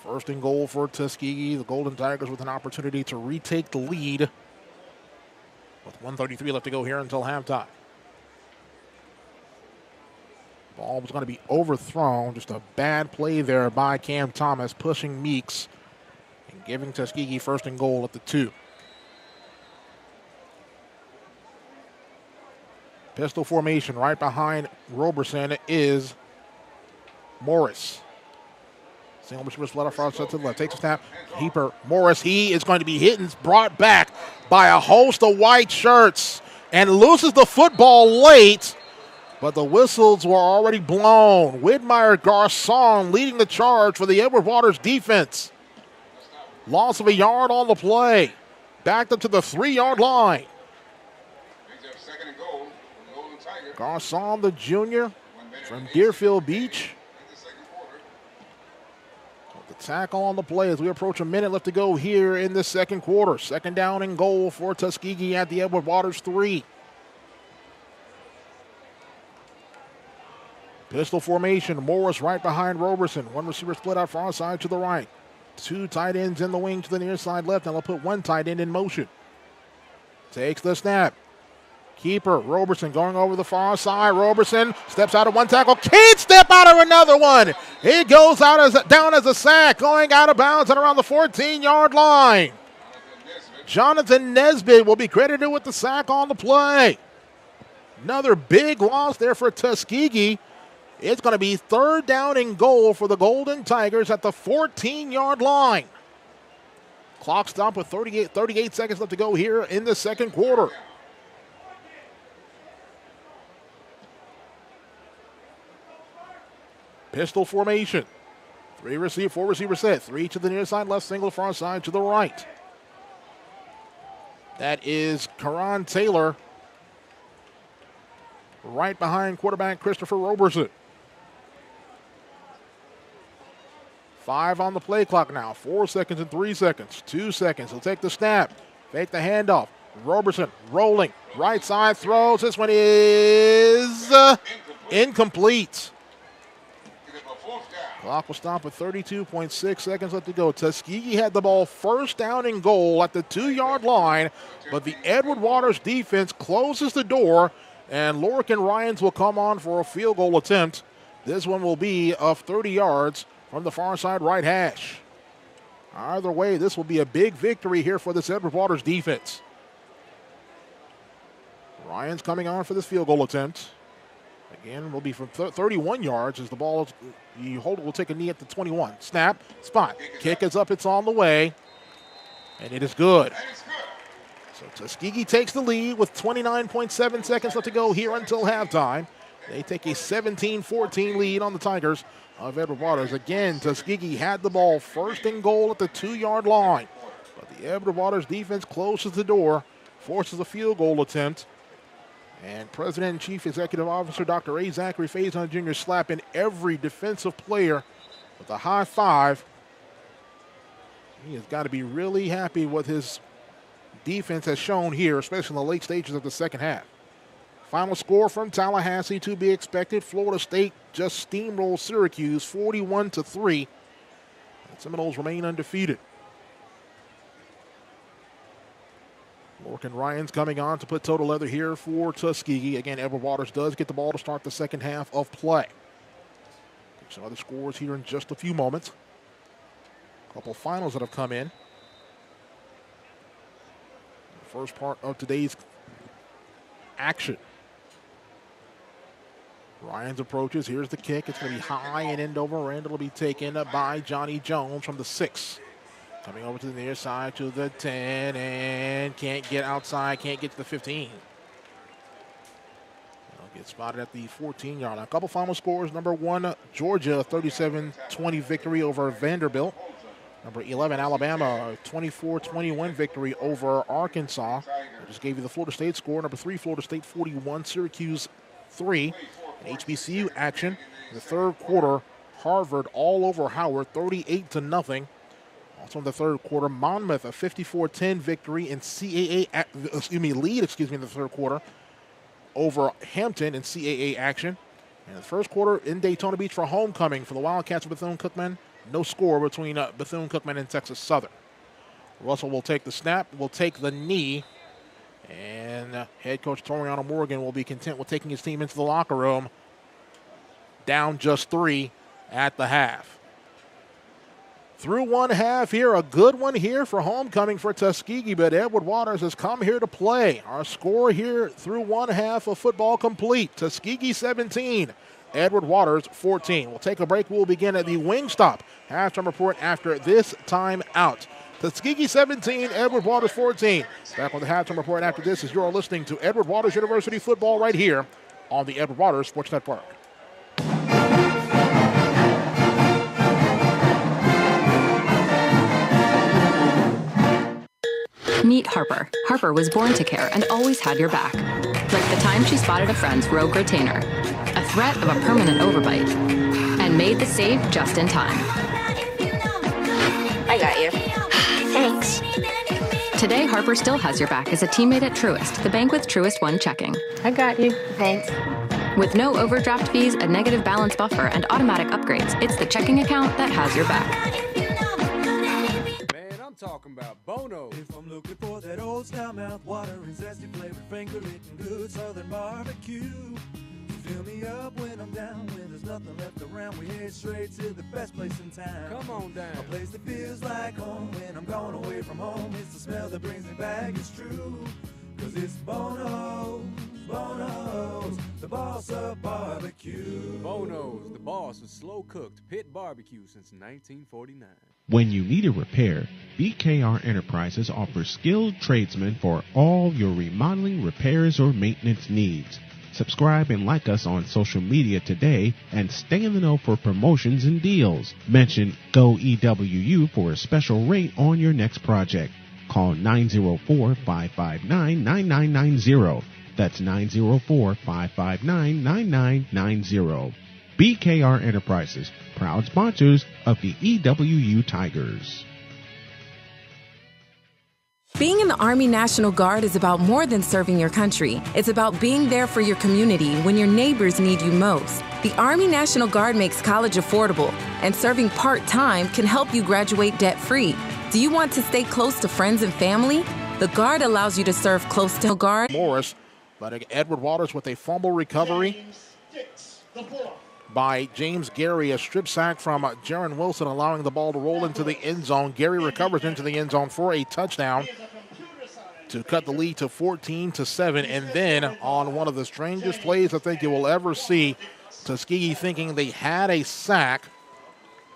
First and goal for Tuskegee. The Golden Tigers with an opportunity to retake the lead with 1:33 left to go here until halftime. Ball was going to be overthrown. Just a bad play there by Cam Thomas, pushing Meeks and giving Tuskegee first and goal at the 2. Pistol formation right behind Roberson is Morris. Single receiver split off right side to the left. Takes a snap. Keeper Morris. He is going to be hit and brought back by a host of white shirts. and loses the football late, but the whistles were already blown. Widmeyer Garcon leading the charge for the Edward Waters defense. Loss of a yard on the play. Backed up to the 3-yard line. Garcon, the junior from Deerfield Beach. The tackle on the play as we approach a minute left to go here in the second quarter. Second down and goal for Tuskegee at the Edward Waters 3. Pistol formation. Morris right behind Roberson. One receiver split out far side to the right. Two tight ends in the wing to the near side left. Now they'll put one tight end in motion. Takes the snap. Keeper, Roberson going over the far side. Roberson steps out of one tackle. Can't step out of another one. He goes out down as a sack, going out of bounds at around the 14-yard line. Jonathan Nesbitt will be credited with the sack on the play. Another big loss there for Tuskegee. It's going to be third down and goal for the Golden Tigers at the 14-yard line. Clock stop with 38 seconds left to go here in the second quarter. Pistol formation. Four receiver set. Three to the near side left, single far side to the right. That is Karan Taylor. Right behind quarterback Christopher Roberson. 5 on the play clock now. 4 seconds and 3 seconds. 2 seconds. He'll take the snap. Fake the handoff. Roberson rolling. Right side throws. This one is incomplete. Clock will stop with 32.6 seconds left to go. Tuskegee had the ball first down and goal at the 2-yard line, but the Edward Waters defense closes the door, and Lorican Ryans will come on for a field goal attempt. This one will be of 30 yards from the far side right hash. Either way, this will be a big victory here for this Edward Waters defense. Ryans coming on for this field goal attempt. Again, will be from 31 yards as the ball is, will take a knee at the 21. Snap, spot. Kick is up, it's on the way. And it is good. So Tuskegee takes the lead with 29.7 seconds left to go here until halftime. They take a 17-14 lead on the Tigers of Edward Waters. Again, Tuskegee had the ball first and goal at the 2-yard line. But the Edward Waters defense closes the door, forces a field goal attempt. And President and Chief Executive Officer Dr. A. Zachary Faison Jr. slapping every defensive player with a high five. He has got to be really happy with his defense has shown here, especially in the late stages of the second half. Final score from Tallahassee to be expected. Florida State just steamrolled Syracuse 41-3. The Seminoles remain undefeated. Lorcan Ryans coming on to put total leather here for Tuskegee. Again, Edward Waters does get the ball to start the second half of play. Some other scores here in just a few moments. A couple finals that have come in. The first part of today's action. Ryans approaches. Here's the kick. It's going to be high and end over end. It'll be taken by Johnny Jones from the 6. Coming over to the near side to the 10 and can't get outside, can't get to the 15. They'll get spotted at the 14-yard line. A couple final scores. Number 1, Georgia, 37-20 victory over Vanderbilt. Number 11, Alabama, 24-21 victory over Arkansas. I just gave you the Florida State score. Number 3, Florida State 41, Syracuse 3. In HBCU action in the third quarter, Harvard all over Howard, 38-0. Also in the third quarter, Monmouth a 54-10 victory in lead in the third quarter over Hampton in CAA action. And the first quarter in Daytona Beach for homecoming for the Wildcats of Bethune-Cookman. No score between Bethune-Cookman and Texas Southern. Russell will take the snap, will take the knee, and head coach Toriano Morgan will be content with taking his team into the locker room. Down just 3 at the half. Through one half here, a good one here for homecoming for Tuskegee, but Edward Waters has come here to play. Our score here through one half of football complete. Tuskegee 17, Edward Waters 14. We'll take a break. We'll begin at the Wingstop halftime report after this time out. Tuskegee 17, Edward Waters 14. Back on the halftime report after this as you're listening to Edward Waters University football right here on the Edward Waters Sports Network. Meet Harper. Harper was born to care and always had your back. Like the time she spotted a friend's rogue retainer, a threat of a permanent overbite, and made the save just in time. I got you. Thanks. Today, Harper still has your back as a teammate at Truist, the bank with Truist One checking. I got you. Thanks. With no overdraft fees, a negative balance buffer, and automatic upgrades, it's the checking account that has your back. Talking about Bono. If I'm looking for that old style mouth water and zesty flavored finger licking good southern barbecue, fill me up when I'm down, when there's nothing left around, we head straight to the best place in town. Come on down. A place that feels like home when I'm gone away from home. It's the smell that brings me back, it's true. Cause it's Bono's, the boss of barbecue. Bono's, the boss of slow-cooked pit barbecue since 1949. When you need a repair, BKR Enterprises offers skilled tradesmen for all your remodeling, repairs, or maintenance needs. Subscribe and like us on social media today and stay in the know for promotions and deals. Mention GoEWU for a special rate on your next project. Call 904-559-9990. That's 904-559-9990. BKR Enterprises, proud sponsors of the EWU Tigers. Being in the Army National Guard is about more than serving your country. It's about being there for your community when your neighbors need you most. The Army National Guard makes college affordable, and serving part-time can help you graduate debt-free. Do you want to stay close to friends and family? The Guard allows you to serve close to Guard. Morris, but Edward Waters with a fumble recovery by James Gary, a strip sack from Jaron Wilson, allowing the ball to roll into the end zone. Gary recovers into the end zone for a touchdown to cut the lead to 14-7. And then on one of the strangest plays I think you will ever see, Tuskegee thinking they had a sack,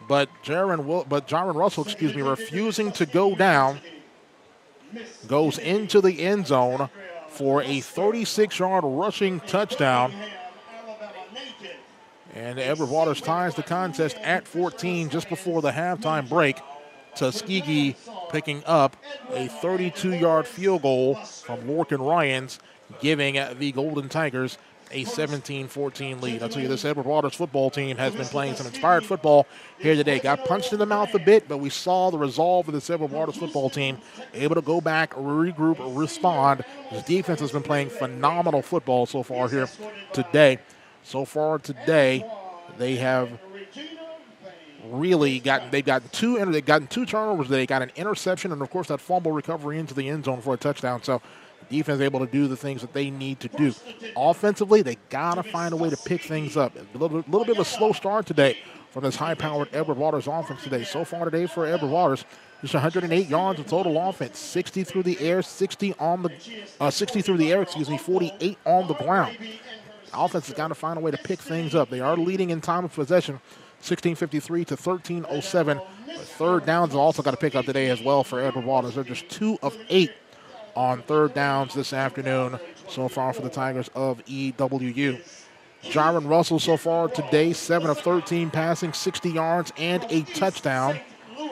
but Jaron Russell, refusing to go down, goes into the end zone for a 36-yard rushing touchdown. And Edward Waters ties the contest at 14 just before the halftime break. Tuskegee picking up a 32-yard field goal from Lorcan Ryans, giving the Golden Tigers a 17-14 lead. I'll tell you this, Edward Waters football team has been playing some inspired football here today. Got punched in the mouth a bit, but we saw the resolve of this Edward Waters football team, able to go back, regroup, respond. His defense has been playing phenomenal football so far here today. So far today, they have really gotten two turnovers. They got an interception, and of course that fumble recovery into the end zone for a touchdown. So the defense is able to do the things that they need to do. Offensively, they gotta find a way to pick things up. A little bit of a slow start today from this high-powered Edward Waters offense today. So far today for Edward Waters, just 108 yards of total offense, 60 through the air, 48 on the ground. Offense has got to find a way to pick things up. They are leading in time of possession, 16:53 to 13:07. Third downs have also got to pick up today as well for Edward Waters. They're just 2 of 8 on third downs this afternoon so far for the Tigers of EWU. Jaron Russell so far today, 7 of 13 passing, 60 yards and a touchdown.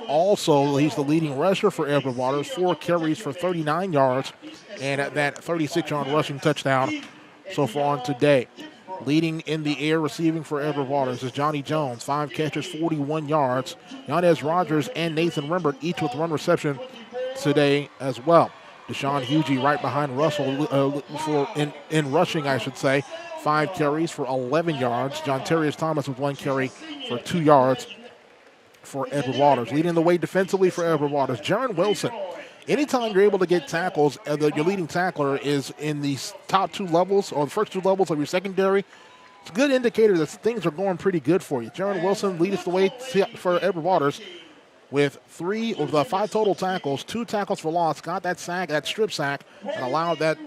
Also, he's the leading rusher for Edward Waters, 4 carries for 39 yards and that 36-yard rushing touchdown so far today. Leading in the air receiving for Edward Waters is Johnny Jones, 5 catches, 41 yards. Yanez Rogers and Nathan Rembert each with 1 reception today as well. Deshaun Hugie right behind Russell in rushing, 5 carries for 11 yards. John Terrius Thomas with 1 carry for 2 yards for Edward Waters. Leading the way defensively for Edward Waters, Jaron Wilson. Anytime you're able to get tackles, your leading tackler is in the top 2 levels or the first 2 levels of your secondary, it's a good indicator that things are going pretty good for you. Jaron Wilson leads the way for Edward Waters with 5 total tackles, 2 tackles for loss, got that strip sack, and allowed that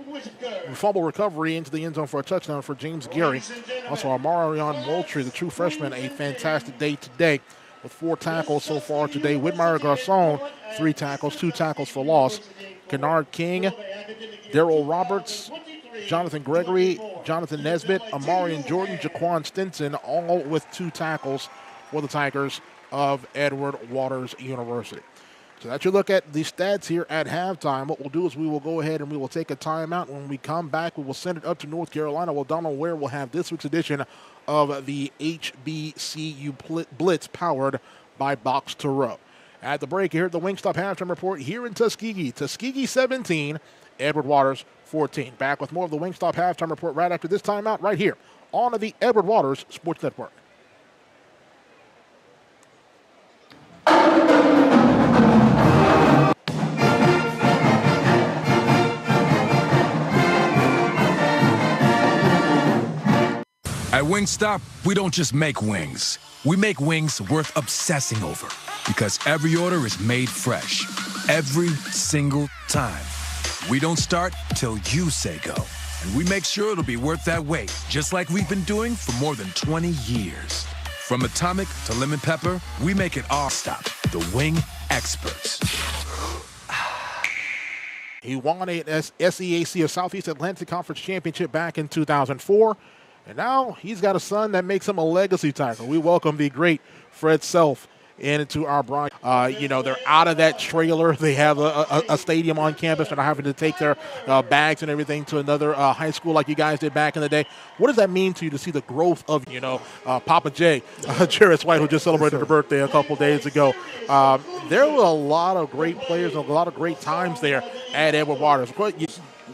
fumble recovery into the end zone for a touchdown for James Gary. Also, Amarion Moultrie, the true freshman, a fantastic day today with 4 tackles so far today. Whitmire Garcon, 3 tackles, 2 tackles for loss. Kennard King, Daryl Roberts, Jonathan Gregory, Jonathan Nesbitt, Amarian Jordan, Jaquan Stinson, all with 2 tackles for the Tigers of Edward Waters University. So that's your look at the stats here at halftime. What we'll do is we will go ahead and we will take a timeout. When we come back, we will send it up to North Carolina. Well, Donald Ware will have this week's edition of the HBCU Blitz powered by Box to Row. At the break, here at the Wingstop halftime report here in Tuskegee. Tuskegee 17, Edward Waters 14. Back with more of the Wingstop halftime report right after this timeout right here on the Edward Waters Sports Network. At Wingstop, we don't just make wings. We make wings worth obsessing over because every order is made fresh. Every single time. We don't start till you say go. And we make sure it'll be worth that wait, just like we've been doing for more than 20 years. From atomic to lemon pepper, we make it our stop. The wing experts. He won a SIAC, a Southeast Atlantic Conference Championship back in 2004. And now he's got a son that makes him a legacy Tiger. We welcome the great Fred Self into our broadcast. They're out of that trailer. They have a stadium on campus. They're not having to take their bags and everything to another high school like you guys did back in the day. What does that mean to you to see the growth of, Papa J, Jarris White, who just celebrated her birthday a couple days ago? There were a lot of great players and a lot of great times there at Edward Waters.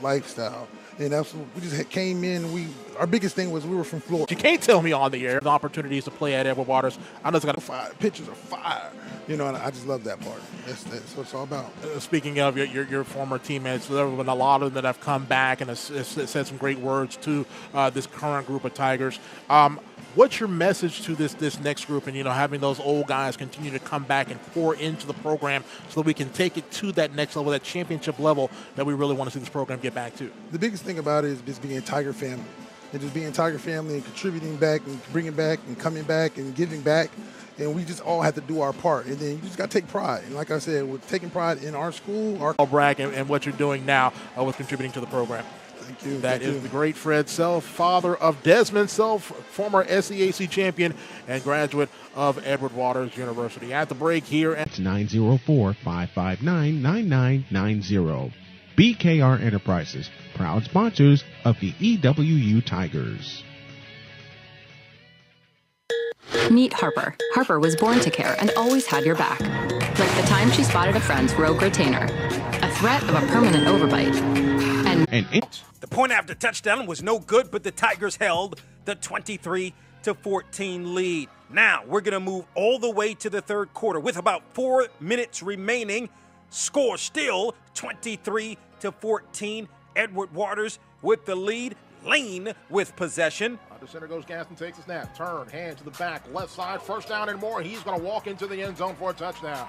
Lifestyle. And that's we just came in. Our biggest thing was we were from Florida. You can't tell me on the air the opportunities to play at Edward Waters. I know it's got fire. Pictures are fire. And I just love that part. That's what it's all about. Speaking of your former teammates, there have been a lot of them that have come back and have said some great words to this current group of Tigers. What's your message to this next group and, having those old guys continue to come back and pour into the program so that we can take it to that next level, that championship level that we really want to see this program get back to? The biggest thing about it is just being Tiger family and just being Tiger family and contributing back and bringing back and coming back and giving back. And we just all have to do our part. And then you just got to take pride. And like I said, we're taking pride in our school. I'll brag and what you're doing now with contributing to the program. Thank you. That is the great Fred Self, father of Desmond Self, former SIAC champion and graduate of Edward Waters University. At the break here at 904-559-9990. BKR Enterprises, proud sponsors of the EWU Tigers. Meet Harper. Harper was born to care and always had your back. Like the time she spotted a friend's rogue retainer, a threat of a permanent overbite. The point after touchdown was no good, but the Tigers held the 23-14 lead. Now we're going to move all the way to the third quarter with about 4 minutes remaining. Score still 23-14. Edward Waters with the lead. Lane with possession. Under center goes Gaston, takes a snap. Turn, hand to the back, left side, first down and more. He's going to walk into the end zone for a touchdown.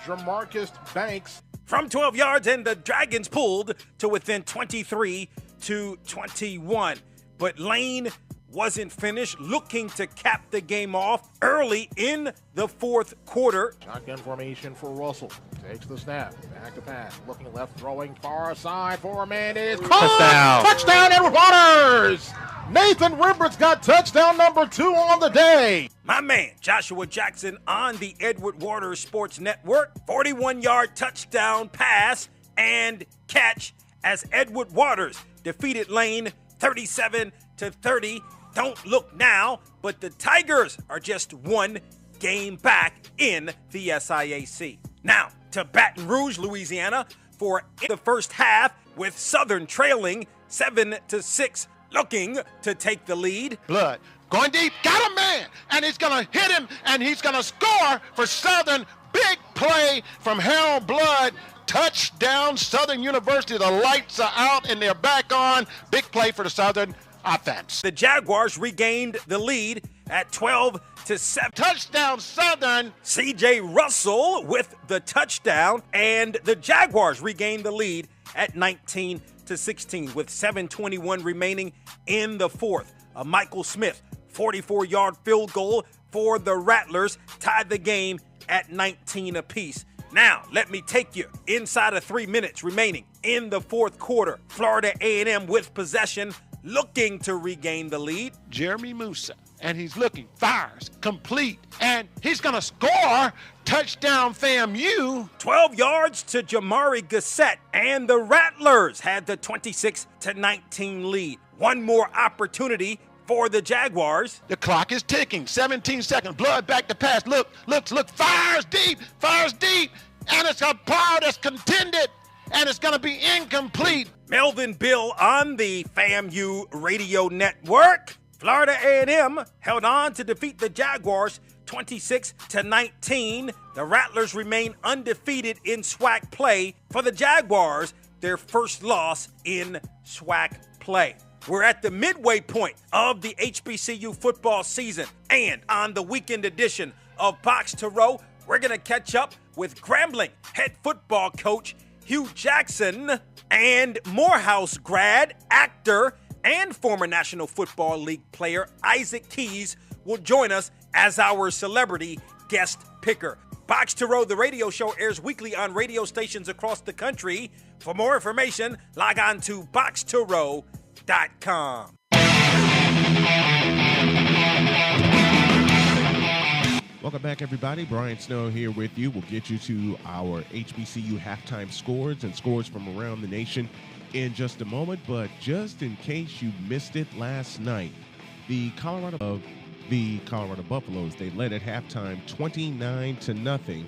Jamarcus Banks. From 12 yards, and the Dragons pulled to within 23-21. But Lane wasn't finished, looking to cap the game off early in the fourth quarter. Shotgun formation for Russell. Takes the snap. Back to pass. Looking left, throwing far side for a man. It is caught. Touchdown, Edward Waters! Nathan Rembrandt's got touchdown number 2 on the day. My man, Joshua Jackson on the Edward Waters Sports Network. 41-yard touchdown pass and catch as Edward Waters defeated Lane 37-30. Don't look now, but the Tigers are just 1 game back in the SIAC. Now to Baton Rouge, Louisiana for the first half with Southern trailing 7-6. Looking to take the lead. Blood going deep, got a man, and he's going to hit him, and he's going to score for Southern. Big play from Harold Blood. Touchdown, Southern University. The lights are out, and they're back on. Big play for the Southern offense. The Jaguars regained the lead at 12-7. Touchdown, Southern. C.J. Russell with the touchdown, and the Jaguars regained the lead at 19-16 with 7:21 remaining in the fourth. A Michael Smith 44-yard field goal for the Rattlers, tied the game at 19 apiece. Now, let me take you inside of 3 minutes remaining in the fourth quarter. Florida A&M with possession, looking to regain the lead. Jeremy Musa, and he's looking, fires, complete, and he's going to score. Touchdown, FAMU. 12 yards to Jamari Gassett, and the Rattlers had the 26-19 lead. One more opportunity for the Jaguars. The clock is ticking. 17 seconds. Blood back to pass. Look. Fires deep. And it's a power that's contended. And it's going to be incomplete. Melvin Bill on the FAMU radio network. Florida A&M held on to defeat the Jaguars 26-19. The Rattlers remain undefeated in SWAC play. For the Jaguars, their first loss in SWAC play. We're at the midway point of the HBCU football season, and on the weekend edition of Box to Row, we're going to catch up with Grambling head football coach Hugh Jackson and Morehouse grad, actor, and former National Football League player Isaac Keys will join us as our celebrity guest picker. Box to Row, the radio show, airs weekly on radio stations across the country. For more information, log on to boxtorow.com. Welcome back, everybody. Brian Snow here with you. We'll get you to our HBCU halftime scores and scores from around the nation in just a moment. But just in case you missed it last night, the Colorado Buffaloes, they led at halftime 29-0.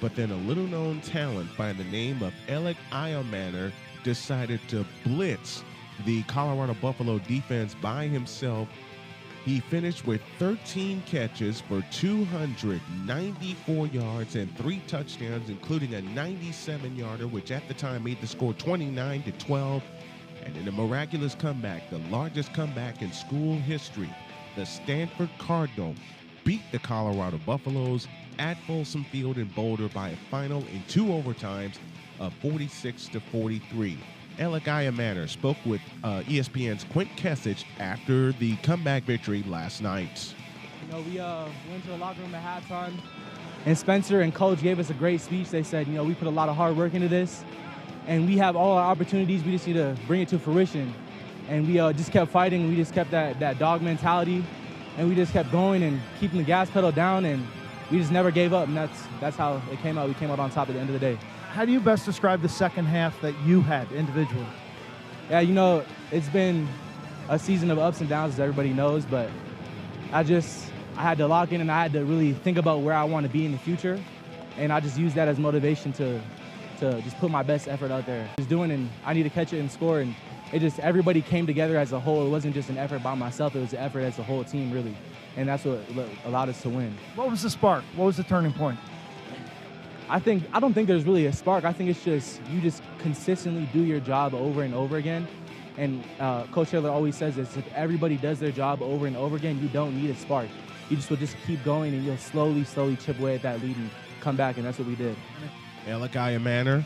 But then a little-known talent by the name of Alec Iomanner decided to blitz the Colorado Buffalo defense by himself. He finished with 13 catches for 294 yards and 3 touchdowns, including a 97-yarder, which at the time made the score 29-12. And in a miraculous comeback, the largest comeback in school history, the Stanford Cardinal beat the Colorado Buffaloes at Folsom Field in Boulder by a final in 2 overtimes of 46-43. Alec Iomanner spoke with ESPN's Quint Kesich after the comeback victory last night. We went to the locker room at halftime, and Spencer and Coach gave us a great speech. They said, we put a lot of hard work into this, and we have all our opportunities. We just need to bring it to fruition. And we just kept fighting. We just kept that dog mentality, and we just kept going and keeping the gas pedal down, and we just never gave up. And that's how it came out. We came out on top at the end of the day. How do you best describe the second half that you had individually? Yeah, it's been a season of ups and downs, as everybody knows, but I had to lock in, and I had to really think about where I want to be in the future, and I just used that as motivation to just put my best effort out there. And I need to catch it and score, and everybody came together as a whole. It wasn't just an effort by myself, it was an effort as a whole team, really, and that's what allowed us to win. What was the spark? What was the turning point? I don't think there's really a spark. I think it's just you just consistently do your job over and over again. And Coach Taylor always says this: if everybody does their job over and over again, you don't need a spark. You just will just keep going, and you'll slowly chip away at that lead and come back, and that's what we did. Alec Iomanner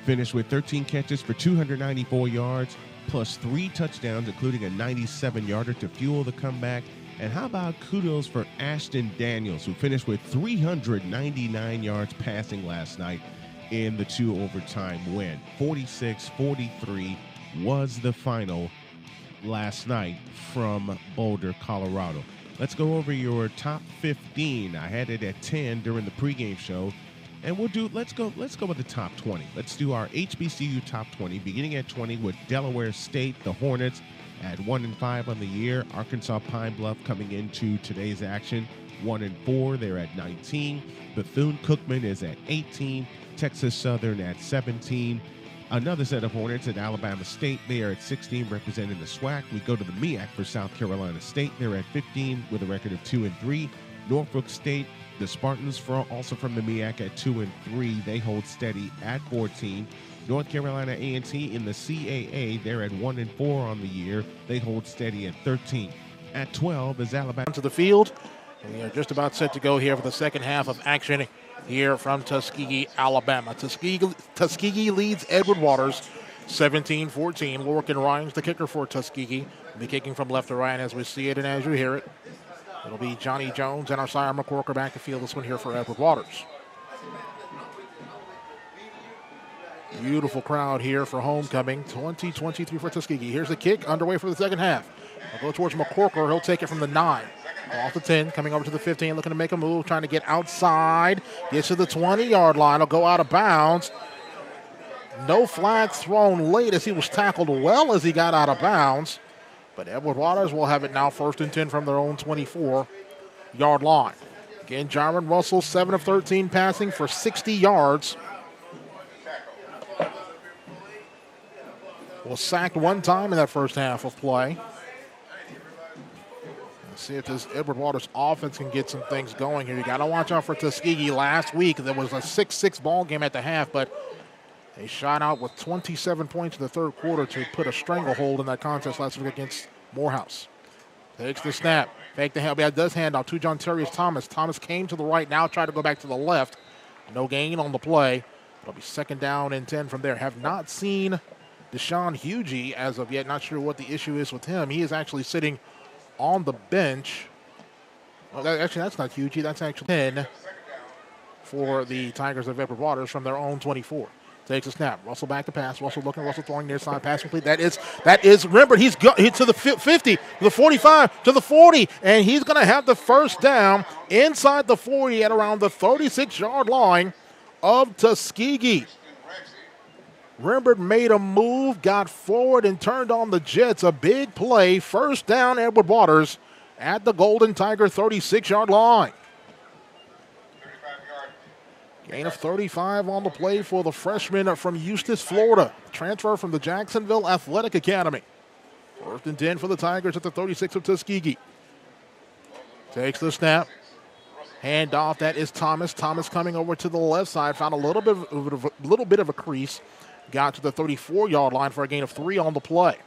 finished with 13 catches for 294 yards, plus 3 touchdowns, including a 97-yarder to fuel the comeback. And how about kudos for Ashton Daniels, who finished with 399 yards passing last night in the 2 overtime win. 46-43 was the final last night from Boulder, Colorado. Let's go over your top 15. I had it at 10 during the pregame show. And let's go with the top 20. Let's do our HBCU top 20, beginning at 20 with Delaware State, the Hornets, at 1-5 on the year. Arkansas Pine Bluff coming into today's action, 1-4. They're at 19. Bethune-Cookman is at 18. Texas Southern at 17. Another set of Hornets at Alabama State. They are at 16, representing the SWAC. We go to the MEAC for South Carolina State. They're at 15 with a record of 2-3. Norfolk State, the Spartans, also from the MEAC, at 2-3. They hold steady at 14. North Carolina A&T in the CAA, they're at 1-4 on the year. They hold steady at 13. At 12 is Alabama. To the field, and we are just about set to go here for the second half of action here from Tuskegee, Alabama. Tuskegee leads Edward Waters 17-14. Lorcan Ryan's the kicker for Tuskegee. Be kicking from left to right as we see it and as you hear it. It'll be Johnny Jones and our Sire McCorker back to field this one here for Edward Waters. Beautiful crowd here for homecoming, 2023 for Tuskegee. Here's the kick underway for the second half. I'll go towards McCorker. He'll take it from the 9. Off the 10, coming over to the 15, looking to make a move, trying to get outside. Gets to the 20-yard line. He'll go out of bounds. No flag thrown late as he was tackled well as he got out of bounds. But Edward Waters will have it now 1st and 10 from their own 24-yard line. Again, Jaron Russell, 7 of 13 passing for 60 yards. Was sacked one time in that first half of play. Let's see if this Edward Waters offense can get some things going here. You got to watch out for Tuskegee. Last week, there was a 6-6 ball game at the half, but they shot out with 27 points in the third quarter to put a stranglehold in that contest last week against Morehouse. Takes the snap. Fake the hand. Does hand off to John Terrius Thomas. Thomas came to the right, now tried to go back to the left. No gain on the play. It'll be 2nd down and 10 from there. Have not seen Deshaun Hugie as of yet. Not sure what the issue is with him. He is actually sitting on the bench. Well, actually, that's not Hugie. That's actually 10 for the Tigers of Edward Waters from their own 24. Takes a snap. Russell back to pass. Russell looking. Russell throwing near side. Pass complete. That is remember, he's to the 50, to the 45, to the 40, and he's going to have the first down inside the 40 at around the 36-yard line of Tuskegee. Rembert made a move, got forward, and turned on the Jets. A big play. First down, Edward Waters at the Golden Tiger 36-yard line. Gain of 35 on the play for the freshman from Eustis, Florida. Transfer from the Jacksonville Athletic Academy. 1st and 10 for the Tigers at the 36 of Tuskegee. Takes the snap. Hand off. That is Thomas. Thomas coming over to the left side. Found a little bit of a crease. Got to the 34-yard line for a gain of 3 on the play.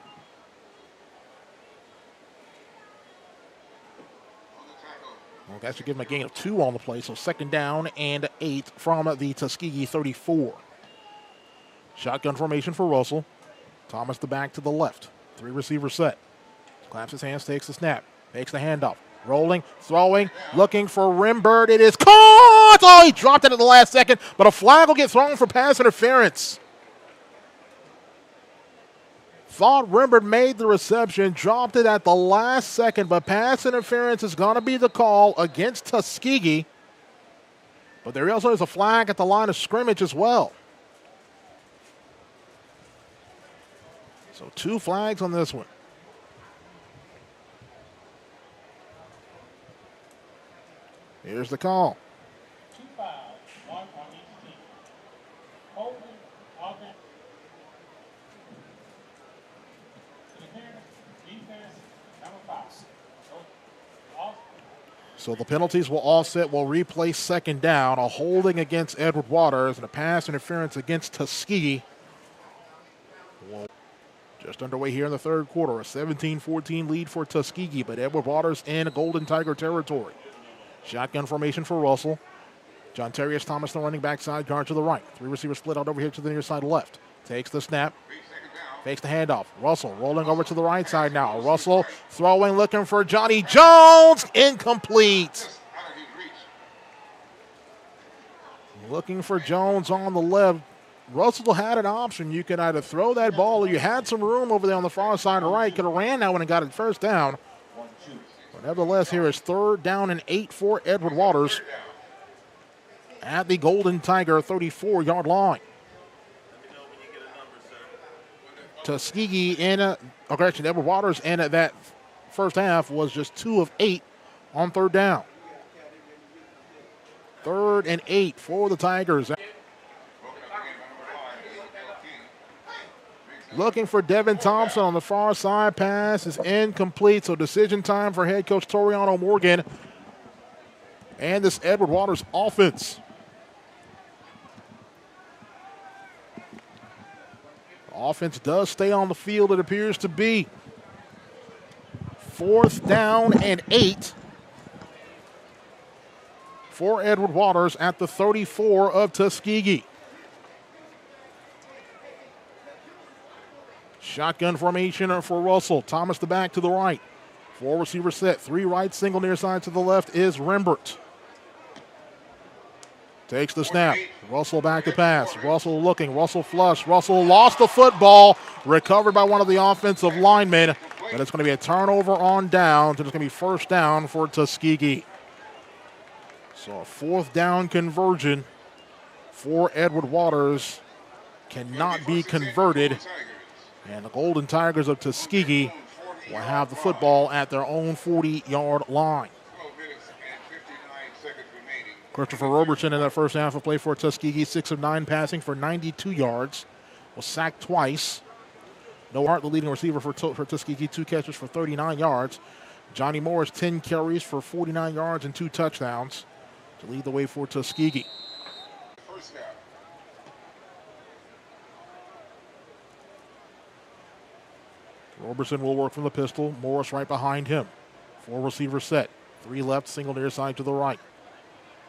Well, that should give him a gain of 2 on the play, so 2nd down and 8 from the Tuskegee 34. Shotgun formation for Russell. Thomas the back to the left. 3 receiver set. Claps his hands, takes the snap. Makes the handoff. Rolling, throwing, looking for Rembert. It is caught! Oh, he dropped it at the last second, but a flag will get thrown for pass interference. Thought Rembert made the reception, dropped it at the last second, but pass interference is going to be the call against Tuskegee. But there also is a flag at the line of scrimmage as well. So 2 flags on this one. Here's the call. 2 fouls, 1 on each team. Holding, offense. So the penalties will offset, will replace 2nd down, a holding against Edward Waters and a pass interference against Tuskegee. Just underway here in the third quarter, a 17-14 lead for Tuskegee, but Edward Waters in Golden Tiger territory. Shotgun formation for Russell. John Terrius Thomas, the running back side, guard to the right. 3 receivers split out over here to the near side left. Takes the snap. Fakes the handoff. Russell rolling over to the right side now. Russell throwing, looking for Johnny Jones. Incomplete. Looking for Jones on the left. Russell had an option. You could either throw that ball or you had some room over there on the far side right. Could have ran that one and got it first down. But nevertheless, here is 3rd down and 8 for Edward Waters at the Golden Tiger 34-yard line. Tuskegee Edward Waters in that first half was just 2 of 8 on 3rd down. 3rd and 8 for the Tigers. Looking for Devin Thompson on the far side. Pass is incomplete, so decision time for head coach Toriano Morgan and this Edward Waters offense. Offense does stay on the field, it appears to be. 4th down and 8 for Edward Waters at the 34 of Tuskegee. Shotgun formation for Russell. Thomas the back to the right. Four receiver set. Three right, single near side to the left is Rembert. Takes the snap. Russell back to pass. Russell looking. Russell flush. Russell lost the football. Recovered by one of the offensive linemen. But it's going to be a turnover on down. So it's going to be first down for Tuskegee. So a fourth down conversion for Edward Waters cannot be converted. And the Golden Tigers of Tuskegee will have the football at their own 40-yard line. Christopher Robertson in that first half of play for Tuskegee, 6 of 9 passing for 92 yards. Was sacked twice. Noah Hart, the leading receiver for Tuskegee, 2 catches for 39 yards. Johnny Morris, 10 carries for 49 yards and 2 touchdowns to lead the way for Tuskegee. Robertson will work from the pistol. Morris right behind him. 4 receiver set. 3 left, single near side to the right.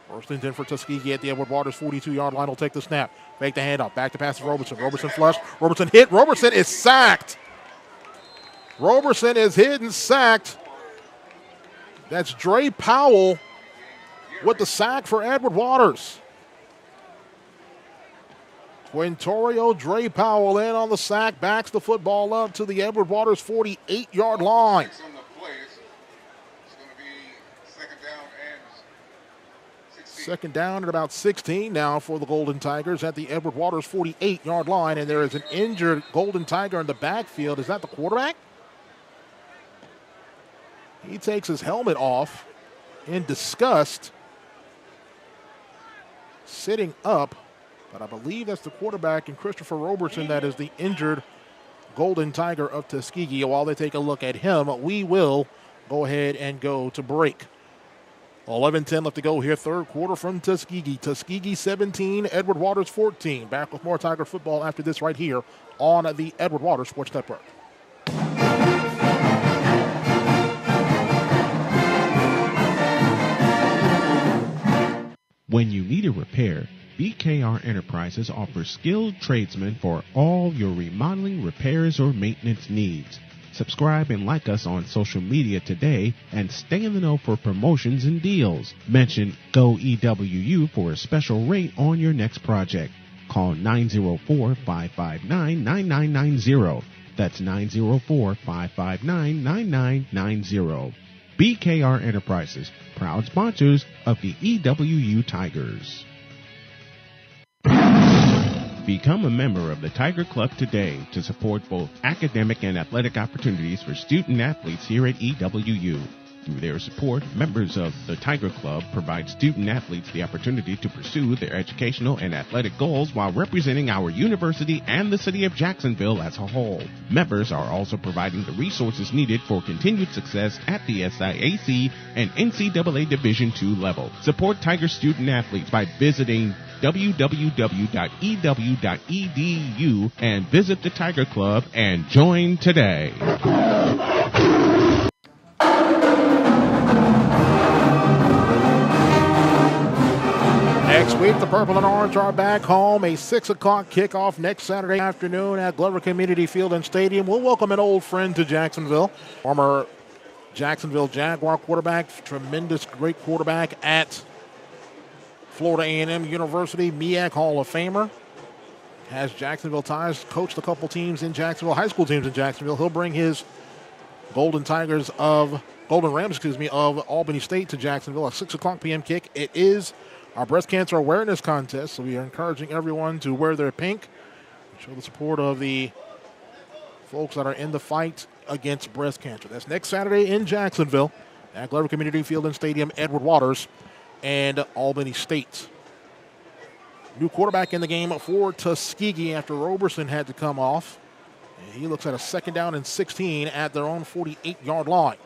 First and 10 for Tuskegee at the Edward Waters 42-yard line. Will take the snap. Fake the handoff. Back to pass to Robertson. Robertson flush. Robertson hit. Robertson is sacked. Robertson is hit and sacked. That's Dre Powell with the sack for Edward Waters. Quintorio Dre Powell in on the sack. Backs the football up to the Edward Waters 48-yard line. Second down at about 16 now for the Golden Tigers at the Edward Waters 48-yard line, and there is an injured Golden Tiger in the backfield. Is that the quarterback? He takes his helmet off in disgust, sitting up, but I believe that's the quarterback in Christopher Robertson that is the injured Golden Tiger of Tuskegee. While they take a look at him, we will go ahead and go to break. 11-10 left to go here, third quarter from Tuskegee. Tuskegee 17, Edward Waters 14. Back with more Tiger football after this right here on the Edward Waters Sports Network. When you need a repair, BKR Enterprises offers skilled tradesmen for all your remodeling, repairs, or maintenance needs. Subscribe and like us on social media today and stay in the know for promotions and deals. Mention GoEWU for a special rate on your next project. Call 904-559-9990. That's 904-559-9990. BKR Enterprises, proud sponsors of the EWU Tigers. Become a member of the Tiger Club today to support both academic and athletic opportunities for student athletes here at EWU. Through their support, members of the Tiger Club provide student athletes the opportunity to pursue their educational and athletic goals while representing our university and the city of Jacksonville as a whole. Members are also providing the resources needed for continued success at the SIAC and NCAA Division II level. Support Tiger student athletes by visiting www.ew.edu and visit the Tiger Club and join today. Next week, the Purple and Orange are back home. A 6 o'clock kickoff next Saturday afternoon at Glover Community Field and Stadium. We'll welcome an old friend to Jacksonville, former Jacksonville Jaguar quarterback, tremendous, great quarterback at Florida A&M University, MEAC Hall of Famer. Has Jacksonville ties, coached a couple teams in Jacksonville, high school teams in Jacksonville. He'll bring his Golden Rams, of Albany State to Jacksonville. A 6 o'clock p.m. kick. It is our breast cancer awareness contest, so we are encouraging everyone to wear their pink and show the support of the folks that are in the fight against breast cancer. That's next Saturday in Jacksonville at Glover Community Field and Stadium, Edward Waters and Albany State. New quarterback in the game for Tuskegee after Robertson had to come off. And he looks at a 2nd down and 16 at their own 48-yard line.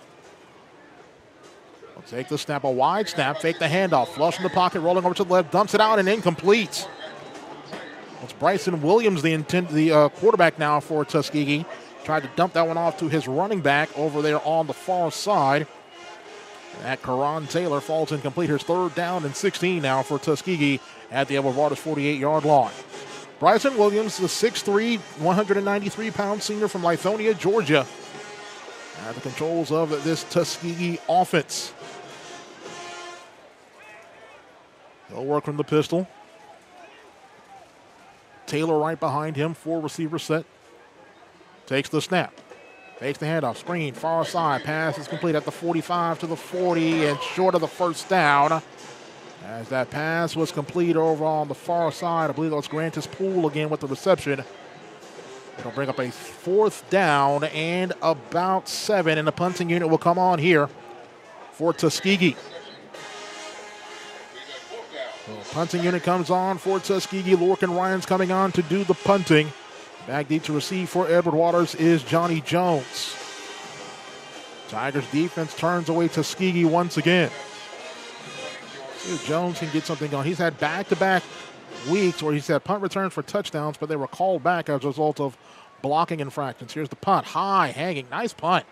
They'll take the snap, a wide snap, fake the handoff, flush in the pocket, rolling over to the left, dumps it out and incomplete. It's Bryson Williams, the quarterback now for Tuskegee. Tried to dump that one off to his running back over there on the far side. That Karan Taylor falls incomplete. Here's 3rd down and 16 now for Tuskegee at the Edward Waters 48-yard line. Bryson Williams, the 6'3", 193-pound senior from Lithonia, Georgia. at the controls of this Tuskegee offense. They'll work from the pistol. Taylor right behind him, 4 receiver set. Takes the snap. Fakes the handoff. Screen, far side. Pass is complete at the 45 to the 40 and short of the first down. As that pass was complete over on the far side, I believe that was Grantis Poole again with the reception. It'll bring up a 4th down and about 7, and the punting unit will come on here for Tuskegee. So punting unit comes on for Tuskegee. Lorcan Ryan's coming on to do the punting. Back deep to receive for Edward Waters is Johnny Jones. Tigers defense turns away Tuskegee once again. See if Jones can get something going. He's had back-to-back weeks where he's had punt returns for touchdowns, but they were called back as a result of blocking infractions. Here's the punt. High, hanging. Nice punt.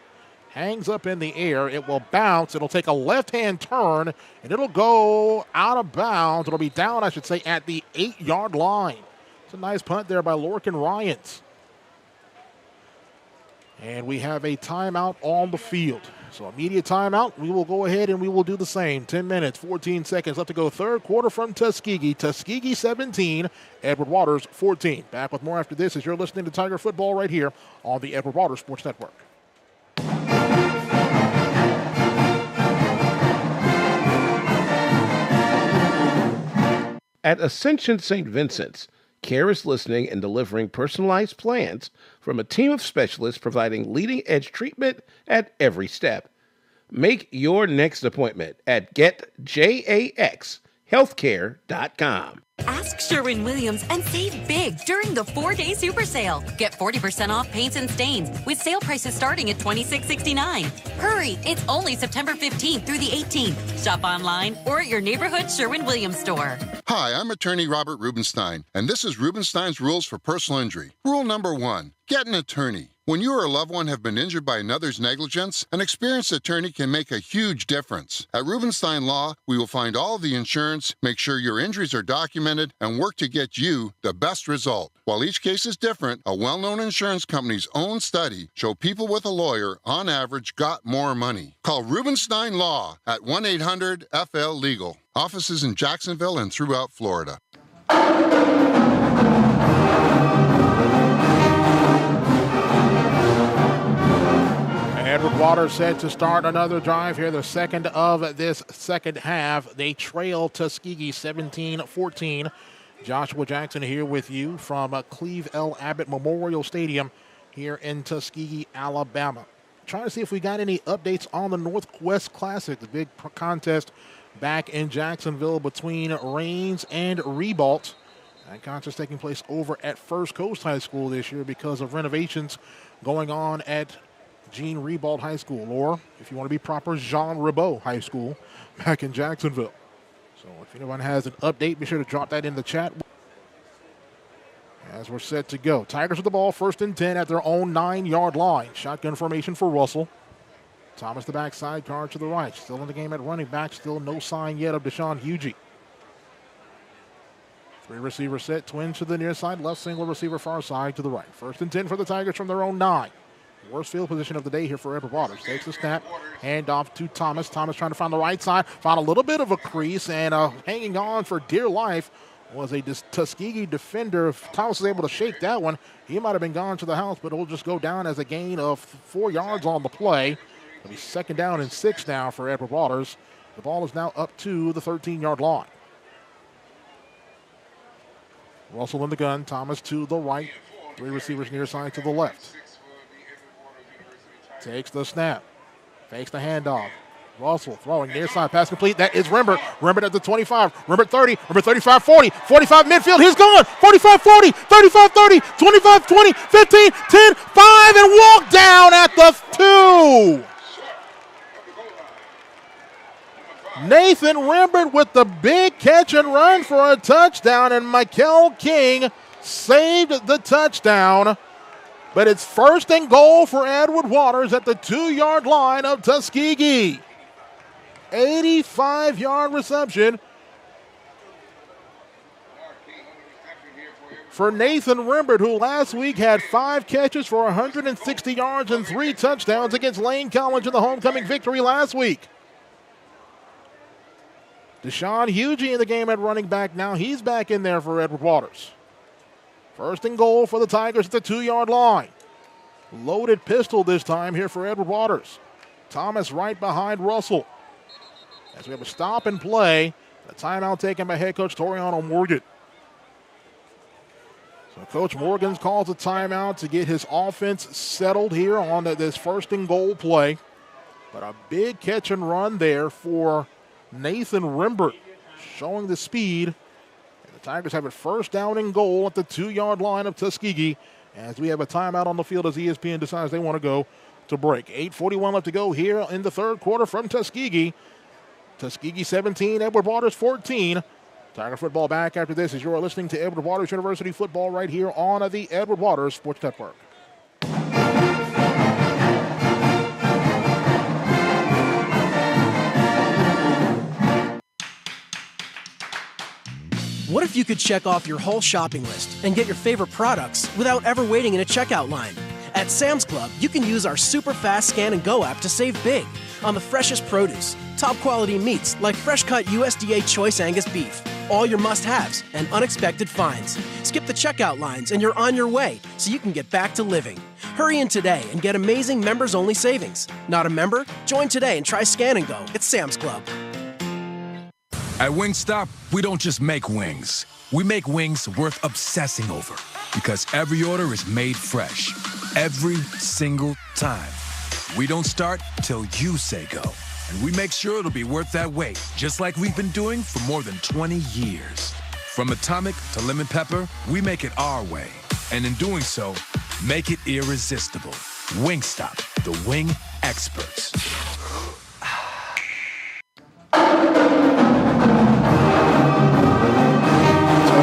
Hangs up in the air. It will bounce. It'll take a left-hand turn, and it'll go out of bounds. It'll be down, I should say, at the 8-yard line. It's a nice punt there by Lorcan Ryans. And we have a timeout on the field. So immediate timeout. We will go ahead and we will do the same. 10 minutes, 14 seconds left to go. Third quarter from Tuskegee. Tuskegee 17, Edward Waters 14. Back with more after this as you're listening to Tiger Football right here on the Edward Waters Sports Network. At Ascension St. Vincent's, care is listening and delivering personalized plans from a team of specialists providing leading-edge treatment at every step. Make your next appointment at getjaxhealthcare.com. Ask Sherwin-Williams and save big during the 4-day super sale. Get 40% off paints and stains with sale prices starting at $26.69. Hurry, it's only September 15th through the 18th. Shop online or at your neighborhood Sherwin-Williams store. Hi, I'm attorney Robert Rubenstein, and this is Rubenstein's Rules for Personal Injury. Rule number 1, get an attorney. When you or a loved one have been injured by another's negligence, an experienced attorney can make a huge difference. At Rubenstein Law, we will find all of the insurance, make sure your injuries are documented, and work to get you the best result. While each case is different, a well-known insurance company's own study showed people with a lawyer, on average, got more money. Call Rubenstein Law at 1-800-FL-LEGAL. Offices in Jacksonville and throughout Florida. Edward Waters set to start another drive here, the second of this second half. They trail Tuskegee 17-14. Joshua Jackson here with you from Cleve L. Abbott Memorial Stadium here in Tuskegee, Alabama. Trying to see if we got any updates on the Northwest Classic, the big contest back in Jacksonville between Rains and Ribault. That contest taking place over at First Coast High School this year because of renovations going on at Jean Ribault High School, or if you want to be proper, Jean Ribault High School back in Jacksonville. So if anyone has an update, be sure to drop that in the chat as we're set to go. Tigers with the ball, 1st and 10 at their own 9-yard line. Shotgun formation for Russell. Thomas the backside, guard to the right. Still in the game at running back. Still no sign yet of Deshaun Hugie. 3 receiver set, twins to the near side, left single receiver far side to the right. 1st and 10 for the Tigers from their own 9. Worst field position of the day here for Edward Waters. Takes the snap, hand off to Thomas. Thomas trying to find the right side. Found a little bit of a crease and hanging on for dear life was a Tuskegee defender. If Thomas was able to shake that one, he might have been gone to the house, but it'll just go down as a gain of 4 yards on the play. It'll be 2nd down and 6 now for Edward Waters. The ball is now up to the 13-yard line. Russell in the gun. Thomas to the right. 3 receivers near side to the left. Takes the snap. Fakes the handoff. Russell throwing near side. Pass complete. That is Rembert. Rembert at the 25. Rembert 30. Rembert 35, 40. 45 midfield. He's gone. 45, 40. 35, 30. 25, 20. 15, 10, 5. And walk down at the 2. Nathan Rembert with the big catch and run for a touchdown. And Michael King saved the touchdown. But it's 1st and goal for Edward Waters at the 2-yard line of Tuskegee. 85-yard reception for Nathan Rimbert, who last week had 5 catches for 160 yards and 3 touchdowns against Lane College in the homecoming victory last week. Deshaun Hugie in the game at running back now. He's back in there for Edward Waters. First and goal for the Tigers at the 2-yard line. Loaded pistol this time here for Edward Waters. Thomas right behind Russell. As we have a stop and play, a timeout taken by head coach Toriano Morgan. So Coach Morgan calls a timeout to get his offense settled here on this first and goal play. But a big catch and run there for Nathan Rimbert, showing the speed. And the Tigers have it first down and goal at the 2-yard line of Tuskegee as we have a timeout on the field as ESPN decides they want to go to break. 8:41 left to go here in the third quarter from Tuskegee. Tuskegee 17, Edward Waters 14. Tiger football back after this as you are listening to Edward Waters University football right here on the Edward Waters Sports Network. What if you could check off your whole shopping list and get your favorite products without ever waiting in a checkout line? At Sam's Club, you can use our super fast Scan and Go app to save big on the freshest produce, top quality meats like fresh cut USDA Choice Angus beef, all your must-haves, and unexpected finds. Skip the checkout lines and you're on your way so you can get back to living. Hurry in today and get amazing members-only savings. Not a member? Join today and try Scan and Go at Sam's Club. At Wingstop, we don't just make wings. We make wings worth obsessing over because every order is made fresh. Every single time. We don't start till you say go. And we make sure it'll be worth that wait, just like we've been doing for more than 20 years. From atomic to lemon pepper, we make it our way. And in doing so, make it irresistible. Wingstop, the wing experts.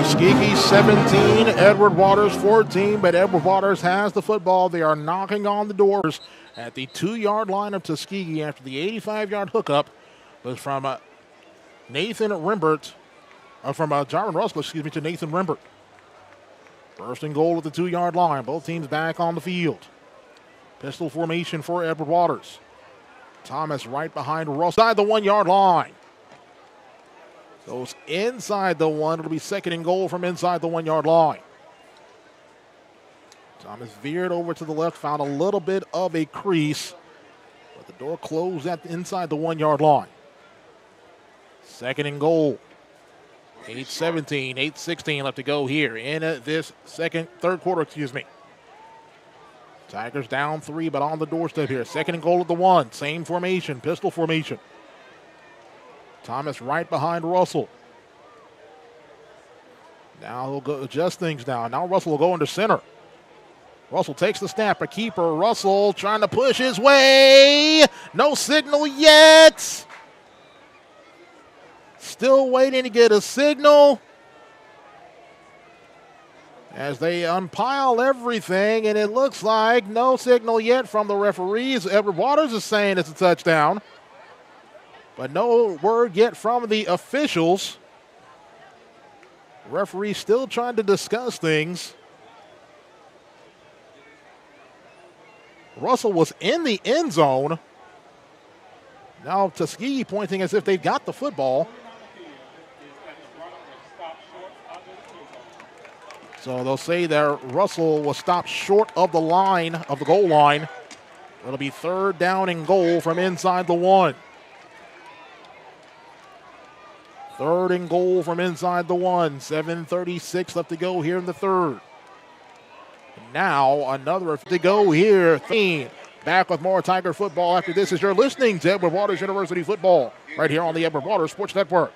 Tuskegee 17, Edward Waters 14, but Edward Waters has the football. They are knocking on the doors at the 2-yard line of Tuskegee after the 85-yard hookup was from Nathan Rimbert, from Jarvin Russell, to Nathan Rimbert. First and goal at the 2-yard line. Both teams back on the field. Pistol formation for Edward Waters. Thomas right behind Russell, inside the 1-yard line. Goes inside the 1. It'll be second and goal from inside the 1-yard line. Thomas veered over to the left, found a little bit of a crease, but the door closed inside the 1-yard line. Second and goal. 8:17, 8:16 left to go here in this third quarter. Tigers down 3, but on the doorstep here. Second and goal at the 1. Same formation, pistol formation. Thomas right behind Russell. Now he'll go adjust things now. Now Russell will go into center. Russell takes the snap, a keeper. Russell trying to push his way. No signal yet. Still waiting to get a signal. As they unpile everything, and it looks like no signal yet from the referees. Edward Waters is saying it's a touchdown. But no word yet from the officials. Referee still trying to discuss things. Russell was in the end zone. Now Tuskegee pointing as if they've got the football. So they'll say that Russell was stopped short of the line, of the goal line. It'll be third down and goal from inside the 1. Third and goal from inside the 1. 7:36 left to go here in the third. Now another to go here. Back with more Tiger football after this as you're listening to Edward Waters University football right here on the Edward Waters Sports Network.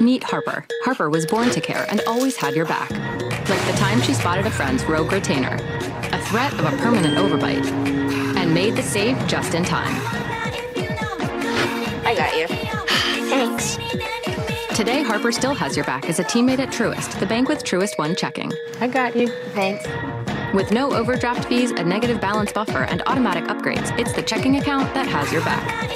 Meet Harper. Harper was born to care and always had your back. Like the time she spotted a friend's rogue retainer, a threat of a permanent overbite, and made the save just in time. I got you. Thanks. Today, Harper still has your back as a teammate at Truist, the bank with Truist One checking. I got you. Thanks. With no overdraft fees, a negative balance buffer, and automatic upgrades, it's the checking account that has your back.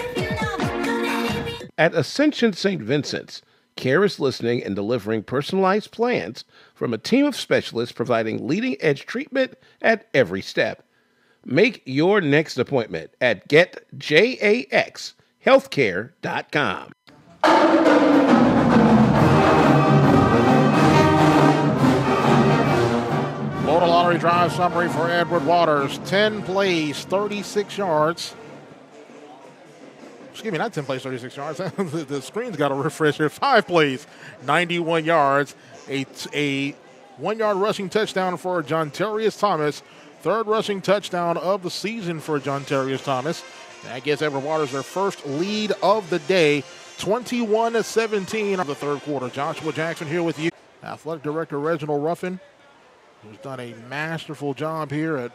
At Ascension St. Vincent's, care is listening and delivering personalized plans from a team of specialists providing leading-edge treatment at every step. Make your next appointment at getjaxhealthcare.com. Florida Lottery Drive summary for Edward Waters. 10 plays, 36 yards. Excuse me, not 10 plays, 36 yards. The screen's got a refresh here. 5 plays, 91 yards. A 1-yard rushing touchdown for Jontarius Thomas. 3rd rushing touchdown of the season for Jontarius Thomas. That gives Edward Waters their first lead of the day, 21-17 of the 3rd quarter. Joshua Jackson here with you. Athletic Director Reginald Ruffin, who's done a masterful job here at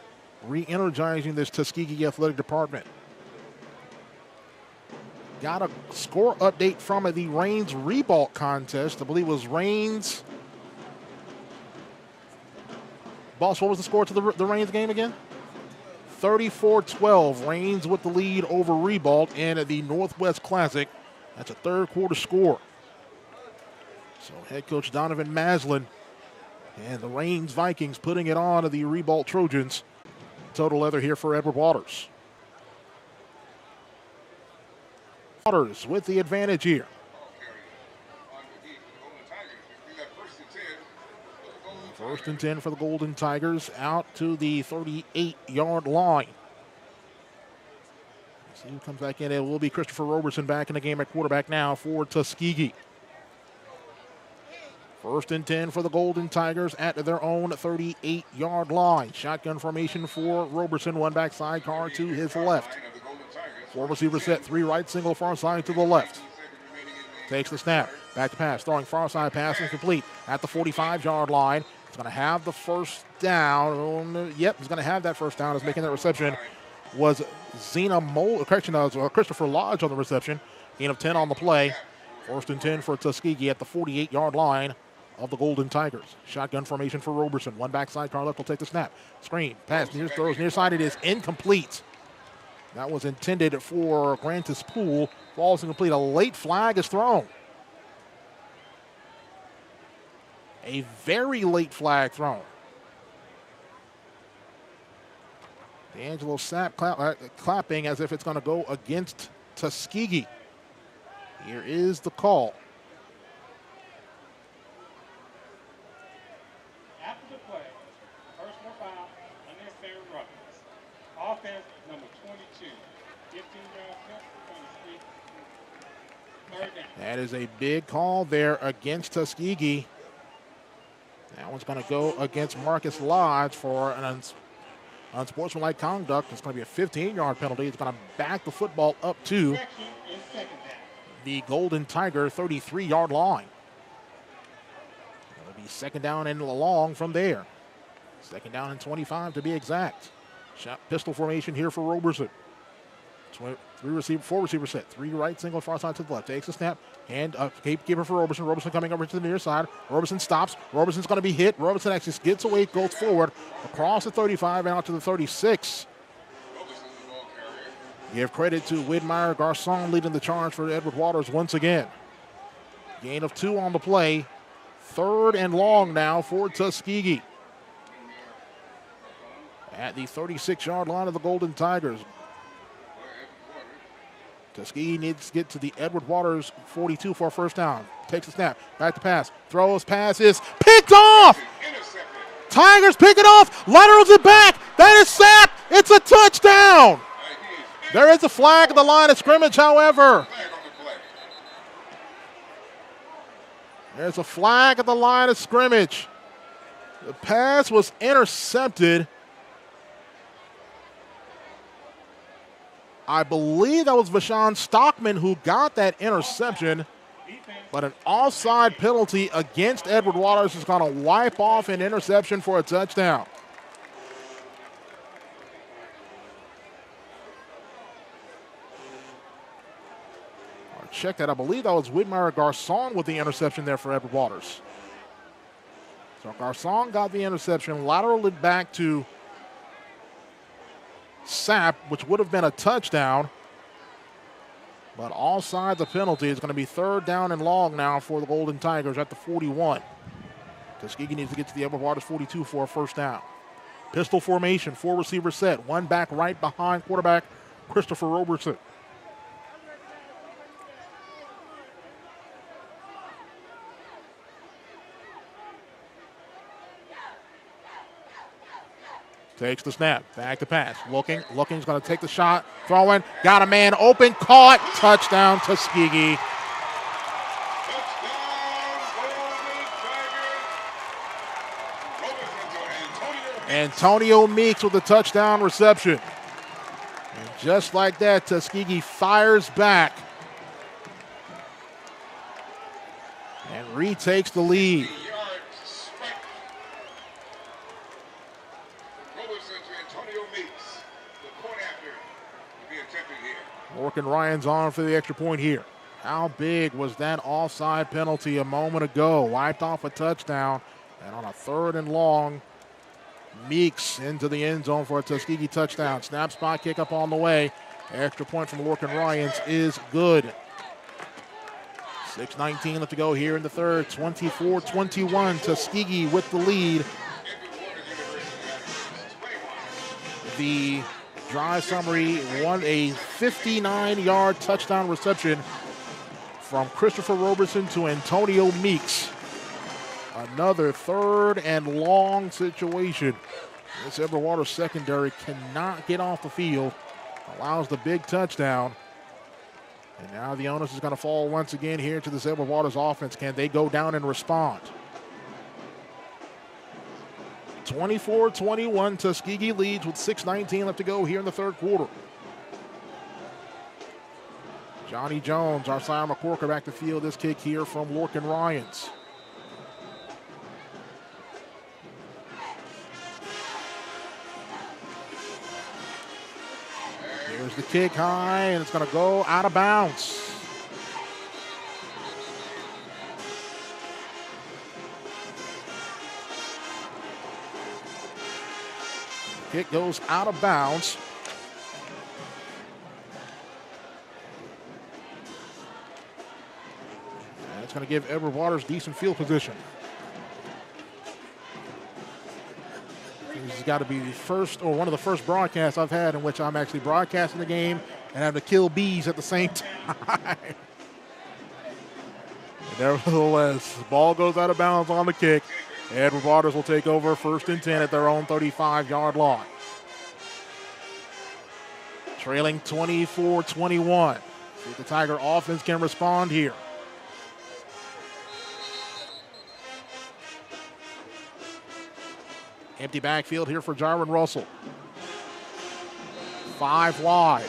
re-energizing this Tuskegee athletic department. Got a score update from the Raines Reebok contest. I believe it was Raines. Boss, what was the score to the Raines game again? 34-12. Raines with the lead over Reebok in the Northwest Classic. That's a 3rd quarter score. So head coach Donovan Maslin and the Raines Vikings putting it on to the Reebok Trojans. Total leather here for Edward Waters. Waters with the advantage here. First and 10 for the Golden Tigers, out to the 38-yard line. See who comes back in. It will be Christopher Roberson back in the game at quarterback now for Tuskegee. First and 10 for the Golden Tigers at their own 38-yard line. Shotgun formation for Roberson, one back sidecar to his left. 4 receiver set, 3 right, single far side to the left. Takes the snap, back to pass, throwing far side pass incomplete at the 45-yard line. He's going to have the first down. Yep, he's going to have that first down. As making that reception was Christopher Lodge on the reception. Gain of 10 on the play. First and 10 for Tuskegee at the 48-yard line of the Golden Tigers. Shotgun formation for Roberson. One back sidecar left will take the snap. Screen, pass, throws near side. It is incomplete. That was intended for Grantis Poole. Falls incomplete. A late flag is thrown. A very late flag thrown. D'Angelo Sapp clapping as if it's going to go against Tuskegee. Here is the call. After the play, personal foul, unnecessary roughness. Offense number 22, 15-yard penalty on the 3rd down. That is a big call there against Tuskegee. That one's going to go against Marcus Lodge for an unsportsmanlike conduct. It's going to be a 15-yard penalty. It's going to back the football up to the Golden Tiger 33-yard line. It'll be 2nd down and long from there. 2nd down and 25 to be exact. Shot pistol formation here for Roberson. 4 receiver set. 3 right, single far side to the left. Takes the snap. And keeper for Roberson. Roberson coming over to the near side. Roberson stops. Roberson's going to be hit. Roberson actually gets away, goes forward across the 35 out to the 36. Give credit to Widmeyer Garcon leading the charge for Edward Waters once again. Gain of 2 on the play. 3rd and long now for Tuskegee. At the 36-yard line of the Golden Tigers. Tuskegee needs to get to the Edward Waters 42 for a first down. Takes the snap, back to pass, throws, passes, picked off! Tigers pick it off, laterals it back, that is Sapp, it's a touchdown! There is a flag at the line of scrimmage, however. There's a flag at the line of scrimmage. The pass was intercepted. I believe that was Vashawn Stockman who got that interception, but an offside penalty against Edward Waters is going to wipe off an interception for a touchdown. I'll check that. I believe that was Widmeyer Garcon with the interception there for Edward Waters. So Garcon got the interception, lateraled it back to sap, which would have been a touchdown. But offside the penalty is going to be 3rd down and long now for the Golden Tigers at the 41. Tuskegee needs to get to the Edward Waters 42 for a first down. Pistol formation, 4 receiver set. 1 back right behind quarterback Christopher Robertson. Takes the snap, back to pass. Looking's going to take the shot, throwing, got a man open, caught, touchdown Tuskegee. Antonio Meeks with a touchdown reception. And just like that, Tuskegee fires back and retakes the lead. Morgan Ryan's on for the extra point here. How big was that offside penalty a moment ago? Wiped off a touchdown, and on a 3rd and long, Meeks into the end zone for a Tuskegee touchdown. Snap, spot, kick up on the way. Extra point from Morgan Ryan's is good. 6:19 left to go here in the third. 24-21, Tuskegee with the lead. The drive summary won a 59-yard touchdown reception from Christopher Robertson to Antonio Meeks. Another 3rd and long situation. This Edward Waters secondary cannot get off the field. Allows the big touchdown. And now the onus is going to fall once again here to this Edward Waters offense. Can they go down and respond? 24-21, Tuskegee leads with 6:19 left to go here in the 3rd quarter. Johnny Jones, our Sion McCorker back to field this kick here from Lorcan Ryans. Here's the kick high, and it's going to go out of bounds. Kick goes out of bounds. And it's going to give Edward Waters decent field position. This has got to be the first, or one of the first broadcasts I've had in which I'm actually broadcasting the game and having to kill bees at the same time. Nevertheless, the ball goes out of bounds on the kick. Edward Waters will take over 1st and 10 at their own 35-yard line. Trailing 24-21. See if the Tiger offense can respond here. Empty backfield here for Jarwin Russell. 5 wide.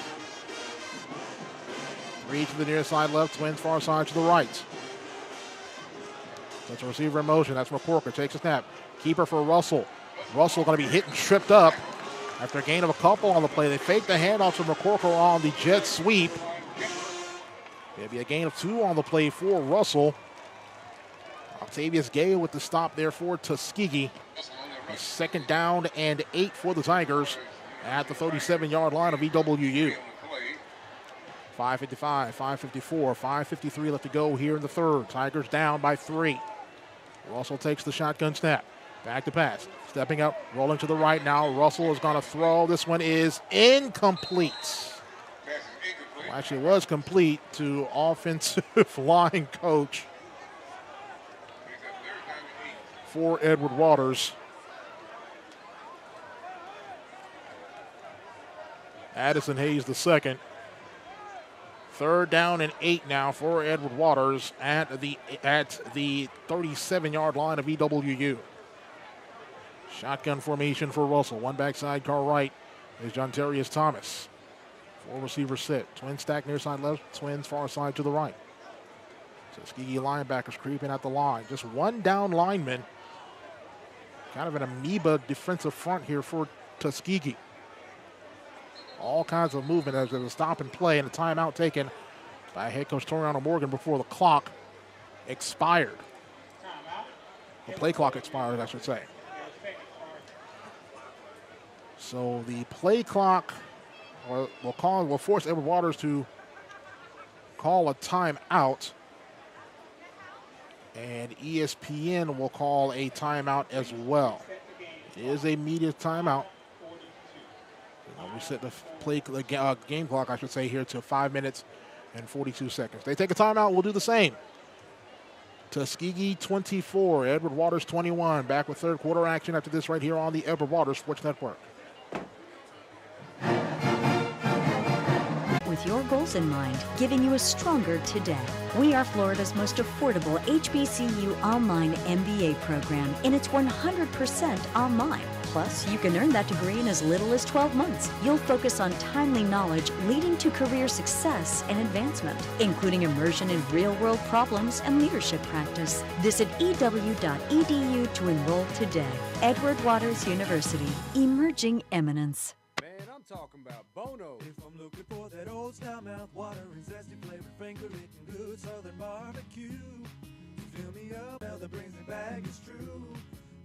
3 to the near side left, Twins far side to the right. That's a receiver in motion. That's McCorker. Takes a snap. Keeper for Russell. Russell going to be hit and tripped up after a gain of a couple on the play. They fake the handoff to McCorker on the jet sweep. There'll be a gain of 2 on the play for Russell. Octavius Gay with the stop there for Tuskegee. 2nd down and 8 for the Tigers at the 37-yard line of EWU. 5:55, 5:54, 5:53 left to go here in the 3rd. Tigers down by 3. Russell takes the shotgun snap. Back to pass. Stepping up, rolling to the right now. Russell is going to throw. This one is incomplete. Well, actually, it was complete to offensive line coach for Edward Waters. Addison Hayes the second. 3rd down and 8 now for Edward Waters at the 37-yard line of EWU. Shotgun formation for Russell. 1 backside car right is Jontarius Thomas. 4 receivers set. Twins stack near side left. Twins far side to the right. Tuskegee linebackers creeping at the line. Just 1 down lineman. Kind of an amoeba defensive front here for Tuskegee. All kinds of movement as there's a stop and play and a timeout taken by head coach Toriano Morgan before the clock expired. The play clock expired, I should say. So the play clock or will force Edward Waters to call a timeout. And ESPN will call a timeout as well. It is a media timeout. We set the game clock, I should say, here to 5 minutes and 42 seconds. They take a timeout, we'll do the same. Tuskegee 24, Edward Waters 21. Back with third quarter action after this right here on the Edward Waters Sports Network. With your goals in mind, giving you a stronger today. We are Florida's most affordable HBCU online MBA program, and it's 100% online. Plus, you can earn that degree in as little as 12 months. You'll focus on timely knowledge leading to career success and advancement, including immersion in real-world problems and leadership practice. Visit ew.edu to enroll today. Edward Waters University, emerging eminence. Talking about Bono. If I'm looking for that old style mouth water and zesty flavored finger licking good southern barbecue, fill me up, well that brings me back, it's true,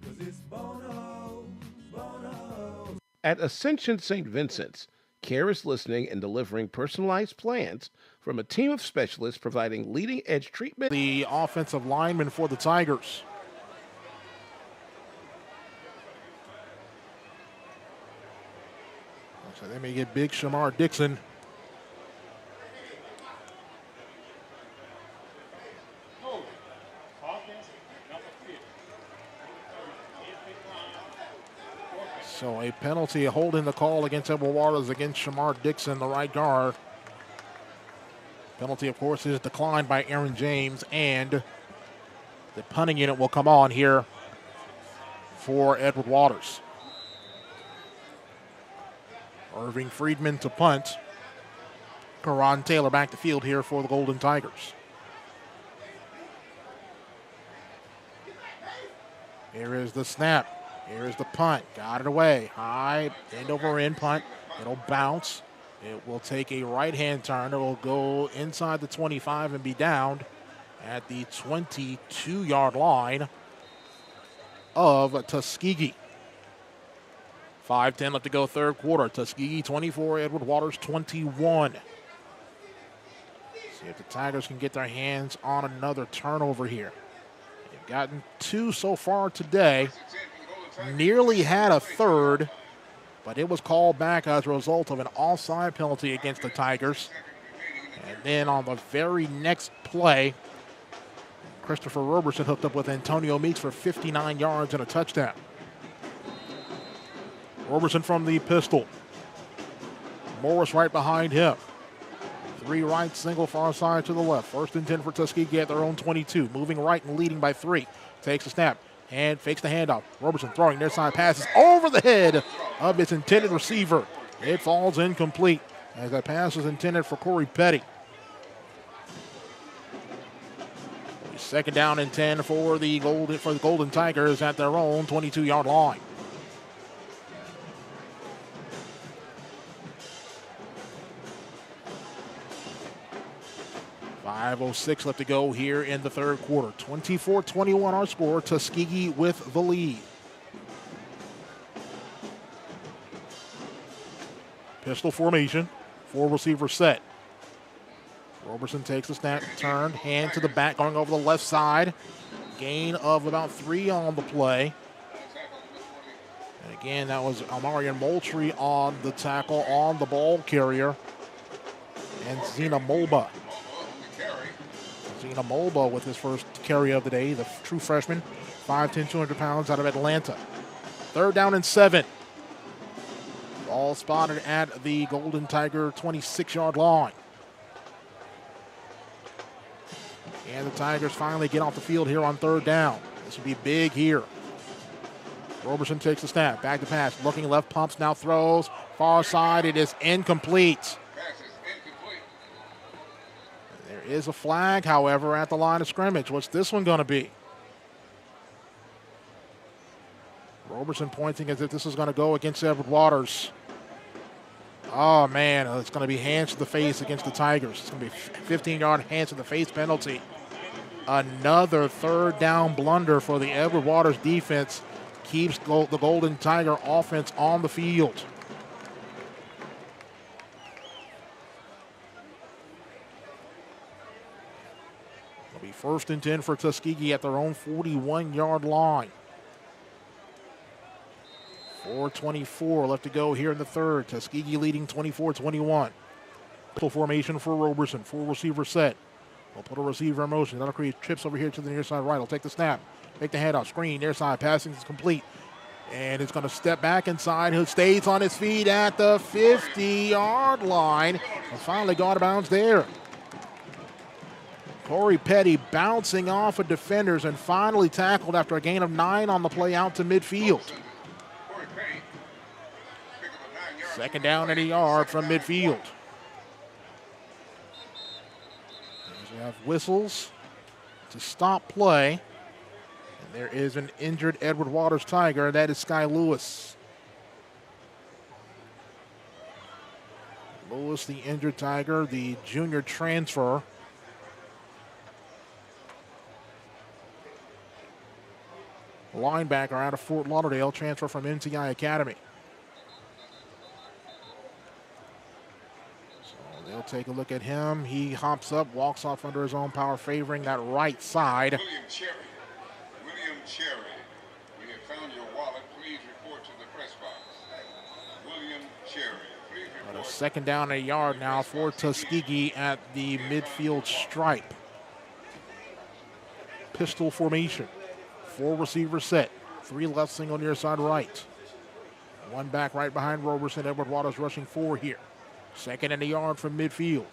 'cause it's Bono, Bono. At Ascension St. Vincent's, care is listening and delivering personalized plans from a team of specialists providing leading-edge treatment. The offensive lineman for the Tigers. So they may get big Shamar Dixon. So a penalty holding the call against Edward Waters against Shamar Dixon, the right guard. Penalty, of course, is declined by Aaron James, and the punting unit will come on here for Edward Waters. Irving Friedman to punt. Karan Taylor back to field here for the Golden Tigers. Here is the snap. Here is the punt. Got it away. High, end over end punt. It'll bounce. It will take a right-hand turn. It will go inside the 25 and be downed at the 22-yard line of Tuskegee. 5:10 left to go, third quarter. Tuskegee 24, Edward Waters 21. See if the Tigers can get their hands on another turnover here. They've gotten 2 so far today. Nearly had a third, but it was called back as a result of an offside penalty against the Tigers. And then on the very next play, Christopher Roberson hooked up with Antonio Meeks for 59 yards and a touchdown. Roberson from the pistol. Morris right behind him. 3 right, single far side to the left. First and 10 for Tuskegee at their own 22. Moving right and leading by 3. Takes a snap and fakes the handoff. Roberson throwing near side passes over the head of its intended receiver. It falls incomplete as that pass was intended for Corey Petty. Second down and 10 for the Golden Tigers at their own 22-yard line. .506 left to go here in the third quarter. 24-21 our score. Tuskegee with the lead. Pistol formation. 4 receivers set. Roberson takes a snap, turned, hand to the back, going over the left side. Gain of about 3 on the play. And again, that was Amarian Moultrie on the tackle on the ball carrier. And Zena Mulba. Zena Mulba with his first carry of the day, the true freshman, 5'10", 200 pounds out of Atlanta. Third down and 7. Ball spotted at the Golden Tiger 26-yard line. And the Tigers finally get off the field here on third down. This would be big here. Roberson takes the snap, back to pass, looking left, pumps, now throws. Far side, it is incomplete. There is a flag, however, at the line of scrimmage. What's this one going to be? Roberson pointing as if this is going to go against Edward Waters. Oh, man, it's going to be hands to the face against the Tigers. It's going to be 15-yard hands to the face penalty. Another third down blunder for the Edward Waters defense keeps the Golden Tiger offense on the field. It'll be 1st and 10 for Tuskegee at their own 41-yard line. 4:24 left to go here in the third. Tuskegee leading 24-21. Pistol formation for Roberson. 4-receiver set. We'll put a receiver in motion. That'll create trips over here to the near side right. He'll take the snap. Make the handoff. Screen. Near side. Passing is complete. And it's going to step back inside. He stays on his feet at the 50-yard line. And finally got out of bounds there. Corey Petty bouncing off of defenders and finally tackled after a gain of 9 on the play out to midfield. 2nd down and a yard from midfield. As we have whistles to stop play. And there is an injured Edward Waters Tiger, and that is Sky Lewis. Lewis, the injured Tiger, the junior transfer. Linebacker out of Fort Lauderdale, transfer from NCI Academy. They'll take a look at him. He hops up, walks off under his own power, favoring that right side. William Cherry, we have found your wallet. Please report to the press box. William Cherry, please report. A 2nd down and a yard now for Tuskegee at the midfield stripe. Pistol formation. 4-receiver set. 3 left, single near side right. 1 back right behind Roberson. Edward Waters rushing 4 here. 2nd and a yard from midfield.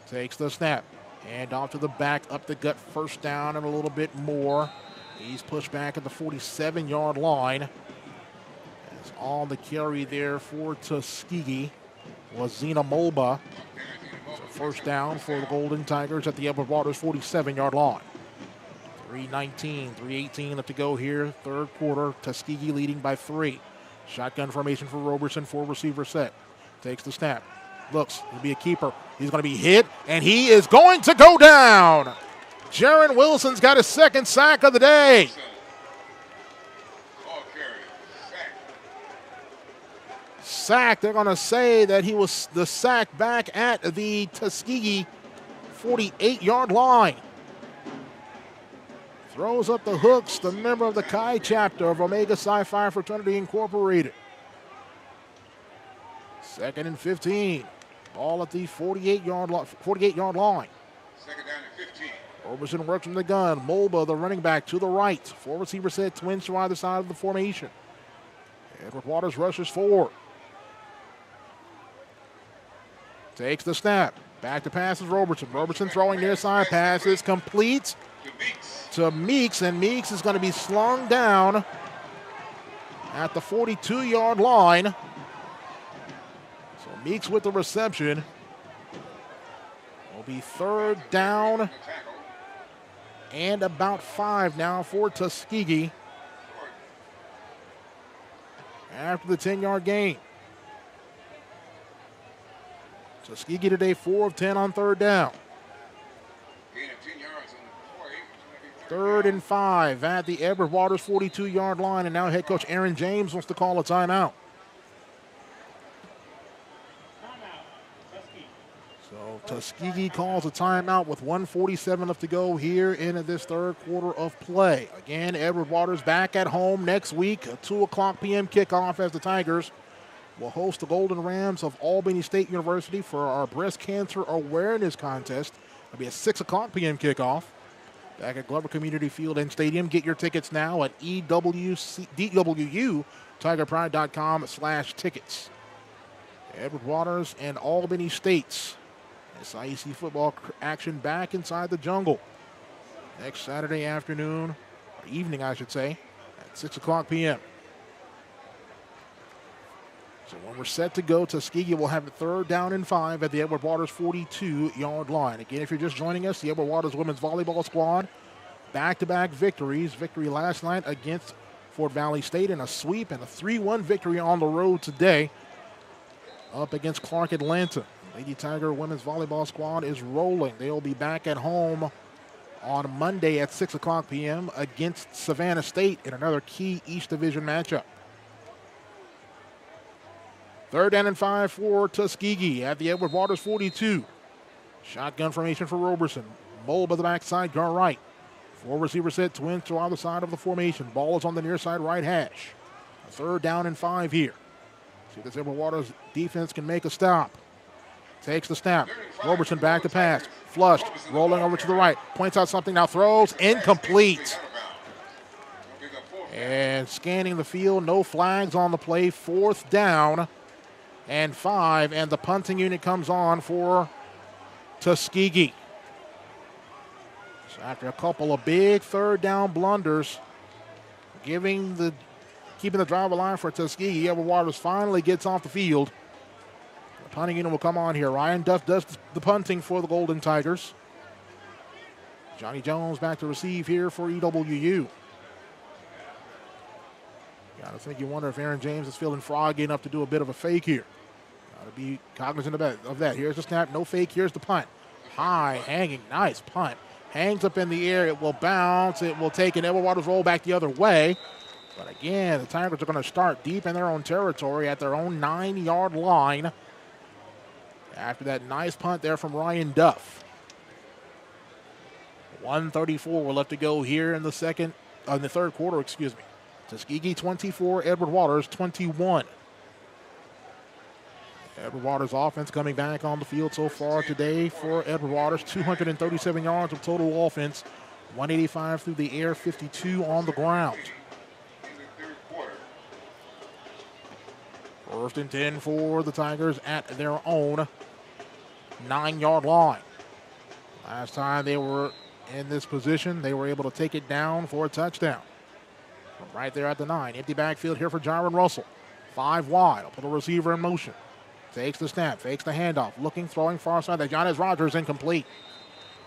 Takes the snap. And off to the back, up the gut, 1st down and a little bit more. He's pushed back at the 47-yard line. As on the carry there for Tuskegee was Zena Molba. So 1st down for the Golden Tigers at the Edward Waters 47-yard line. 3:18 left to go here, 3rd quarter. Tuskegee leading by 3. Shotgun formation for Roberson, 4-receiver set. Takes the snap. Looks, he'll be a keeper. He's going to be hit, and he is going to go down. Jaron Wilson's got his 2nd sack of the day. Sack, they're going to say that he was the sack back at the Tuskegee 48-yard line. Throws up the hooks, the member of the Chi chapter of Omega Psi Phi Fraternity Incorporated. 2nd and 15. Ball at the 48-yard line. 2nd down and 15. Roberson works from the gun. Molba, the running back, to the right. 4-receiver set, twins to either side of the formation. Edward Waters rushes forward. Takes the snap. Back to passes Roberson. Roberson throwing near side passes. Complete to Meeks, and Meeks is going to be slung down at the 42-yard line. Meeks with the reception. Will be 3rd down and about 5 now for Tuskegee after the 10-yard gain. Tuskegee today 4 of 10 on 3rd down. 3rd and 5 at the Edward Waters 42-yard line, and now head coach Aaron James wants to call a timeout. So Tuskegee calls a timeout with 1:47 left to go here in this 3rd quarter of play. Again, Edward Waters back at home next week, a 2:00 p.m. kickoff as the Tigers will host the Golden Rams of Albany State University for our breast cancer awareness contest. It'll be a 6:00 p.m. kickoff back at Glover Community Field and Stadium. Get your tickets now at DWUtigerpride.com/tickets. Edward Waters and Albany State's SIAC football action back inside the jungle next Saturday afternoon, or evening I should say, at 6:00 p.m. So when we're set to go, Tuskegee will have a 3rd down and 5 at the Edward Waters 42-yard line. Again, if you're just joining us, the Edward Waters women's volleyball squad, back-to-back victories. Victory last night against Fort Valley State in a sweep, and a 3-1 victory on the road today up against Clark Atlanta. Lady Tiger women's volleyball squad is rolling. They'll be back at home on Monday at 6:00 p.m. against Savannah State in another key East Division matchup. 3rd down and 5 for Tuskegee at the Edward Waters 42. Shotgun formation for Roberson. Bull by the backside, guard right. 4 receiver set, twins to either side of the formation. Ball is on the near side right hash. 3rd down and 5 here. See if this Edward Waters defense can make a stop. Takes the snap. Roberson back to pass. Flushed, rolling over to the right. Points out something, now throws, incomplete. And scanning the field, no flags on the play. 4th down and 5, and the punting unit comes on for Tuskegee. So after a couple of big 3rd down blunders, keeping the drive alive for Tuskegee, Edward Waters finally gets off the field. The punting unit will come on here. Ryan Duff does the punting for the Golden Tigers. Johnny Jones back to receive here for EWU. I think you wonder if Aaron James is feeling froggy enough to do a bit of a fake here. Got to be cognizant of that. Here's the snap, no fake. Here's the punt. High, hanging, nice punt. Hangs up in the air. It will bounce. It will take an Edward Waters roll back the other way. But again, the Tigers are going to start deep in their own territory at their own 9-yard line. After that nice punt there from Ryan Duff. 1:34 left to go here in the 3rd quarter, excuse me. Tuskegee 24, Edward Waters 21. Edward Waters offense coming back on the field so far today for Edward Waters. 237 yards of total offense, 185 through the air, 52 on the ground. 1st and 10 for the Tigers at their own 9-yard line. Last time they were in this position, they were able to take it down for a touchdown. Right there at the 9. Empty backfield here for Jaron Russell. 5 wide. I'll put a receiver in motion. Takes the snap. Fakes the handoff. Looking, throwing far side. That Yanez Rogers incomplete.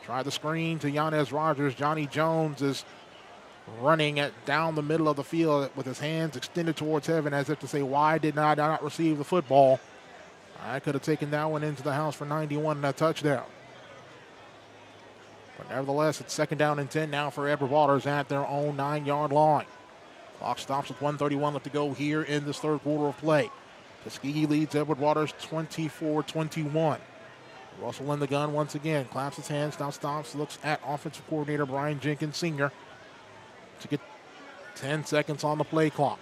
Try the screen to Yanez Rogers. Johnny Jones is running down the middle of the field with his hands extended towards heaven as if to say, why did I not receive the football? I could have taken that one into the house for 91 and a touchdown. But nevertheless, it's 2nd down and 10 now for Edward Waters at their own 9-yard line. Clock stops with 1:31 left to go here in this 3rd quarter of play. Tuskegee leads Edward Waters 24-21. Russell in the gun once again. Claps his hands, now stops, looks at offensive coordinator Brian Jenkins Sr. to get 10 seconds on the play clock.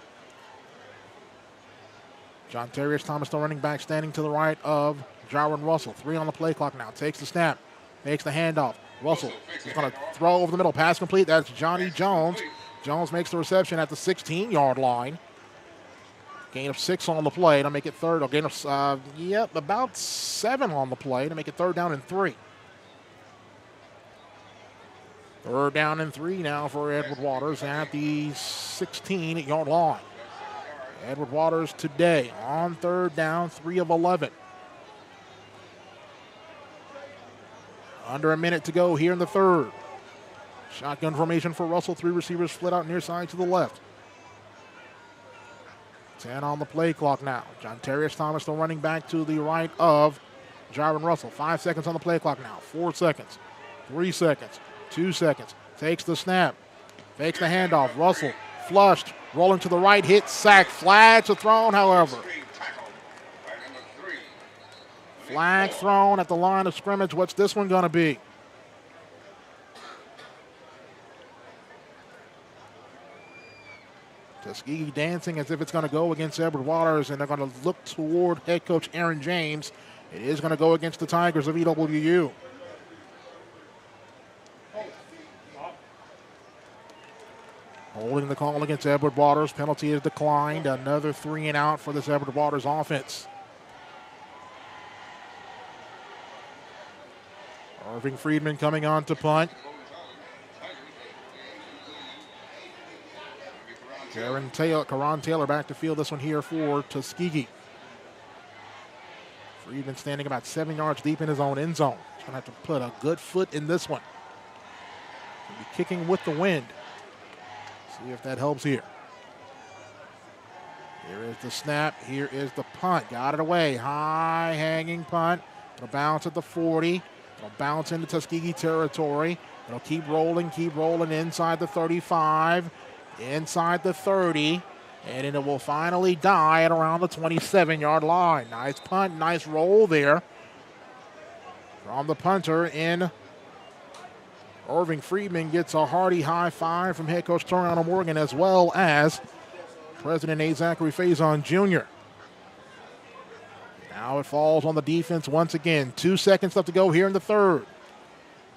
John Terrius Thomas, the running back, standing to the right of Jaron Russell. 3 on the play clock now. Takes the snap. Makes the handoff. Russell is going to throw over the middle. Pass complete. That's Johnny Jones. Jones makes the reception at the 16-yard line. Gain of 6 on the play to make it 3rd. Or gain of, about 7 on the play to make it 3rd down and 3. 3rd down and 3 now for Edward Waters at the 16-yard line. Edward Waters today on 3rd down, 3 of 11. Under a minute to go here in the 3rd. Shotgun formation for Russell. 3 receivers split out near side to the left. 10 on the play clock now. John Terrius Thomas, the running back, to the right of Jaron Russell. 5 seconds on the play clock now. 4 seconds. 3 seconds. 2 seconds. Takes the snap. Fakes the handoff. Russell flushed. Rolling to the right. Hit. Sack. Flags are thrown, however. Flag thrown at the line of scrimmage. What's this one going to be? Tuskegee dancing as if it's going to go against Edward Waters, and they're going to look toward head coach Aaron James. It is going to go against the Tigers of EWU. Holding the call against Edward Waters. Penalty is declined. Another 3 and out for this Edward Waters offense. Irving Friedman coming on to punt. Karan Taylor back to field this one here for Tuskegee. Friedman standing about 7 yards deep in his own end zone. He's going to have to put a good foot in this one. He'll be kicking with the wind. See if that helps here. Here is the snap. Here is the punt. Got it away. High hanging punt. It'll bounce at the 40. It'll bounce into Tuskegee territory. It'll keep rolling inside the 35. Inside the 30, and it will finally die at around the 27-yard line. Nice punt, nice roll there from the punter in Irving Friedman gets a hearty high five from head coach Toriano Morgan as well as President A. Zachary Faison Jr. Now it falls on the defense once again. 2 seconds left to go here in the third.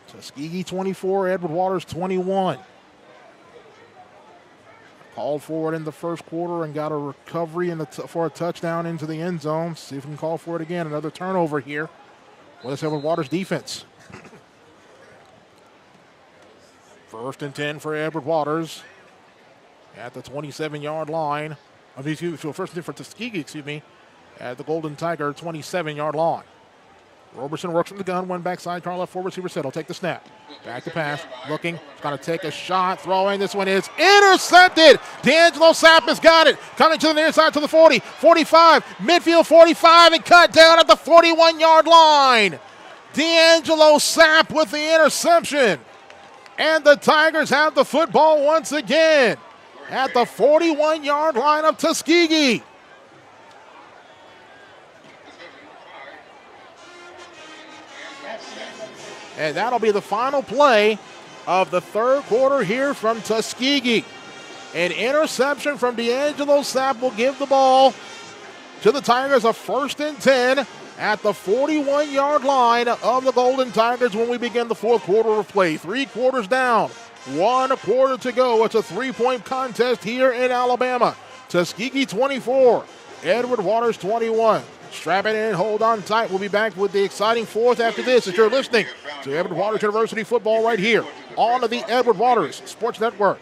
Tuskegee 24, Edward Waters 21. Called for it in the first quarter and got a recovery for a touchdown into the end zone. See if we can call for it again. Another turnover here. What is Edward Waters' defense? First and 10 for Edward Waters at the 27-yard line. First and 10 for Tuskegee, at the Golden Tiger 27-yard line. Roberson works from the gun, one backside, turn left, forward receiver set. He'll take the snap. Back to pass, looking, he's going to take a shot, throwing. This one is intercepted. D'Angelo Sapp has got it. Coming to the near side to the 40, 45, midfield 45, and cut down at the 41-yard line. D'Angelo Sapp with the interception. And the Tigers have the football once again at the 41-yard line of Tuskegee. And that'll be the final play of the third quarter here from Tuskegee. An interception from D'Angelo Sapp will give the ball to the Tigers, a first and 10 at the 41-yard line of the Golden Tigers when we begin the fourth quarter of play. 3 quarters down, 1 quarter to go. It's a 3-point contest here in Alabama. Tuskegee 24, Edward Waters 21. Strap it in, hold on tight. We'll be back with the exciting fourth after this as you're listening to Edward Waters University football right here on the Edward Waters Sports Network.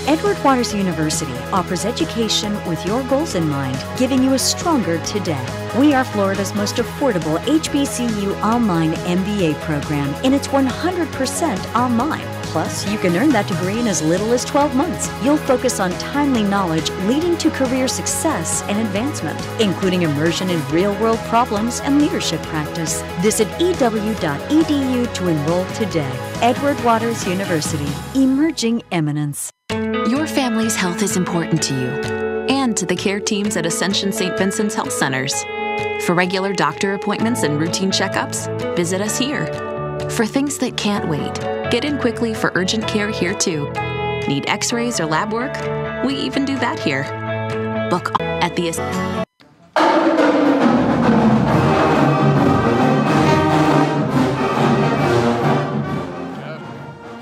Edward Waters University offers education with your goals in mind, giving you a stronger today. We are Florida's most affordable HBCU online MBA program, and it's 100% online. Plus, you can earn that degree in as little as 12 months. You'll focus on timely knowledge leading to career success and advancement, including immersion in real-world problems and leadership practice. Visit ew.edu to enroll today. Edward Waters University, emerging eminence. Your family's health is important to you and to the care teams at Ascension St. Vincent's Health Centers. For regular doctor appointments and routine checkups, visit us here. For things that can't wait, get in quickly for urgent care here too. Need x-rays or lab work? We even do that here. Book at the...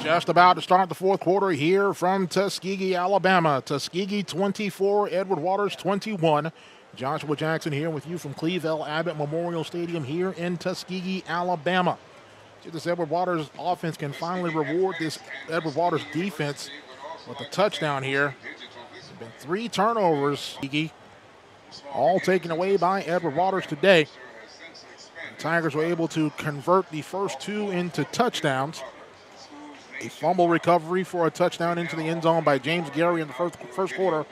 Just about to start the fourth quarter here from Tuskegee, Alabama. Tuskegee 24, Edward Waters 21. Joshua Jackson here with you from Cleve L. Abbott Memorial Stadium here in Tuskegee, Alabama. See, this Edward Waters offense can finally reward this Edward Waters defense with a touchdown here. There's been 3 turnovers, all taken away by Edward Waters today. The Tigers were able to convert the first 2 into touchdowns. A fumble recovery for a touchdown into the end zone by James Gary in the first quarter.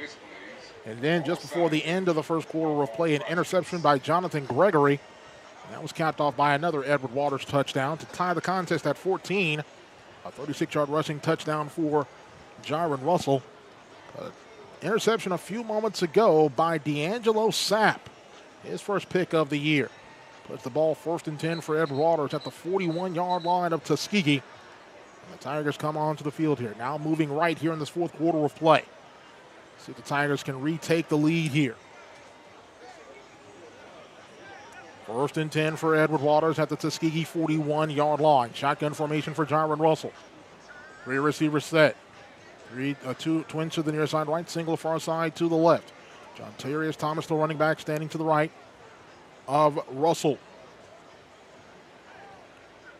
And then just before the end of the first quarter of play, an interception by Jonathan Gregory. And that was capped off by another Edward Waters touchdown to tie the contest at 14. A 36-yard rushing touchdown for Jaron Russell. Interception a few moments ago by D'Angelo Sapp. His first pick of the year. Puts the ball first and 10 for Edward Waters at the 41-yard line of Tuskegee. And the Tigers come onto the field here. Now moving right here in this fourth quarter of play. See if the Tigers can retake the lead here. First and 10 for Edward Waters at the Tuskegee 41-yard line. Shotgun formation for Jaron Russell. 3 receivers set. 2 twins to the near side right, single far side to the left. John Terrius Thomas, the running back, standing to the right of Russell.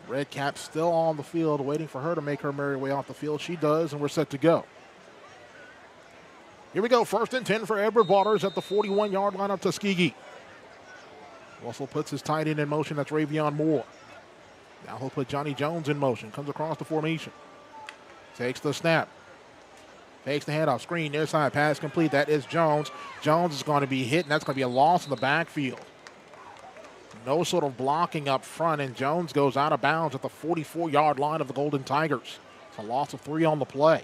Red Cap still on the field, waiting for her to make her merry way off the field. She does, and we're set to go. Here we go, first and 10 for Edward Waters at the 41-yard line of Tuskegee. Russell puts his tight end in motion, that's Ravion Moore. Now he'll put Johnny Jones in motion, comes across the formation. Takes the snap. Takes the handoff, screen, near side, pass complete, that is Jones. Jones is going to be hit, and that's going to be a loss in the backfield. No sort of blocking up front, and Jones goes out of bounds at the 44-yard line of the Golden Tigers. It's a loss of 3 on the play.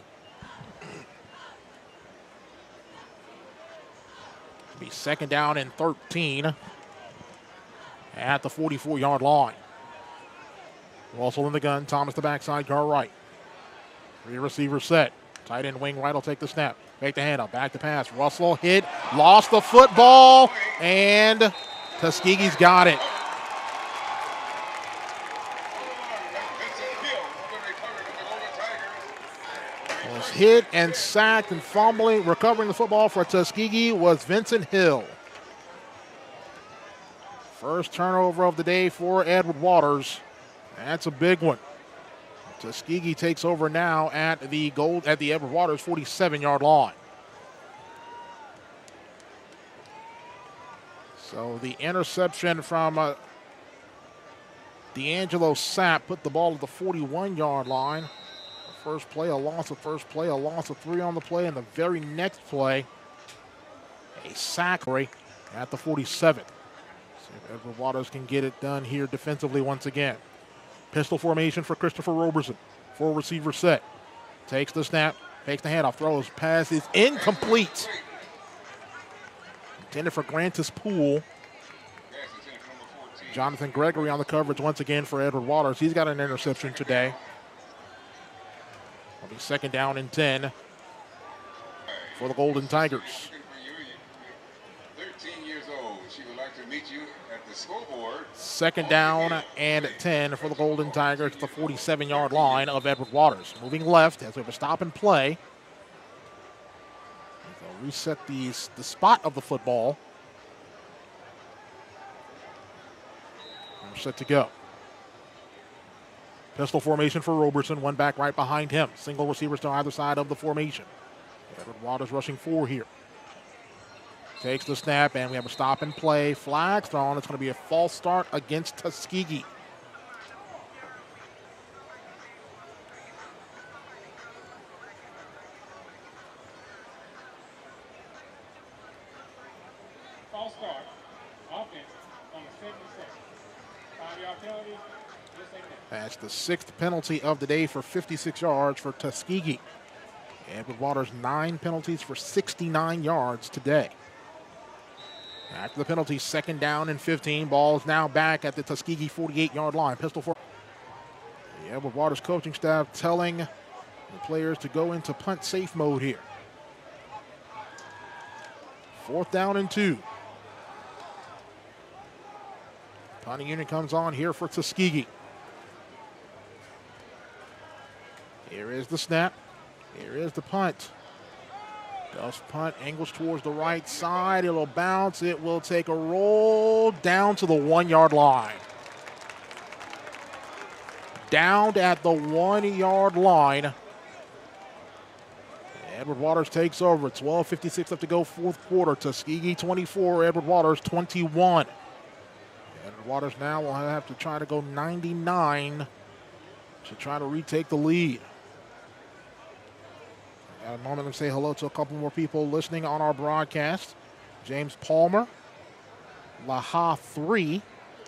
Be second down and 13 at the 44-yard line. Russell in the gun. Thomas the backside, guard right. Three receivers set. Tight end wing right will take the snap. Make the handoff. Back to pass. Russell hit. Lost the football. And Tuskegee's got it. Was hit and sacked and fumbling. Recovering the football for Tuskegee was Vincent Hill. First turnover of the day for Edward Waters. That's a big one. Tuskegee takes over now at the Edward Waters 47-yard line. So the interception from D'Angelo Sapp put the ball at the 41-yard line. First play, a loss of first play, a loss of 3 on the play, and the very next play, a sack at the 47. See if Edward Waters can get it done here defensively once again. Pistol formation for Christopher Roberson. 4 receiver set. Takes the snap, takes the handoff, throws, pass is incomplete. Intended for Grantis Poole. Jonathan Gregory on the coverage once again for Edward Waters. He's got an interception today. It'll be second down and 10 for the Golden Tigers. 13 years old. She would like to meet you at the scoreboard. Second down and 10 for the Golden Tigers at the 47-yard line of Edward Waters. Moving left as we have a stop and play. They'll reset the spot of the football. And we're set to go. Pistol formation for Roberson. One back right behind him. Single receivers to either side of the formation. Edward Waters rushing 4 here. Takes the snap, and we have a stop and play. Flag thrown. It's going to be a false start against Tuskegee. False start. Offense on the 76. 5-yard penalty. That's the 6th penalty of the day for 56 yards for Tuskegee. Edward Waters 9 penalties for 69 yards today. After the penalty, second down and 15. Ball is now back at the Tuskegee 48-yard line. Pistol for the Edward Waters coaching staff telling the players to go into punt safe mode here. 4th down and 2. Punting unit comes on here for Tuskegee. Here is the snap. Here is the punt. Does punt, angles towards the right side. It'll bounce. It will take a roll down to the 1-yard line. Down at the 1-yard line. Edward Waters takes over. 12:56 left to go, 4th quarter. Tuskegee 24, Edward Waters 21. Edward Waters now will have to try to go 99 to try to retake the lead. At a moment, let's say hello to a couple more people listening on our broadcast. James Palmer, Laha 3,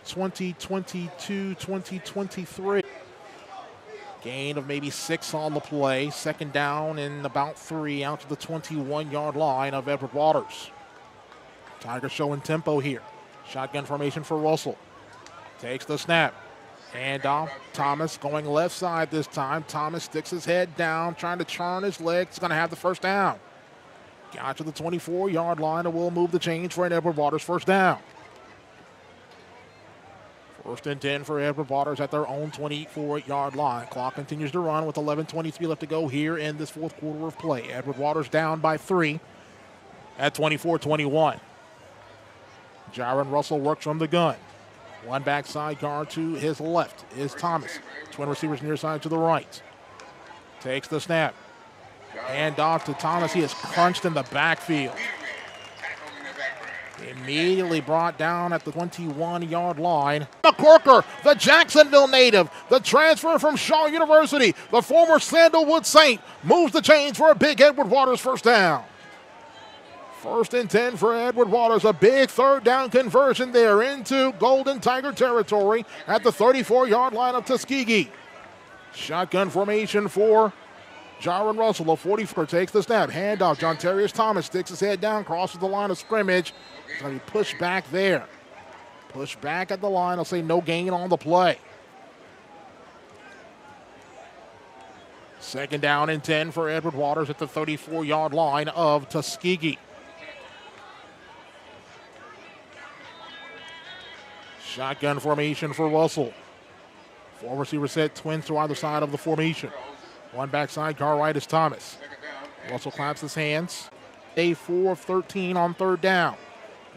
2022-2023. Gain of maybe 6 on the play. Second down and about 3 out to the 21-yard line of Edward Waters. Tigers showing tempo here. Shotgun formation for Russell. Takes the snap. And Thomas going left side this time. Thomas sticks his head down, trying to turn his leg. He's going to have the first down. Got to the 24-yard line and will move the chains for an Edward Waters first down. 1st and 10 for Edward Waters at their own 24-yard line. Clock continues to run with 11:23 left to go here in this 4th quarter of play. Edward Waters down by 3 at 24-21. Jaron Russell works from the gun. One backside guard to his left is Thomas. Twin receivers near side to the right. Takes the snap. Hand off to Thomas. He is crunched in the backfield. Immediately brought down at the 21-yard line. The Corker, the Jacksonville native, the transfer from Shaw University, the former Sandalwood Saint, moves the chains for a big Edward Waters first down. 1st and 10 for Edward Waters. A big 3rd down conversion there into Golden Tiger territory at the 34-yard line of Tuskegee. Shotgun formation for Jaron Russell, a 44, takes the snap. Handoff. John Terrius Thomas sticks his head down, crosses the line of scrimmage. It's going to be pushed back there. Push back at the line. I'll say no gain on the play. 2nd down and 10 for Edward Waters at the 34-yard line of Tuskegee. Shotgun formation for Russell. 4 receiver set, twins to either side of the formation. One backside, car right is Thomas. Russell claps his hands. A 4 of 13 on 3rd down.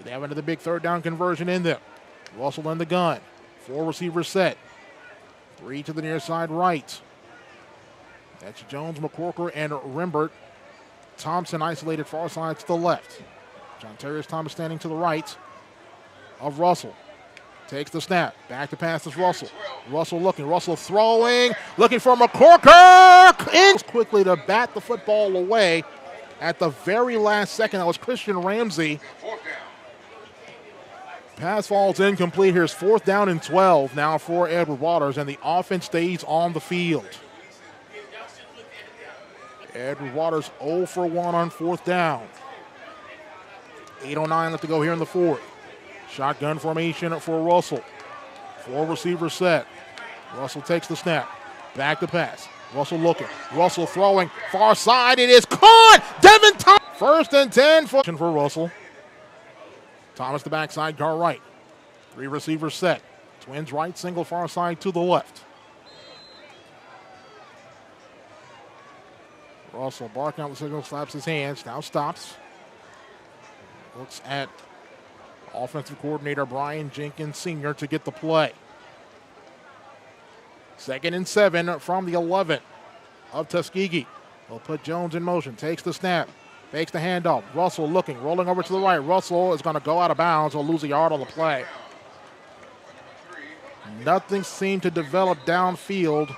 They have another big 3rd down conversion in them. Russell in the gun. 4 receivers set. 3 to the near side right. That's Jones, McCorker, and Rembert. Thompson isolated far side to the left. John Terrius Thomas standing to the right of Russell. Takes the snap. Back to pass is Russell. Russell looking. Russell throwing. Looking for McCorker. In quickly to bat the football away at the very last second. That was Christian Ramsey. Pass falls incomplete. Here's 4th down and 12 now for Edward Waters, and the offense stays on the field. Edward Waters 0 for 1 on 4th down. 8:09 left to go here in the 4th. Shotgun formation for Russell. 4 receivers set. Russell takes the snap. Back to pass. Russell looking. Russell throwing. Far side. It is caught. Devin Thomas. 1st and 10 for Russell. Thomas the backside, car right. 3 receivers set. Twins right, single far side to the left. Russell barking out the signal, slaps his hands, now stops. Looks at offensive coordinator Brian Jenkins Sr. to get the play. 2nd and 7 from the 11 of Tuskegee. They'll put Jones in motion, takes the snap, fakes the handoff. Russell looking, rolling over to the right. Russell is going to go out of bounds. He'll lose a yard on the play. Nothing seemed to develop downfield.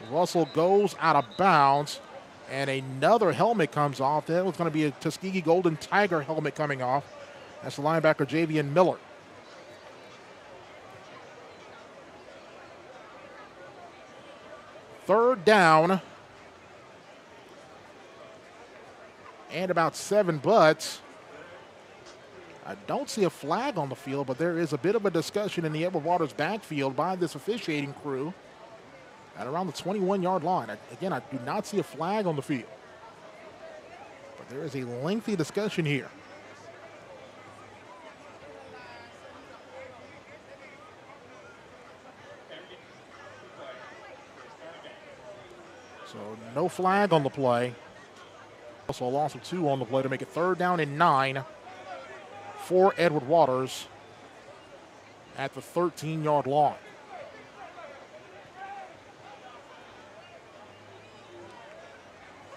Russell goes out of bounds, and another helmet comes off. That was going to be a Tuskegee Golden Tiger helmet coming off. That's the linebacker, Javian Miller. Third down. And about 7, but I don't see a flag on the field, but there is a bit of a discussion in the Edward Waters backfield by this officiating crew at around the 21-yard line. Again, I do not see a flag on the field, but there is a lengthy discussion here. So no flag on the play. Also a loss of 2 on the play to make it 3rd down and 9 for Edward Waters at the 13-yard line.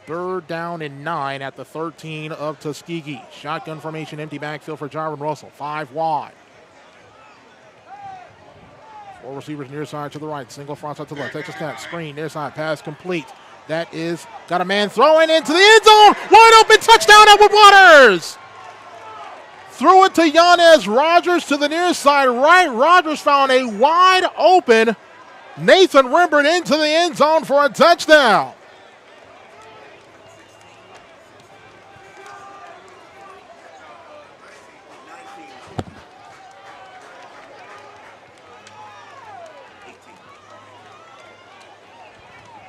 Third down and 9 at the 13 of Tuskegee. Shotgun formation, empty backfield for Jaron Russell. 5 wide. 4 receivers near side to the right. Single front side to the left. Takes a snap. Screen near side. Pass complete. That is, got a man throwing into the end zone. Wide open touchdown, Edward Waters. Threw it to Yanez Rogers to the near side right. Rogers found a wide open Nathan Rembert into the end zone for a touchdown.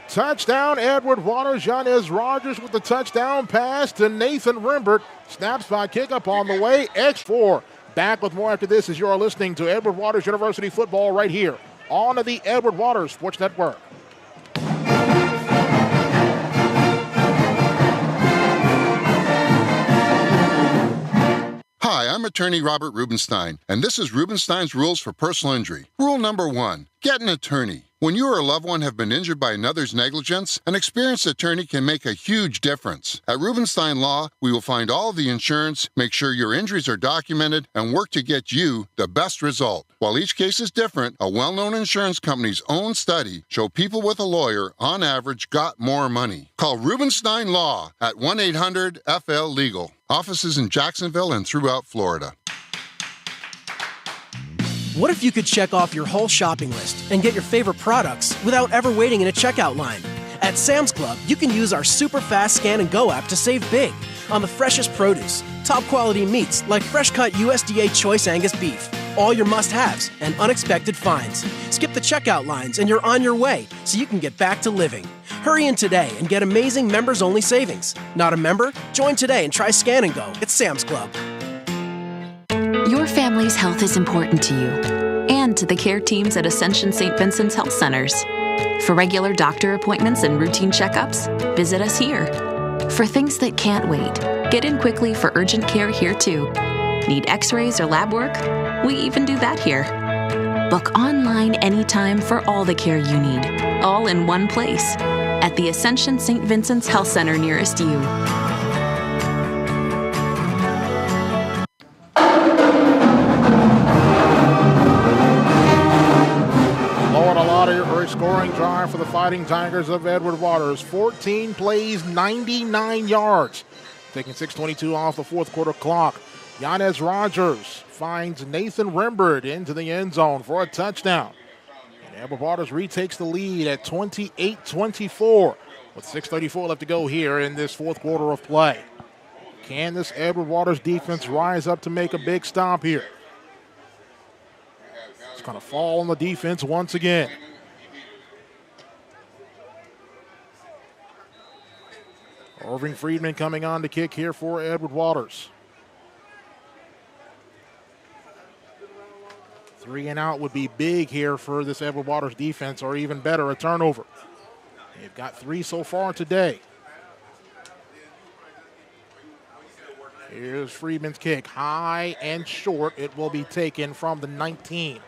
Touchdown, Edward Waters. Yanez Rogers with the touchdown pass to Nathan Rembert. Snap spot kickup on the way. X4. Back with more after this as you are listening to Edward Waters University football right here on the Edward Waters Sports Network. Hi, I'm attorney Robert Rubenstein, and this is Rubenstein's Rules for Personal Injury. Rule number 1, get an attorney. When you or a loved one have been injured by another's negligence, an experienced attorney can make a huge difference. At Rubenstein Law, we will find all of the insurance, make sure your injuries are documented, and work to get you the best result. While each case is different, a well-known insurance company's own study showed people with a lawyer, on average, got more money. Call Rubenstein Law at 1-800-FL-LEGAL. Offices in Jacksonville and throughout Florida. What if you could check off your whole shopping list and get your favorite products without ever waiting in a checkout line? At Sam's Club, you can use our super fast Scan and Go app to save big on the freshest produce, top quality meats like fresh cut USDA Choice Angus beef, all your must-haves, and unexpected finds. Skip the checkout lines and you're on your way so you can get back to living. Hurry in today and get amazing members-only savings. Not a member? Join today and try Scan and Go at Sam's Club. Your family's health is important to you and to the care teams at Ascension St. Vincent's Health Centers. For regular doctor appointments and routine checkups, visit us here. For things that can't wait, get in quickly for urgent care here too. Need x-rays or lab work? We even do that here. Book online anytime for all the care you need, all in one place, at the Ascension St. Vincent's Health Center nearest you. Florida Lottery, very scoring drive for the Fighting Tigers of Edward Waters. 14 plays, 99 yards. Taking 6:22 off the fourth quarter clock. Yanez Rogers finds Nathan Rembert into the end zone for a touchdown. And Edward Waters retakes the lead at 28-24 with 6:34 left to go here in this fourth quarter of play. Can this Edward Waters defense rise up to make a big stop here? It's going to fall on the defense once again. Irving Friedman coming on to kick here for Edward Waters. 3 and out would be big here for this Edward Waters defense, or even better, a turnover. They've got 3 so far today. Here's Friedman's kick, high and short. It will be taken from the 19.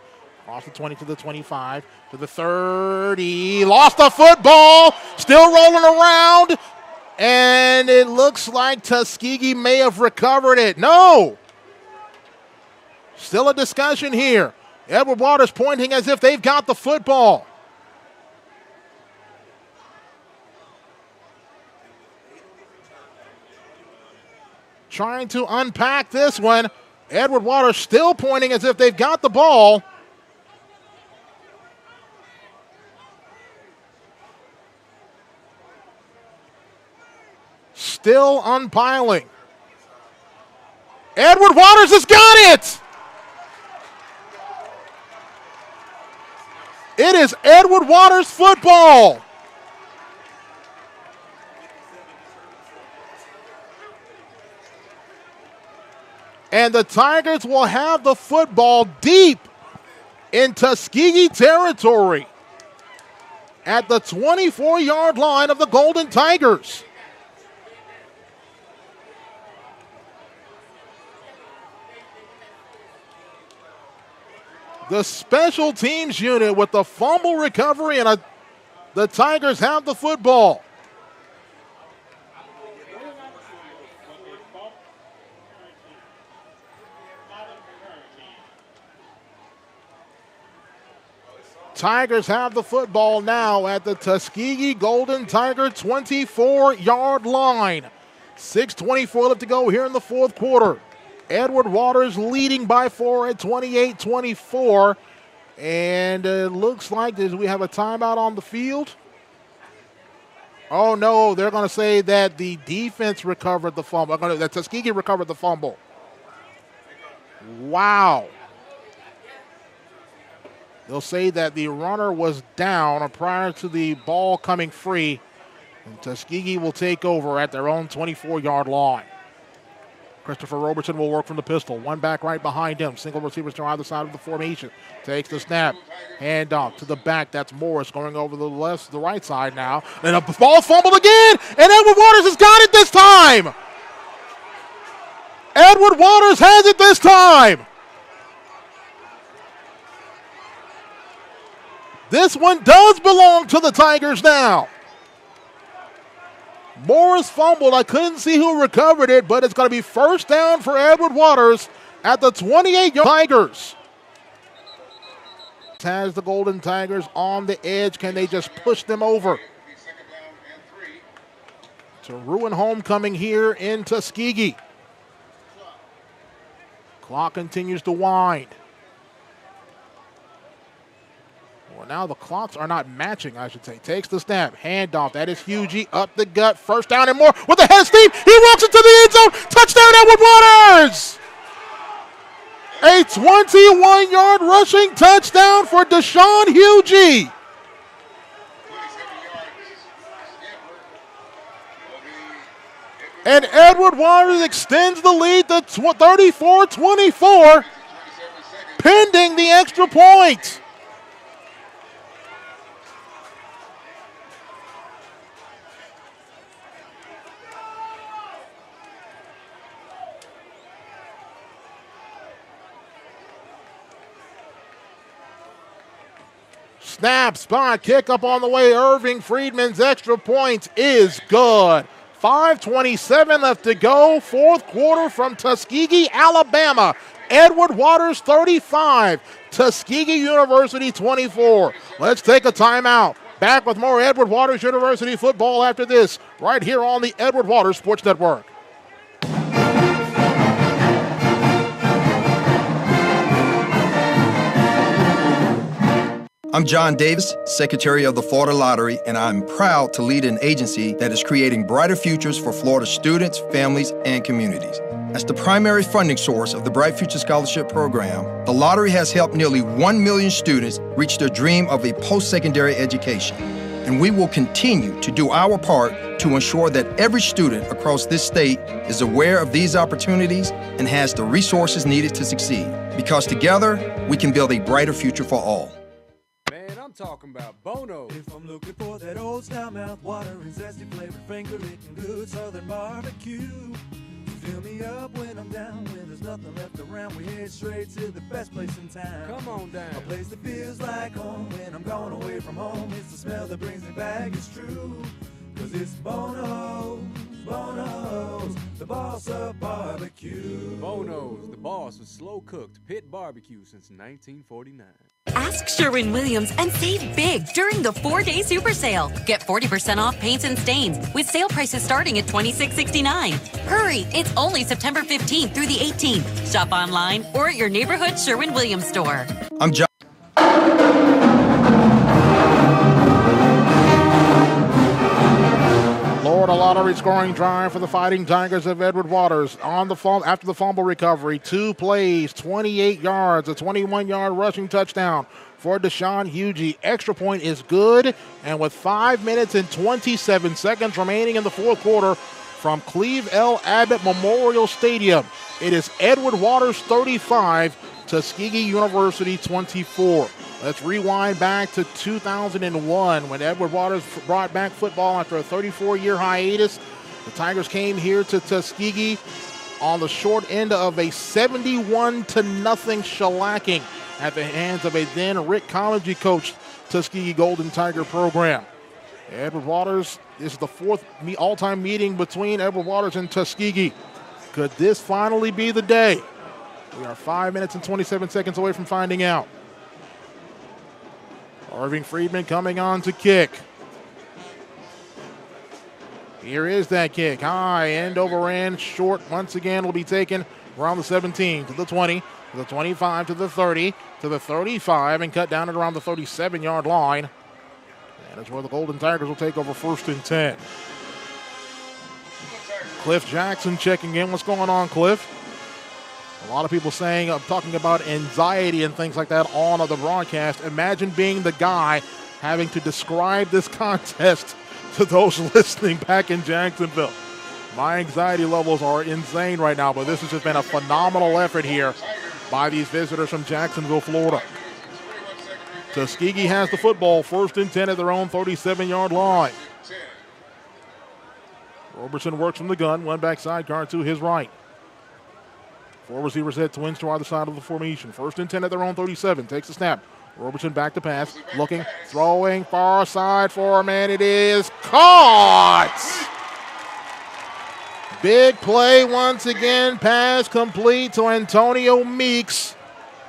Off the 20 to the 25 to the 30. Lost the football, still rolling around. And it looks like Tuskegee may have recovered it. No! Still a discussion here. Edward Waters pointing as if they've got the football. Trying to unpack this one. Edward Waters still pointing as if they've got the ball. Still unpiling. Edward Waters has got it! It is Edward Waters football. And the Tigers will have the football deep in Tuskegee territory at the 24-yard line of the Golden Tigers. The special teams unit with the fumble recovery, and the Tigers have the football. Tigers have the football now at the Tuskegee Golden Tiger 24-yard line. 6:24 left to go here in the fourth quarter. Edward Waters leading by 4 at 28-24. And it looks like we have a timeout on the field. Oh, no, they're going to say that the defense recovered the fumble. That Tuskegee recovered the fumble. Wow. They'll say that the runner was down prior to the ball coming free. And Tuskegee will take over at their own 24-yard line. Christopher Robertson will work from the pistol. One back right behind him. Single receivers to either side of the formation. Takes the snap. Hand off to the back. That's Morris going over the right side now. And a ball fumbled again. And Edward Waters has got it this time. Edward Waters has it this time. This one does belong to the Tigers now. Morris fumbled. I couldn't see who recovered it, but it's going to be first down for Edward Waters at the 28-yard Tigers. Has the Golden Tigers on the edge. Can they just push them over? To ruin homecoming here in Tuskegee. Clock continues to wind. We're now the clocks are not matching, I should say. Takes the snap, handoff. That is Hugie up the gut. First down and more with the head steep. He walks into the end zone. Touchdown, Edward Waters! A 21-yard rushing touchdown for Deshaun Hugie. And Edward Waters extends the lead to 34-24, pending the extra point. Snap, spot, kick up on the way. Irving Friedman's extra point is good. 5:27 left to go. Fourth quarter from Tuskegee, Alabama. Edward Waters 35, Tuskegee University 24. Let's take a timeout. Back with more Edward Waters University football after this, right here on the Edward Waters Sports Network. I'm John Davis, Secretary of the Florida Lottery, and I'm proud to lead an agency that is creating brighter futures for Florida students, families, and communities. As the primary funding source of the Bright Future Scholarship Program, the lottery has helped nearly 1 million students reach their dream of a post-secondary education. And we will continue to do our part to ensure that every student across this state is aware of these opportunities and has the resources needed to succeed. Because together, we can build a brighter future for all. Talking about Bono. If I'm looking for that old style mouth watering, zesty flavored, finger licking good southern barbecue, fill me up when I'm down, when there's nothing left around, we head straight to the best place in town. Come on down. A place that feels like home when I'm gone away from home. It's the smell that brings me back, it's true, cause it's Bono's, the boss of barbecue. Bono's, the boss of slow-cooked pit barbecue since 1949. Ask Sherwin-Williams and save big during the 4-day super sale. Get 40% off paints and stains with sale prices starting at $26.69. Hurry, it's only September 15th through the 18th. Shop online or at your neighborhood Sherwin-Williams store. I'm John. Florida Lottery scoring drive for the Fighting Tigers of Edward Waters on the after the fumble recovery. 2 plays, 28 yards, a 21-yard rushing touchdown for Deshaun Hugie. Extra point is good, and with 5 minutes and 27 seconds remaining in the fourth quarter from Cleve L. Abbott Memorial Stadium, it is Edward Waters 35, Tuskegee University 24. Let's rewind back to 2001 when Edward Waters brought back football after a 34-year hiatus. The Tigers came here to Tuskegee on the short end of a 71-0 shellacking at the hands of a then Rick Collegy coached Tuskegee Golden Tiger program. Edward Waters, this is the 4th all-time meeting between Edward Waters and Tuskegee. Could this finally be the day? We are 5 minutes and 27 seconds away from finding out. Irving Friedman coming on to kick. Here is that kick. High, end over end, short. Once again will be taken around the 17, to the 20, to the 25, to the 30, to the 35, and cut down at around the 37-yard line. That is where the Golden Tigers will take over 1st and 10. Cliff Jackson checking in. What's going on, Cliff? A lot of people saying, talking about anxiety and things like that on the broadcast. Imagine being the guy having to describe this contest to those listening back in Jacksonville. My anxiety levels are insane right now, but this has just been a phenomenal effort here by these visitors from Jacksonville, Florida. Tuskegee has the football, 1st and 10 at their own 37-yard line. Robertson works from the gun, one back sidecar to his right. 4 receivers head twins to either side of the formation. 1st and 10 at their own 37. Takes the snap. Robertson back to pass. Looking, throwing, far side for a man. It is caught! Big play once again. Pass complete to Antonio Meeks.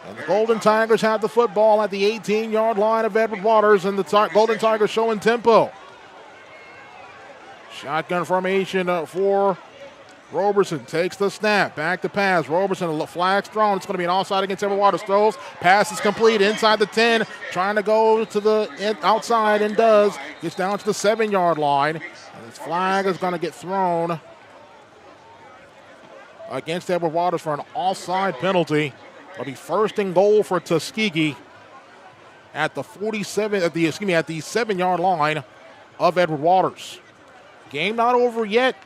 And the Golden Tigers have the football at the 18-yard line of Edward Waters, and the Golden Tigers showing tempo. Shotgun formation for Roberson takes the snap. Back to pass. Roberson, a flag's thrown. It's going to be an offside against Edward Waters. Throws. Pass is complete inside the 10. Trying to go to the outside and does. Gets down to the 7-yard line. And this flag is going to get thrown against Edward Waters for an offside penalty. It'll be 1st and goal for Tuskegee at the 7-yard line of Edward Waters. Game not over yet.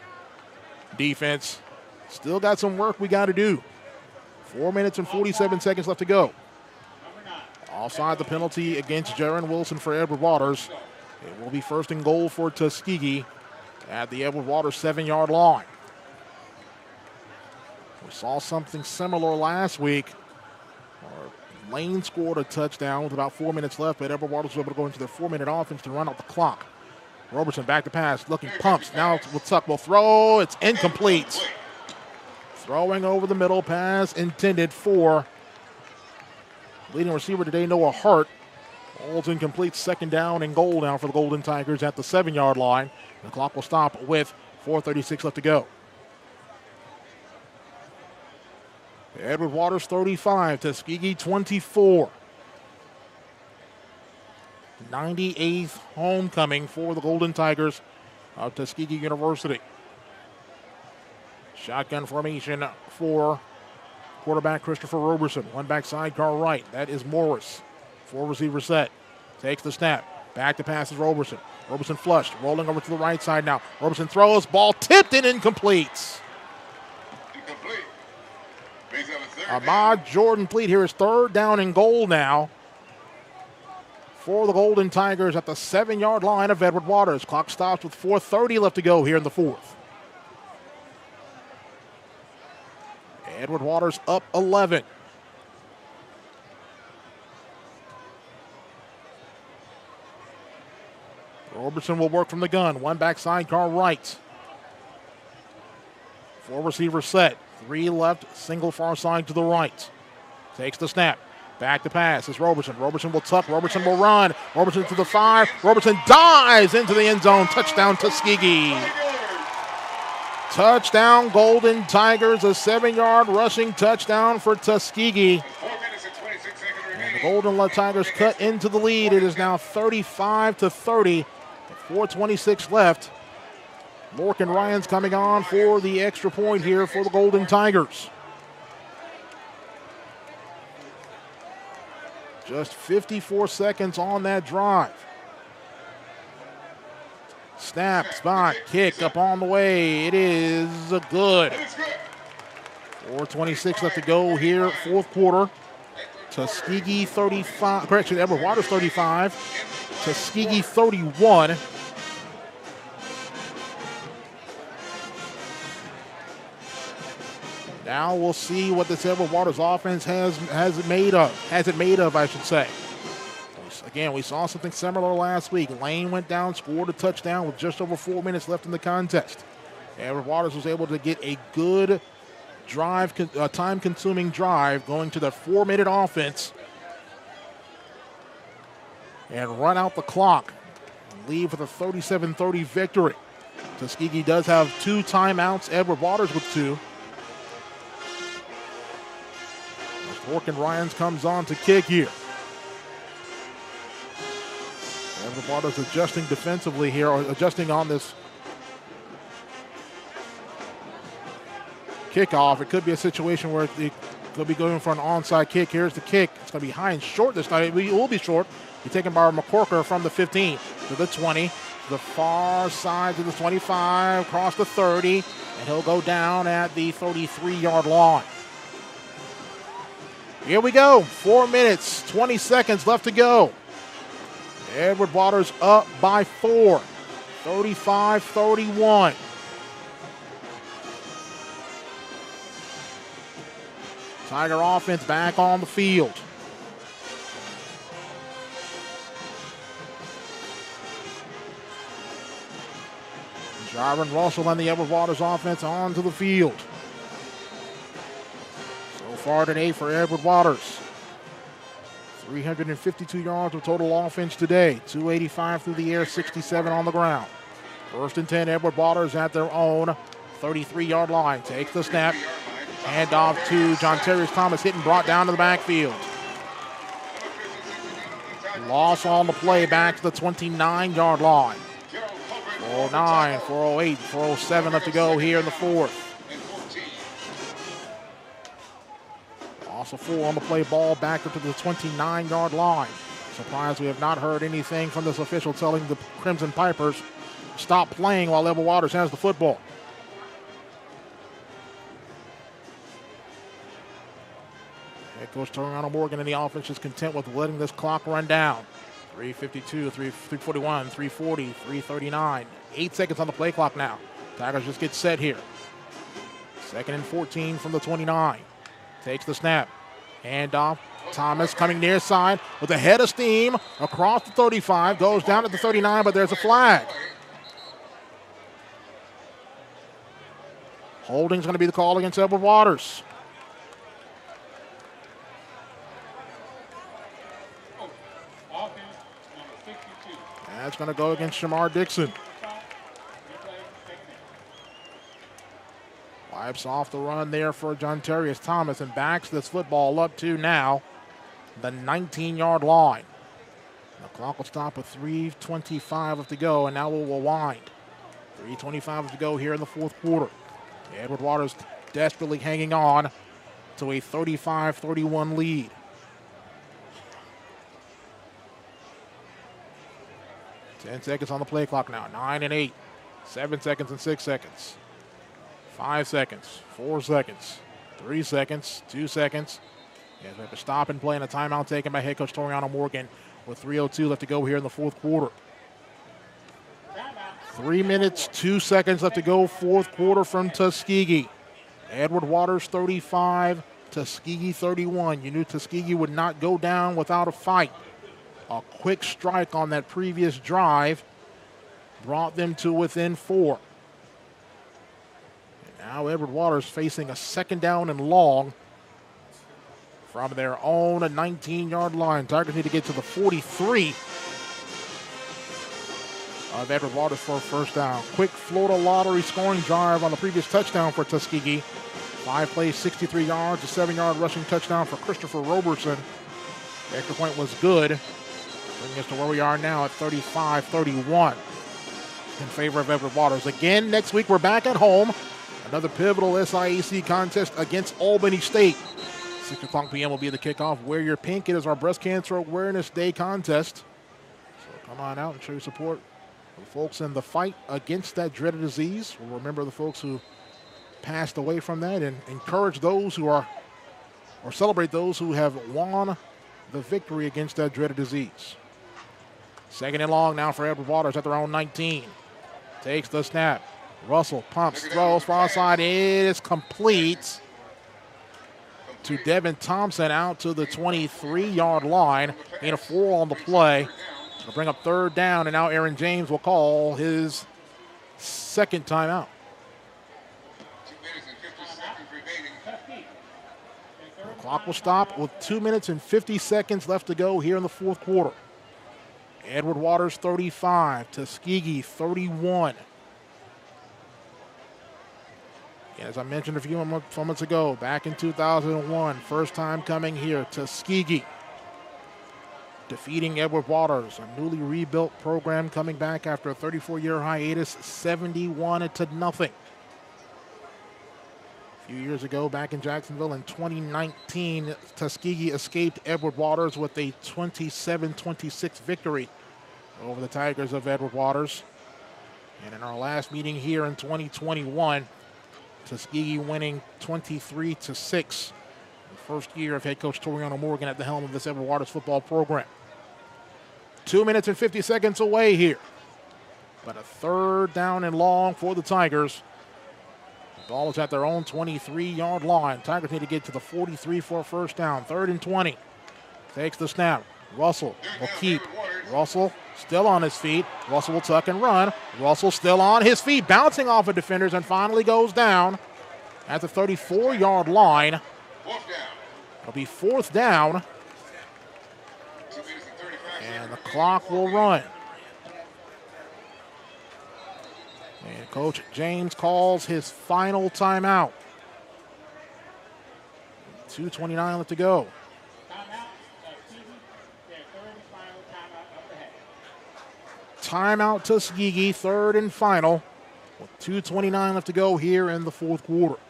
Defense still got some work we got to do. 4 minutes and 47 seconds left to go. Offside the penalty against Jaron Wilson for Edward Waters. It will be 1st and goal for Tuskegee at the Edward Waters 7-yard line. We saw something similar last week. Lane scored a touchdown with about 4 minutes left, but Edward Waters was able to go into their 4-minute offense to run out the clock. Roberson back to pass, looking, pumps. Now Tuck will throw. It's incomplete. Throwing over the middle, pass intended for leading receiver today, Noah Hart. Ball's incomplete. 2nd down and goal now for the Golden Tigers at the 7-yard line. The clock will stop with 4:36 left to go. Edward Waters 35, Tuskegee 24. 98th homecoming for the Golden Tigers of Tuskegee University. Shotgun formation for quarterback Christopher Roberson. One back sidecar right. That is Morris. 4 receiver set. Takes the snap. Back to pass is Roberson. Roberson flushed. Rolling over to the right side now. Roberson throws. Ball tipped and incomplete. Ahmad Jordan Pleat here is 3rd down and goal now for the Golden Tigers at the 7-yard line of Edward Waters. Clock stops with 4:30 left to go here in the 4th. Edward Waters up 11. Roberson will work from the gun. One back sidecar right. 4 receiver set. 3 left, single far side to the right. Takes the snap. Back to pass is Roberson. Roberson will tuck. Roberson will run. Roberson to the 5. Roberson dives into the end zone. Touchdown Tuskegee. Touchdown Golden Tigers. A 7-yard rushing touchdown for Tuskegee. And the Golden Tigers cut into the lead. It is now 35-30. 4:26 left. Morgan Ryan's coming on for the extra point here for the Golden Tigers. Just 54 seconds on that drive. Snap, spot, kick up on the way. It is good. 4:26 left to go here, 4th quarter. Tuskegee 35, correction, Edward Waters 35. Tuskegee 31. Now we'll see what this Edward Waters offense has it made of, I should say. Again, we saw something similar last week. Lane went down, scored a touchdown with just over 4 minutes left in the contest. Edward Waters was able to get a good drive, time-consuming drive, going to the 4-minute offense and run out the clock and leave with a 37-30 victory. Tuskegee does have 2 timeouts. Edward Waters with 2. Morgan Ryans comes on to kick here. Edward Waters adjusting defensively here, or adjusting on this kickoff. It could be a situation where it could be going for an onside kick. Here's the kick. It's going to be high and short this time. It will be short. Be taken by McCorker from the 15 to the 20, to the far side to the 25, across the 30, and he'll go down at the 33-yard line. Here we go. 4 minutes, 20 seconds left to go. Edward Waters up by 4, 35-31. Tiger offense back on the field. Jarvin Russell and the Edward Waters offense onto the field. So far today for Edward Waters, 352 yards of total offense today, 285 through the air, 67 on the ground. 1st and 10, Edward Waters at their own 33-yard line. Takes the snap. Hand off to John Terrius Thomas, hit and brought down to the backfield. Loss on the play back to the 29-yard line. 409, 408, 407 left to go here in the fourth. Loss of 4 on the play, ball back up to the 29-yard line. Surprised we have not heard anything from this official telling the Crimson Pipers stop playing while Edward Waters has the football. Head coach Toriano Morgan and the offense is content with letting this clock run down. 3:52, 3:41, 3:40, 3:39. 8 seconds on the play clock now. Tigers just get set here. 2nd and 14 from the 29. Takes the snap. Handoff. Thomas coming near side with a head of steam across the 35. Goes down at the 39, but there's a flag. Holding's going to be the call against Edward Waters. That's going to go against Shamar Dixon. Wipes off the run there for John Terrius Thomas and backs this football up to now the 19-yard line. The clock will stop with 3:25 left to go, and now we'll wind. 3:25 left to go here in the fourth quarter. Edward Waters desperately hanging on to a 35-31 lead. Ten seconds on the play clock now. 9 and 8. 7 seconds and 6 seconds. 5 seconds. 4 seconds. 3 seconds. 2 seconds. And we have a stop and play and a timeout taken by head coach Toriano Morgan with 3:02 left to go here in the fourth quarter. 3 minutes, 2 seconds left to go, fourth quarter from Tuskegee. Edward Waters 35, Tuskegee 31. You knew Tuskegee would not go down without a fight. A quick strike on that previous drive brought them to within 4. And now Edward Waters facing a 2nd down and long from their own 19-yard line. Tigers need to get to the 43 of Edward Waters for a first down. Quick Florida Lottery scoring drive on the previous touchdown for Tuskegee. 5 plays, 63 yards, a 7-yard rushing touchdown for Christopher Robertson. The extra point was good, bringing us to where we are now at 35-31 in favor of Edward Waters. Again, next week we're back at home. Another pivotal SIAC contest against Albany State. 6 o'clock p.m. will be the kickoff. Wear your pink. It is our Breast Cancer Awareness Day contest. So come on out and show your support for the folks in the fight against that dreaded disease. We'll remember the folks who passed away from that and encourage those who are, or celebrate those who have won the victory against that dreaded disease. 2nd and long now for Edward Waters at their own 19. Takes the snap. Russell pumps, throws, far side. It is complete to Devin Thompson out to the 23-yard line. Gain of 4 on the play. It'll bring up 3rd down, and now Aaron James will call his 2nd timeout. The clock will stop with 2 minutes and 50 seconds left to go here in the fourth quarter. Edward Waters 35, Tuskegee 31. As I mentioned a few moments ago, back in 2001, first time coming here, Tuskegee defeating Edward Waters, a newly rebuilt program coming back after a 34-year hiatus, 71-0. A few years ago, back in Jacksonville in 2019, Tuskegee escaped Edward Waters with a 27-26 victory over the Tigers of Edward Waters. And in our last meeting here in 2021, Tuskegee winning 23-6. The first year of head coach Toriano Morgan at the helm of this Edward Waters football program. 2 minutes and 50 seconds away here. But a 3rd down and long for the Tigers. The ball is at their own 23-yard line. Tigers need to get to the 43 for a first down. 3rd and 20. Takes the snap. Russell will keep. Russell still on his feet. Russell will tuck and run. Russell still on his feet, bouncing off of defenders, and finally goes down at the 34-yard line. It'll be 4th down. And the clock will run. And Coach James calls his final timeout. 2:29 left to go. Timeout Tuskegee, third and final, with 2:29 left to go here in the fourth quarter.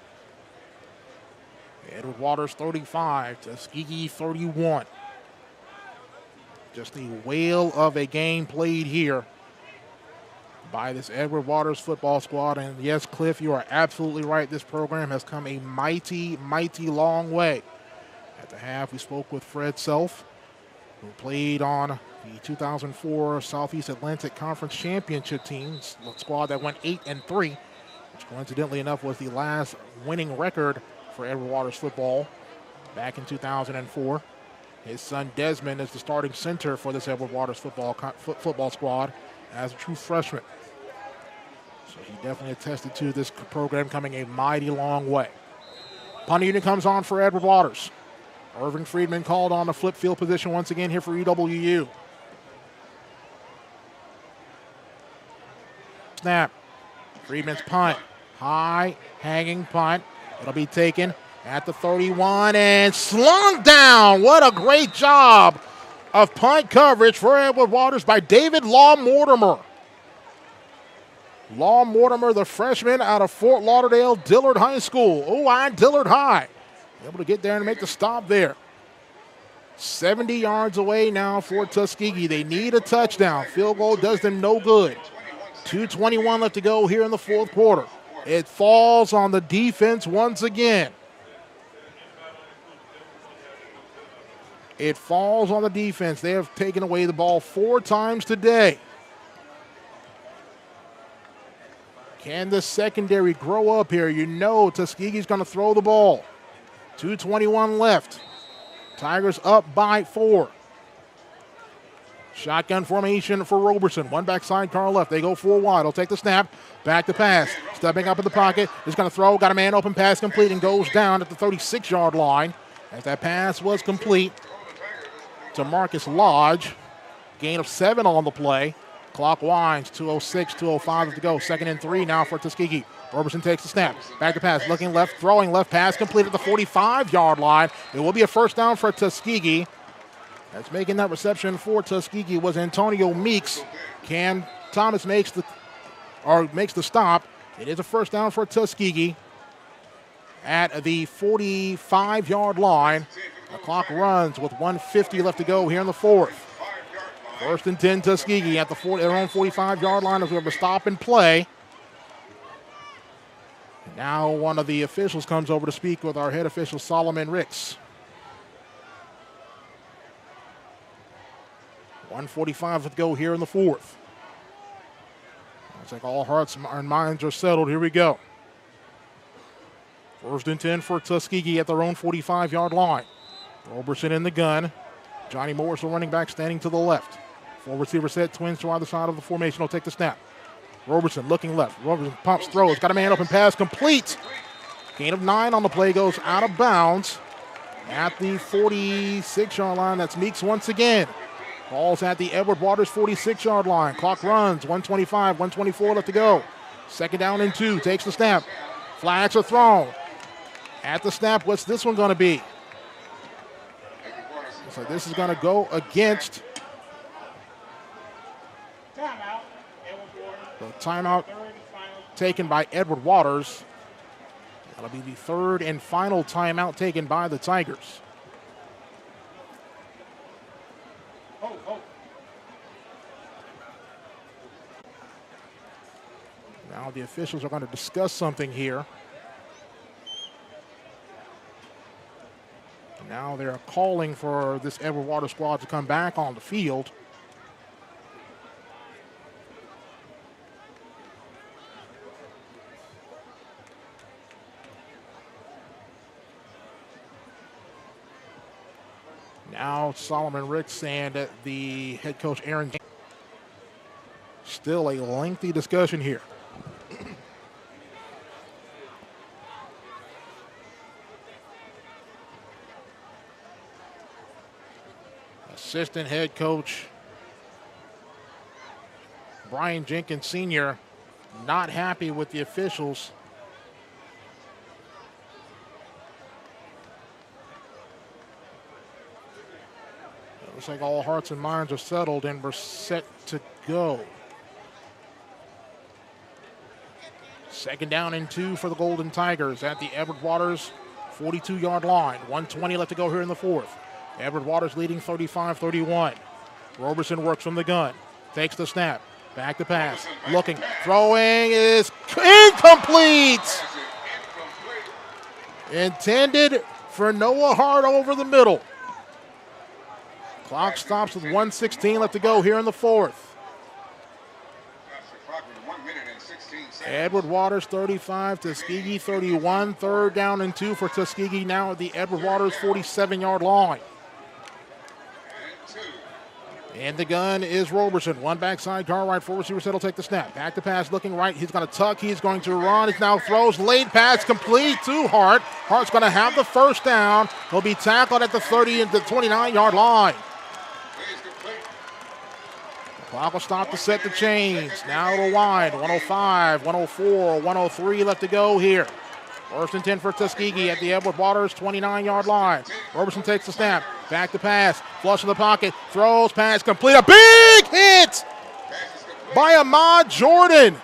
Edward Waters 35, Tuskegee 31. Just a whale of a game played here by this Edward Waters football squad. And yes, Cliff, you are absolutely right. This program has come a mighty, mighty long way. At the half, we spoke with Fred Self, who played on the 2004 Southeast Atlantic Conference Championship team, squad that went 8-3, which coincidentally enough was the last winning record for Edward Waters football back in 2004. His son Desmond is the starting center for this Edward Waters football squad as a true freshman. So he definitely attested to this program coming a mighty long way. Punt unit comes on for Edward Waters. Irving Friedman called on the flip field position once again here for EWU. Snap. Friedman's punt. High hanging punt. It'll be taken at the 31 and slung down. What a great job of punt coverage for Edward Waters by David Law Mortimer. Law Mortimer, the freshman out of Fort Lauderdale Dillard High School. Dillard High. Able to get there and make the stop there. 70 yards away now for Tuskegee. They need a touchdown. Field goal does them no good. 2:21 left to go here in the fourth quarter. It falls on the defense once again. It falls on the defense. They have taken away the ball 4 times today. Can the secondary grow up here? You know Tuskegee's going to throw the ball. 2:21 left. Tigers up by 4. Shotgun formation for Roberson. One backside car left. They go 4 wide. He'll take the snap. Back to pass. Stepping up in the pocket. He's going to throw. Got a man open. Pass complete and goes down at the 36-yard line. As that pass was complete to Marcus Lodge. Gain of 7 on the play. Clock winds. 2:06, 2:05 to go. 2nd and 3 now for Tuskegee. Roberson takes the snap. Back to pass. Looking left. Throwing left. Pass complete at the 45-yard line. It will be a first down for Tuskegee. That's making that reception for Tuskegee was Antonio Meeks. Cam Thomas makes the stop. It is a first down for Tuskegee at the 45-yard line. The clock runs with 1:50 left to go here in the fourth. 1st and 10 Tuskegee at their own 45-yard line as we have a stop and play. Now one of the officials comes over to speak with our head official, Solomon Ricks. 1:45 to go here in the fourth. Looks like all hearts and minds are settled. Here we go. 1st and 10 for Tuskegee at their own 45-yard line. Roberson in the gun. Johnny Morris, the running back, standing to the left. 4 receiver set, twins to either side of the formation. Will take the snap. Roberson looking left. Roberson pumps, throws. Got a man open, pass complete. Gain of 9 on the play, goes out of bounds at the 46-yard line. That's Meeks once again. Ball's at the Edward Waters 46-yard line. Clock runs, 1:25, 1:24 left to go. 2nd down and 2, takes the snap. Flags are thrown. At the snap, what's this one going to be? Looks like this is going to go against the timeout taken by Edward Waters. That'll be the 3rd and final timeout taken by the Tigers. Now the officials are going to discuss something here. Now they're calling for this Edward Waters squad to come back on the field. Now Solomon Ricks and the head coach Aaron. Still a lengthy discussion here. Assistant head coach Brian Jenkins Sr. not happy with the officials. It looks like all hearts and minds are settled and we're set to go. 2nd down and 2 for the Golden Tigers at the Edward Waters 42-yard line. 1:20 left to go here in the 4th. Edward Waters leading 35-31. Roberson works from the gun. Takes the snap. Back to pass. Looking. Throwing is incomplete. Intended for Noah Hart over the middle. Clock stops with 1:16 left to go here in the 4th. Edward Waters 35, Tuskegee 31. 3rd down and 2 for Tuskegee now at the Edward Waters 47-yard line. And the gun is Roberson. One backside, Cartwright, 4 receiver set will take the snap. Back to pass, looking right. He's going to tuck. He's going to run. He now throws. Late pass complete to Hart. Hart's going to have the 1st down. He'll be tackled at the 30 and the 29-yard line. Clock will stop to set the chains. Now to wind. 105, 104, 103 left to go here. 1st and 10 for Tuskegee at the Edward Waters 29-yard line. Roberson takes the snap. Back to pass. Flush in the pocket. Throws. Pass complete. A big hit by Ahmad Jordan.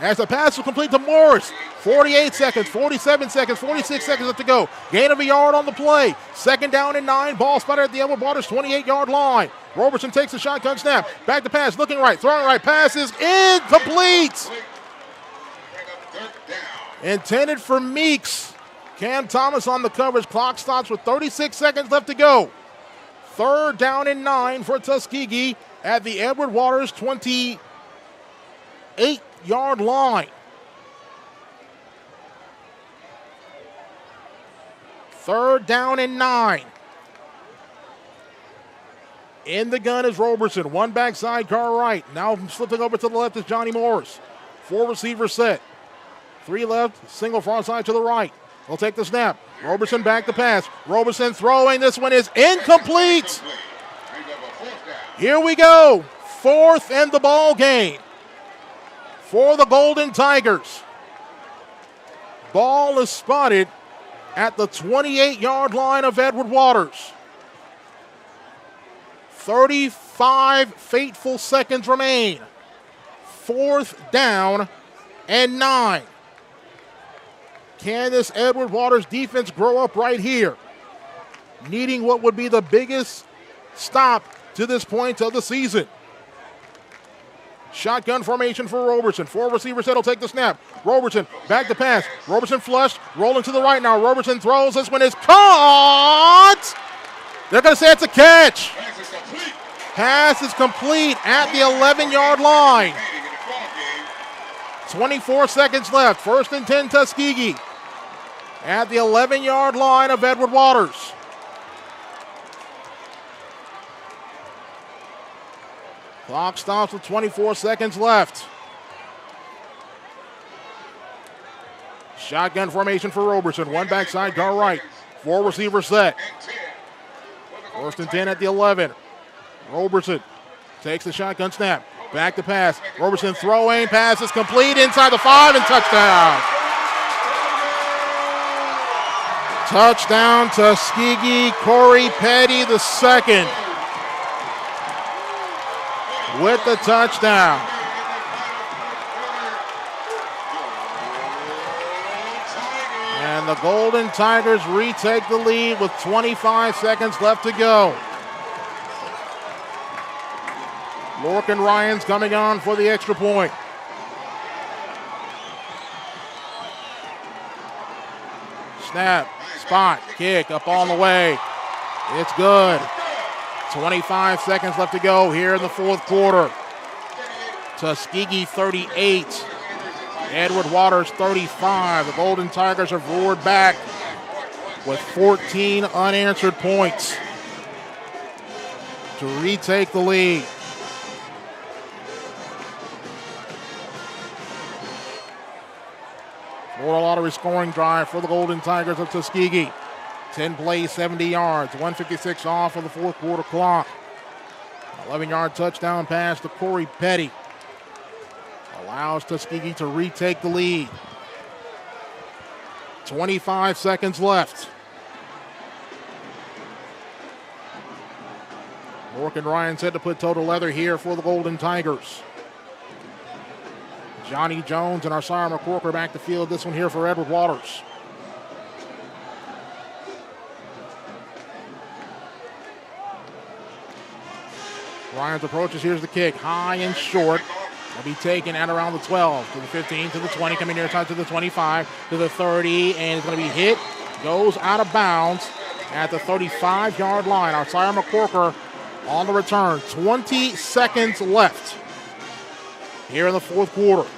As the pass is complete to Morris. 48 seconds, 47 seconds, 46 seconds left to go. Gain of a yard on the play. 2nd down and 9. Ball spotted at the Edward Waters 28-yard line. Roberson takes the shotgun snap. Back to pass. Looking right. Throwing right. Pass is incomplete. Intended for Meeks. Cam Thomas on the coverage. Clock stops with 36 seconds left to go. 3rd down and 9 for Tuskegee at the Edward Waters 28-yard line. 3rd down and 9. In the gun is Roberson. One backside, car right. Now slipping over to the left is Johnny Morris. 4 receivers set. 3 left, single front side to the right. He'll take the snap. Roberson back to pass. Roberson throwing. This one is incomplete. Here we go. 4th in the ball game for the Golden Tigers. Ball is spotted at the 28-yard line of Edward Waters. 35 fateful seconds remain. 4th down and 9. Can this Edward Waters defense grow up right here? Needing what would be the biggest stop to this point of the season. Shotgun formation for Roberson. 4 receivers set will take the snap. Roberson back to pass. Roberson flushed, rolling to the right now. Roberson throws. This one is caught. They're going to say it's a catch. Pass is complete at the 11-yard line. 24 seconds left. 1st and 10 Tuskegee at the 11-yard line of Edward Waters. Clock stops with 24 seconds left. Shotgun formation for Roberson. One backside, guard right. 4 receivers set. 1st and 10 at the 11. Roberson takes the shotgun snap. Back to pass. Roberson throwing. Pass is complete inside the 5 and touchdown. Touchdown Tuskegee. Corey Petty the second with the touchdown. And the Golden Tigers retake the lead with 25 seconds left to go. Lorcan Ryan's coming on for the extra point. Snap, spot, kick, up on the way. It's good. 25 seconds left to go here in the 4th quarter. Tuskegee 38. Edward Waters 35. The Golden Tigers have roared back with 14 unanswered points to retake the lead. Florida Lottery scoring drive for the Golden Tigers of Tuskegee. 10 plays, 70 yards, 156 off of the 4th quarter clock. 11-yard touchdown pass to Corey Petty. allows Tuskegee to retake the lead. 25 seconds left. Morgan Ryan said to put total leather here for the Golden Tigers. Johnny Jones and Arsiah McCorker back to field this one here for Edward Waters. Ryan's approaches. Here's the kick. High and short. Will be taken at around the 12 to the 15 to the 20. Coming near side to the 25 to the 30. And it's going to be hit. Goes out of bounds at the 35-yard line. Arsiah McCorker on the return. 20 seconds left here in the fourth quarter.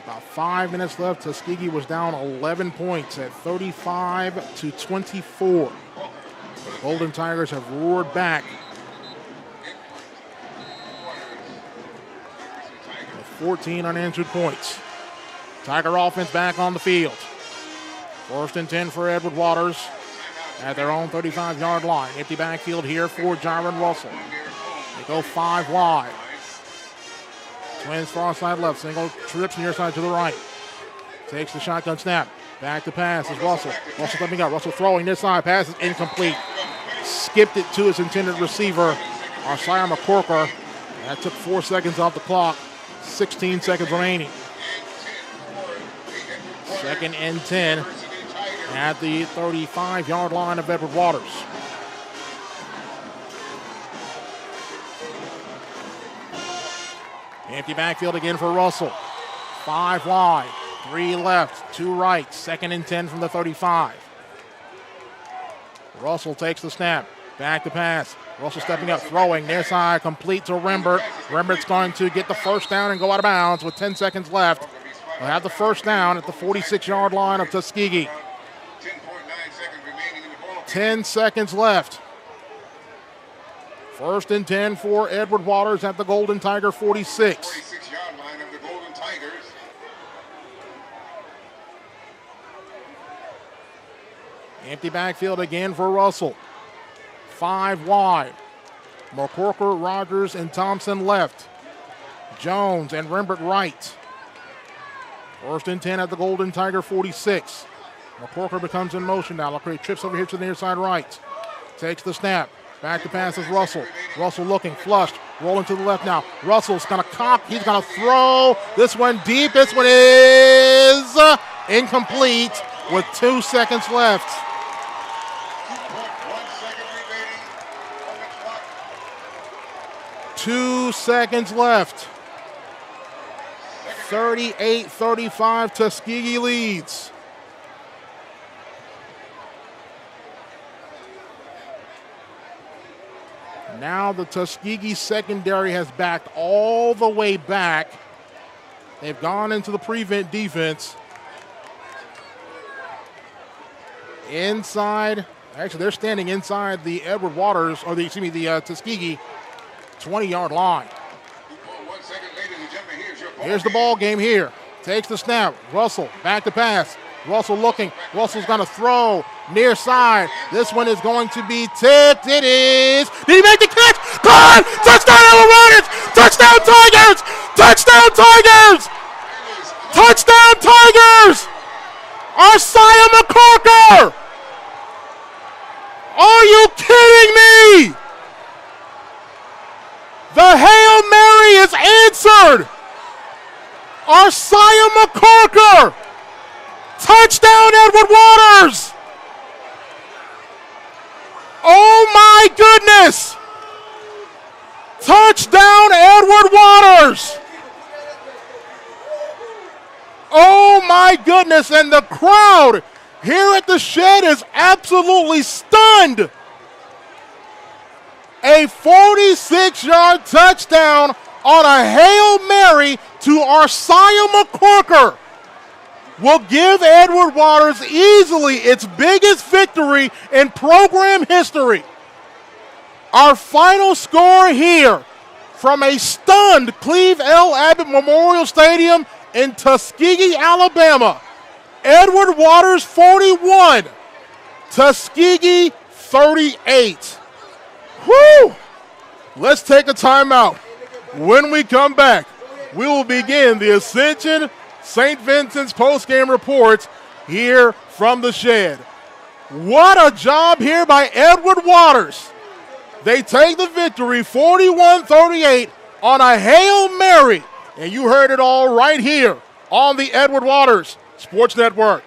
About 5 minutes left. Tuskegee was down 11 points at 35-24. The Golden Tigers have roared back with 14 unanswered points. Tiger offense back on the field. 1st and 10 for Edward Waters at their own 35-yard line. Empty backfield here for Jaron Russell. They go 5 wide. Twins far side left. Single trips near side to the right. Takes the shotgun snap. Back to pass is Russell. Russell stepping up. Russell throwing this side. Pass is incomplete. Skipped it to his intended receiver, Arsiah McCorker. That took 4 seconds off the clock. 16 seconds remaining. 2nd and 10 at the 35-yard line of Edward Waters. Empty backfield again for Russell. 5 wide, 3 left, 2 right. 2nd and 10 from the 35. Russell takes the snap. Back to pass. Russell stepping up, throwing near side, complete to Rembert. Rembert's going to get the first down and go out of bounds with 10 seconds left. They'll have the first down at the 46-yard line of Tuskegee. 10 seconds left. 1st and 10 for Edward Waters at the Golden Tiger 46. 46-yard line of the Golden Tigers. Empty backfield again for Russell. 5 wide. McCorker, Rogers, and Thompson left. Jones and Rembert right. 1st and 10 at the Golden Tiger 46. McCorker becomes in motion now. LaCroix trips over here to the near side right. Takes the snap. Back to pass is Russell. Russell looking, flushed, rolling to the left now. Russell's going to cop. He's going to throw. This one deep. This one is incomplete with 2 seconds left. 2 seconds left. 38-35, Tuskegee leads. Now the Tuskegee secondary has backed all the way back. They've gone into the prevent defense. Inside, actually they're standing inside the Edward Waters, or the Tuskegee 20-yard line. Here's the ball game here. Takes the snap. Russell back to pass. Russell looking. Russell's going to throw near side. This one is going to be tipped. It is. Did he make the catch? Gone! Touchdown, Edward Waters! Touchdown, Tigers! Touchdown, Tigers! Touchdown, Tigers! Arsiah McCorker! Are you kidding me? The Hail Mary is answered. Arsiah McCorker. Touchdown, Edward Waters. Oh my goodness. Touchdown, Edward Waters. Oh my goodness. And the crowd here at the Shed is absolutely stunned. A 46-yard touchdown on a Hail Mary to Arsiah McCorker will give Edward Waters easily its biggest victory in program history. Our final score here from a stunned Cleve L. Abbott Memorial Stadium in Tuskegee, Alabama. Edward Waters 41, Tuskegee 38. Woo! Let's take a timeout. When we come back, we will begin the Ascension St. Vincent's postgame reports here from the shed. What a job here by Edward Waters. They take the victory 41-38 on a Hail Mary. And you heard it all right here on the Edward Waters Sports Network.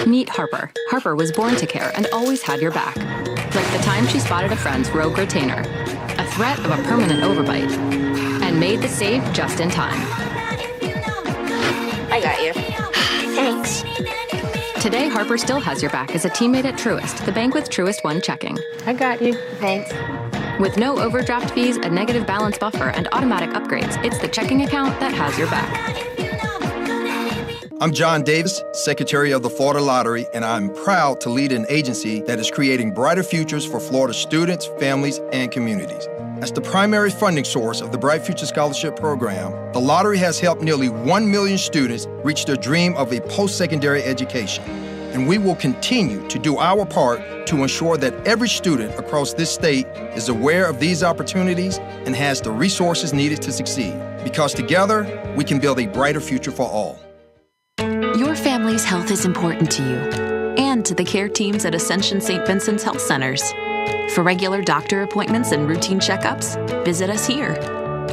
Meet Harper. Harper was born to care and always had your back. Like the time she spotted a friend's rogue retainer, a threat of a permanent overbite, and made the save just in time. I got you. Thanks. Today, Harper still has your back as a teammate at Truist, the bank with Truist One checking. I got you. Thanks. With no overdraft fees, a negative balance buffer, and automatic upgrades, it's the checking account that has your back. I'm John Davis, Secretary of the Florida Lottery, and I'm proud to lead an agency that is creating brighter futures for Florida students, families, and communities. As the primary funding source of the Bright Future Scholarship Program, the lottery has helped nearly 1 million students reach their dream of a post-secondary education. And we will continue to do our part to ensure that every student across this state is aware of these opportunities and has the resources needed to succeed. Because together, we can build a brighter future for all. Your family's health is important to you and to the care teams at Ascension St. Vincent's Health Centers. For regular doctor appointments and routine checkups, visit us here.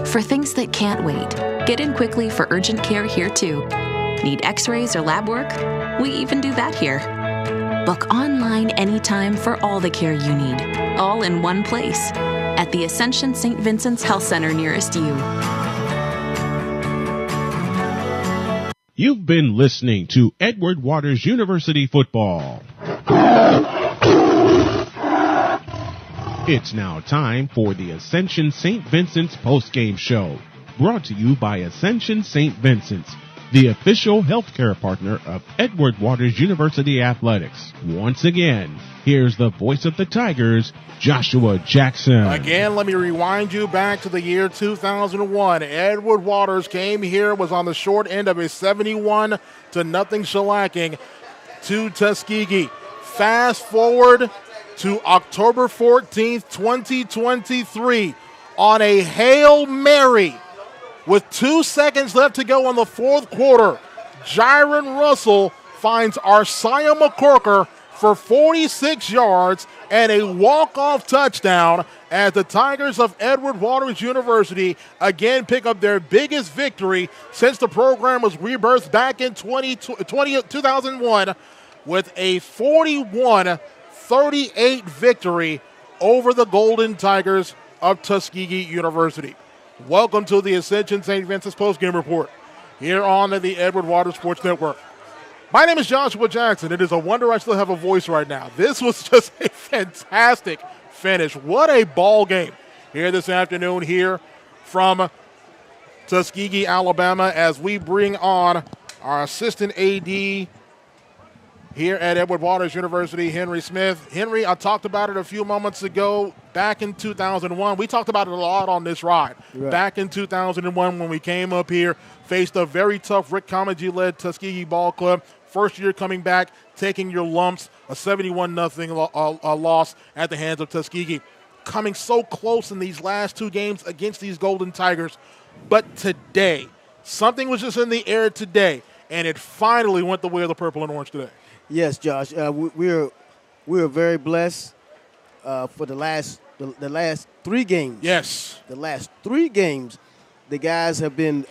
For things that can't wait, get in quickly for urgent care here too. Need x-rays or lab work? We even do that here. Book online anytime for all the care you need, all in one place, at the Ascension St. Vincent's Health Center nearest you. You've been listening to Edward Waters University Football. It's now time for the Ascension St. Vincent's postgame show, brought to you by Ascension St. Vincent's, the official healthcare partner of Edward Waters University Athletics. Once again, here's the voice of the Tigers, Joshua Jackson. Again, let me rewind you back to the year 2001. Edward Waters came here, was on the short end of a 71-0 shellacking to Tuskegee. Fast forward to October 14th, 2023, on a Hail Mary. With 2 seconds left to go in the fourth quarter, Jiron Russell finds Arsiah McCorker for 46 yards and a walk-off touchdown as the Tigers of Edward Waters University again pick up their biggest victory since the program was rebirthed back in 2001 with a 41-38 victory over the Golden Tigers of Tuskegee University. Welcome to the Ascension St. Vincent's postgame report here on the Edward Waters Sports Network. My name is Joshua Jackson. It is a wonder I still have a voice right now. This was just a fantastic finish. What a ball game here this afternoon here from Tuskegee, Alabama, as we bring on our assistant AD here at Edward Waters University, Henry Smith. Henry, I talked about it a few moments ago. Back in 2001, we talked about it a lot on this ride. Right. Back in 2001 when we came up here, faced a very tough Rick Comedy-led Tuskegee ball club. First year coming back, taking your lumps, a 71-0 loss at the hands of Tuskegee. Coming so close in these last two games against these Golden Tigers. But today, something was just in the air today, and it finally went the way of the purple and orange today. Yes, Josh. We're very blessed for the last 3 games. Yes. The last 3 games, the guys have been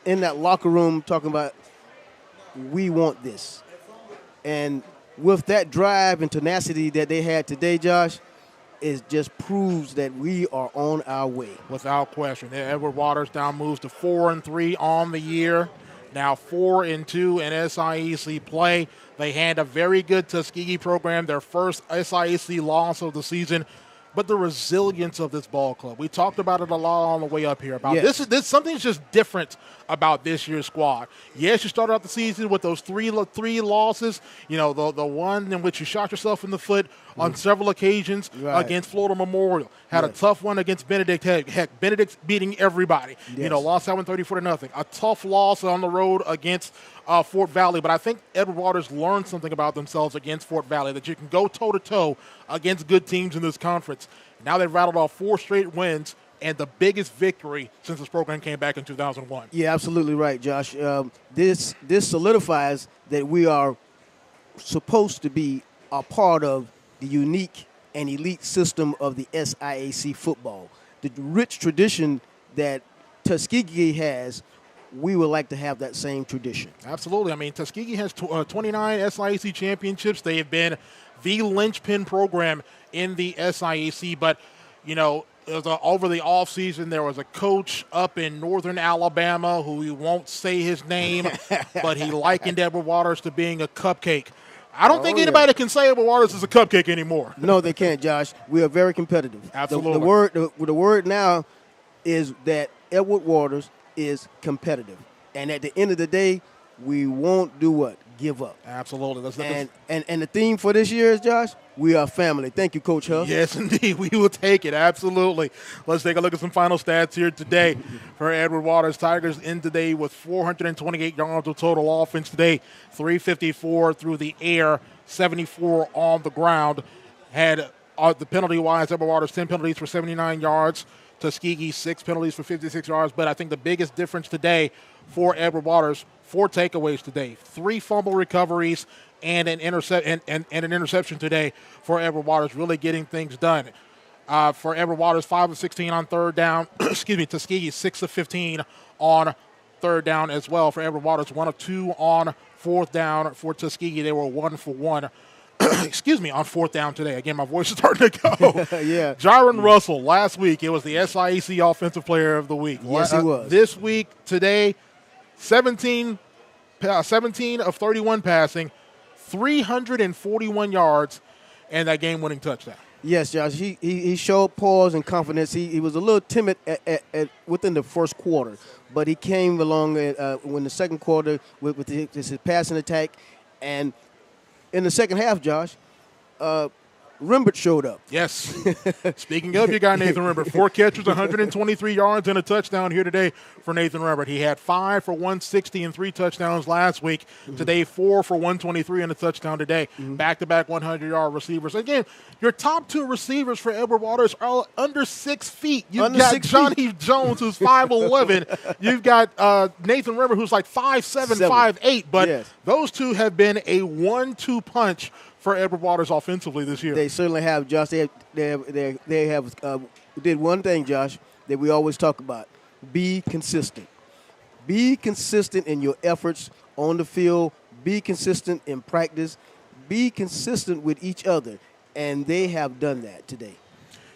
in that locker room talking about, we want this. And with that drive and tenacity that they had today, Josh, it just proves that we are on our way. Without question. Edward Waters now moves to 4-3 on the year. Now 4-2 in SIAC play. They hand a very good Tuskegee program their first SIAC loss of the season. But the resilience of this ball club, we talked about it a lot on the way up here. About yes. This something's just different about this year's squad. Yes, you started out the season with those three losses. You know, the one in which you shot yourself in the foot on several occasions against Florida Memorial. Had a tough one against Benedict. Heck, Benedict's beating everybody. Yes. Lost that one 34-0. A tough loss on the road against Fort Valley. But I think Edward Waters learned something about themselves against Fort Valley, that you can go toe-to-toe against good teams in this conference. Now they've rattled off 4 straight wins, and the biggest victory since this program came back in 2001. Yeah, absolutely right, Josh. This solidifies that we are supposed to be a part of the unique and elite system of the SIAC football. The rich tradition that Tuskegee has, we would like to have that same tradition. Absolutely. I mean, Tuskegee has 29 SIAC championships. They have been the linchpin program in the SIAC, but, over the offseason, there was a coach up in northern Alabama who we won't say his name, but he likened Edward Waters to being a cupcake. I don't think anybody can say Edward Waters is a cupcake anymore. No, they can't, Josh. We are very competitive. Absolutely. The word now is that Edward Waters is competitive. And at the end of the day, we won't do what? Give up. Absolutely. And the theme for this year is, Josh, we are family. Thank you, Coach Huff. Yes, indeed. We will take it. Absolutely. Let's take a look at some final stats here today for Edward Waters. Tigers in today with 428 yards of total offense today, 354 through the air, 74 on the ground. Had the penalty-wise, Edward Waters 10 penalties for 79 yards. Tuskegee 6 penalties for 56 yards. But I think the biggest difference today for Edward Waters, 4 takeaways today, 3 fumble recoveries, and an interception today for Edward Waters, really getting things done. For Edward Waters, 5 of 16 on third down. Tuskegee 6 of 15 on third down as well. For Edward Waters, 1 of 2 on fourth down. For Tuskegee, they were 1 for 1. On fourth down today. Again, my voice is starting to go. Yeah. Jaron Russell, last week, it was the SIAC Offensive Player of the Week. Yes, he was. This week, today, 17 of 31 passing, 341 yards, and that game-winning touchdown. Yes, Josh. He showed poise and confidence. He was a little timid within the first quarter, but he came along in the second quarter with his passing attack. And in the second half, Josh, Rembert showed up. Yes. Speaking of your guy, Nathan Rembert, 4 catches, 123 yards, and a touchdown here today for Nathan Rembert. He had 5 for 160 and 3 touchdowns last week. Today, 4 for 123 and a touchdown today. Back-to-back 100-yard receivers. Again, your top 2 receivers for Edward Waters are under 6 feet. You've got Johnny Jones, who's 5'11". You've got Nathan Rembert, who's like 5'7", 5'8". But those two have been a 1-2 punch for Edward Waters offensively this year. They certainly have, Josh. They have did one thing, Josh, that we always talk about. Be consistent. Be consistent in your efforts on the field. Be consistent in practice. Be consistent with each other. And they have done that today.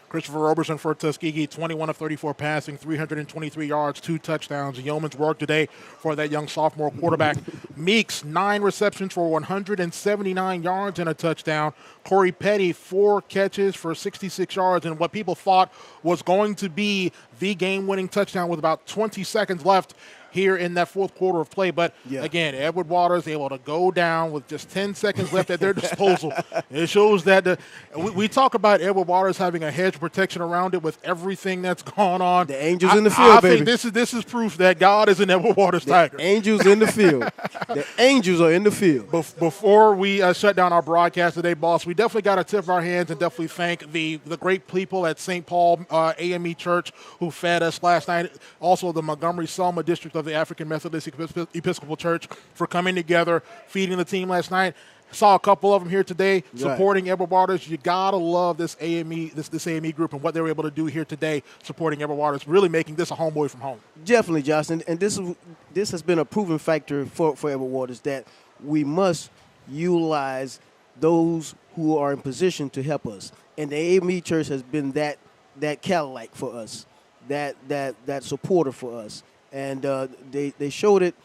Christopher Roberson for Tuskegee, 21 of 34 passing, 323 yards, 2 touchdowns. Yeoman's work today for that young sophomore quarterback. Meeks, 9 receptions for 179 yards and a touchdown. Corey Petty, 4 catches for 66 yards, and what people thought was going to be the game-winning touchdown with about 20 seconds left here in that fourth quarter of play. But, again, Edward Waters able to go down with just 10 seconds left at their disposal. It shows that we talk about Edward Waters having a hedge protection around it with everything that's gone on. The angels in the field, baby. I think this is proof that God is an Edward Waters Tiger. Angels in the field. The angels are in the field. Before we shut down our broadcast today, boss, we definitely got to tip our hands and definitely thank the great people at St. Paul AME Church who fed us last night. Also, the Montgomery-Selma District of the African Methodist Episcopal Church for coming together, feeding the team last night. Saw a couple of them here today supporting Edward Waters. You gotta love this AME group and what they were able to do here today, supporting Edward Waters, really making this a homeboy from home. Definitely, Justin, and this has been a proven factor for Edward Waters that we must utilize those who are in position to help us, and the AME Church has been that Cadillac for us, that supporter for us. And they showed it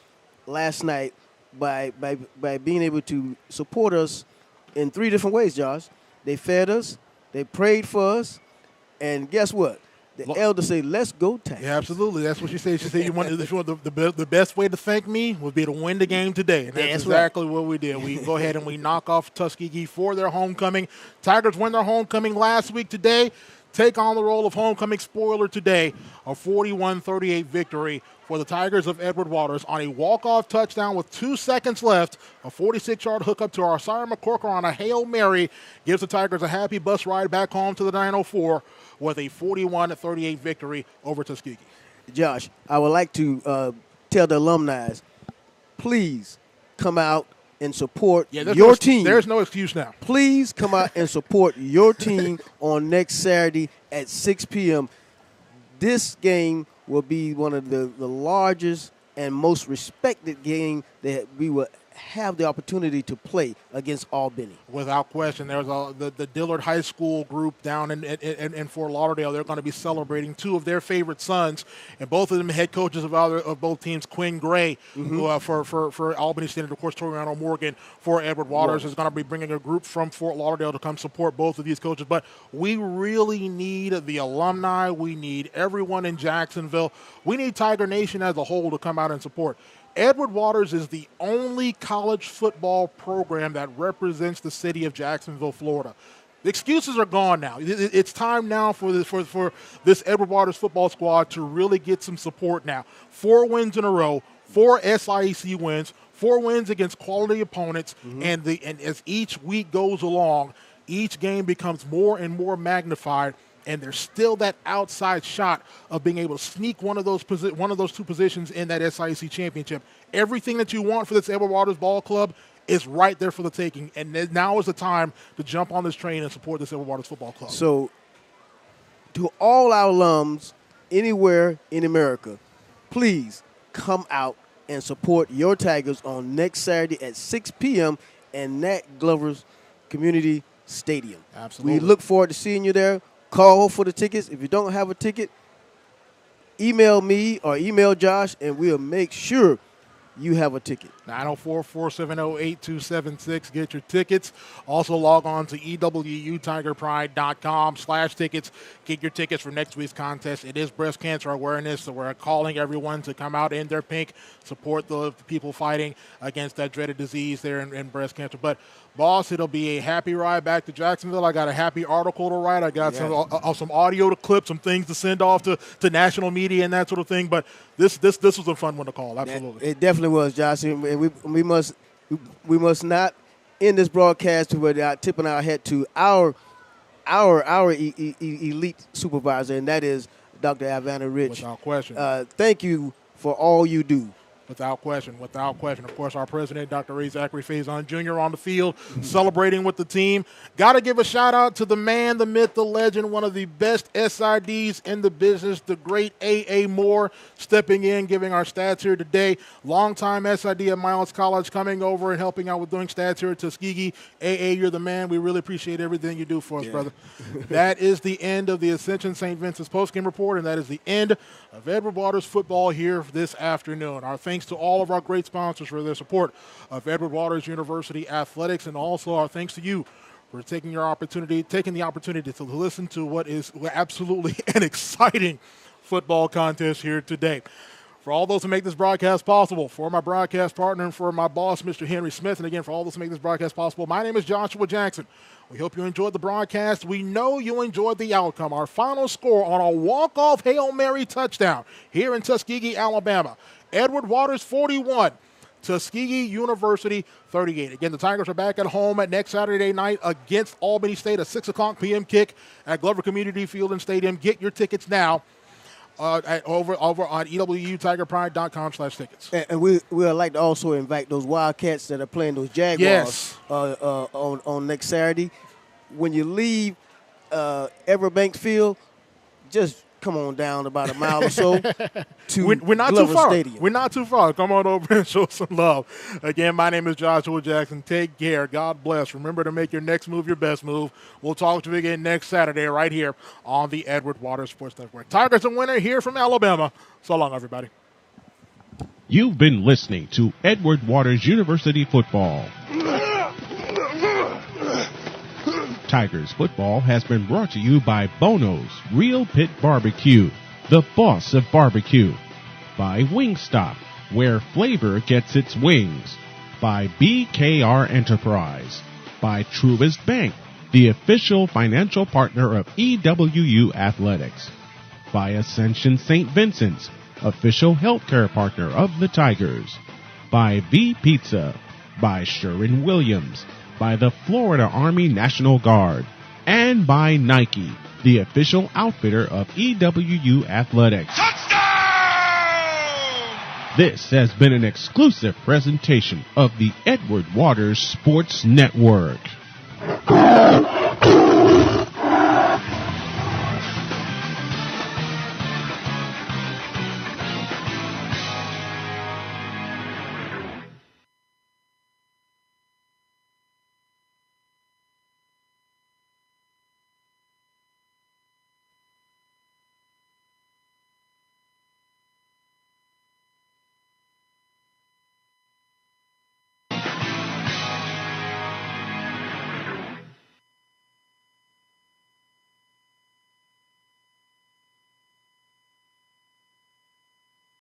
last night by being able to support us in 3 different ways, Josh. They fed us, they prayed for us, and guess what? The elder say, let's go Tigers. Yeah, absolutely. That's what she said. She said the best way to thank me would be to win the game today. And that's exactly what we did. We go ahead and we knock off Tuskegee for their homecoming. Tigers win their homecoming last week. Today, take on the role of homecoming spoiler today. A 41-38 victory for the Tigers of Edward Waters on a walk-off touchdown with 2 seconds left. A 46-yard hookup to our Sire McCorker on a Hail Mary gives the Tigers a happy bus ride back home to the 904 with a 41-38 victory over Tuskegee. Josh, I would like to tell the alumni, please come out and support your team. There's no excuse now. Please come out and support your team on next Saturday at 6 p.m. This game will be one of the largest and most respected game that we will have the opportunity to play against Albany. Without question. There's the Dillard High School group down in Fort Lauderdale. They're going to be celebrating two of their favorite sons, and both of them head coaches of both teams. Quinn Gray for Albany State, and of course Toriano Morgan for Edward Waters is going to be bringing a group from Fort Lauderdale to come support both of these coaches. But we really need the alumni. We need everyone in Jacksonville. We need Tiger Nation as a whole to come out and support. Edward Waters is the only college football program that represents the city of Jacksonville, Florida. The excuses are gone now. It's time now for this Edward Waters football squad to really get some support now. 4 wins in a row, 4 SIAC wins, 4 wins against quality opponents, and as each week goes along, each game becomes more and more magnified. And there's still that outside shot of being able to sneak one of those two positions in that SIAC championship. Everything that you want for this Edward Waters ball club is right there for the taking. And now is the time to jump on this train and support this Edward Waters football club. So, to all our alums anywhere in America, please come out and support your Tigers on next Saturday at 6 p.m. in Nat Glover's Community Stadium. Absolutely. We look forward to seeing you there. Call for the tickets. If you don't have a ticket, email me or email Josh, and we'll make sure you have a ticket. 904-470-8276. Get your tickets. Also log on to ewutigerpride.com/tickets. Get your tickets for next week's contest. It is breast cancer awareness, so we're calling everyone to come out in their pink, support the people fighting against that dreaded disease there in breast cancer. But, boss, it'll be a happy ride back to Jacksonville. I got a happy article to write. I got some audio to clip, some things to send off to national media and that sort of thing. But this was a fun one to call. Absolutely. It definitely was, Josh. And we must not end this broadcast without tipping our hat to our elite supervisor, and that is Dr. Havana Rich. Without question. Thank you for all you do. Without question. Of course, our president, Dr. Ray Zachary Faison Jr. on the field celebrating with the team. Got to give a shout-out to the man, the myth, the legend, one of the best SIDs in the business, the great A.A. Moore, stepping in, giving our stats here today. Longtime SID at Miles College, coming over and helping out with doing stats here at Tuskegee. A.A., you're the man. We really appreciate everything you do for us, brother. That is the end of the Ascension St. Vincent's postgame report, and that is the end of Edward Waters football here this afternoon. Our thanks to all of our great sponsors for their support of Edward Waters University athletics, and also our thanks to you for taking the opportunity to listen to what is absolutely an exciting football contest here today. For all those who make this broadcast possible, for my broadcast partner and for my boss, Mr. Henry Smith, and again, for all those who make this broadcast possible, my name is Joshua Jackson. We hope you enjoyed the broadcast. We know you enjoyed the outcome. Our final score on a walk-off Hail Mary touchdown here in Tuskegee, Alabama. Edward Waters 41, Tuskegee University 38. Again, the Tigers are back at home at next Saturday night against Albany State, a 6 o'clock p.m. kick at Glover Community Field and Stadium. Get your tickets now over on ewutigerpride.com/tickets. And we would like to also invite those Wildcats that are playing those Jaguars on next Saturday. When you leave Everbank Field, just come on down about a mile or so to we're not Glover too far. Stadium. We're not too far. Come on over and show some love. Again, my name is Joshua Jackson. Take care. God bless. Remember to make your next move your best move. We'll talk to you again next Saturday right here on the Edward Waters Sports Network. Tigers a winner here from Alabama. So long, everybody. You've been listening to Edward Waters University Football. Tigers football has been brought to you by Bono's Real Pit Barbecue, the boss of barbecue. By Wingstop, where flavor gets its wings. By BKR Enterprise. By Truist Bank, the official financial partner of EWU Athletics. By Ascension St. Vincent's, official healthcare partner of the Tigers. By V Pizza. By Sherwin-Williams. By the Florida Army National Guard. And by Nike, the official outfitter of EWU Athletics. This has been an exclusive presentation of the Edward Waters Sports Network.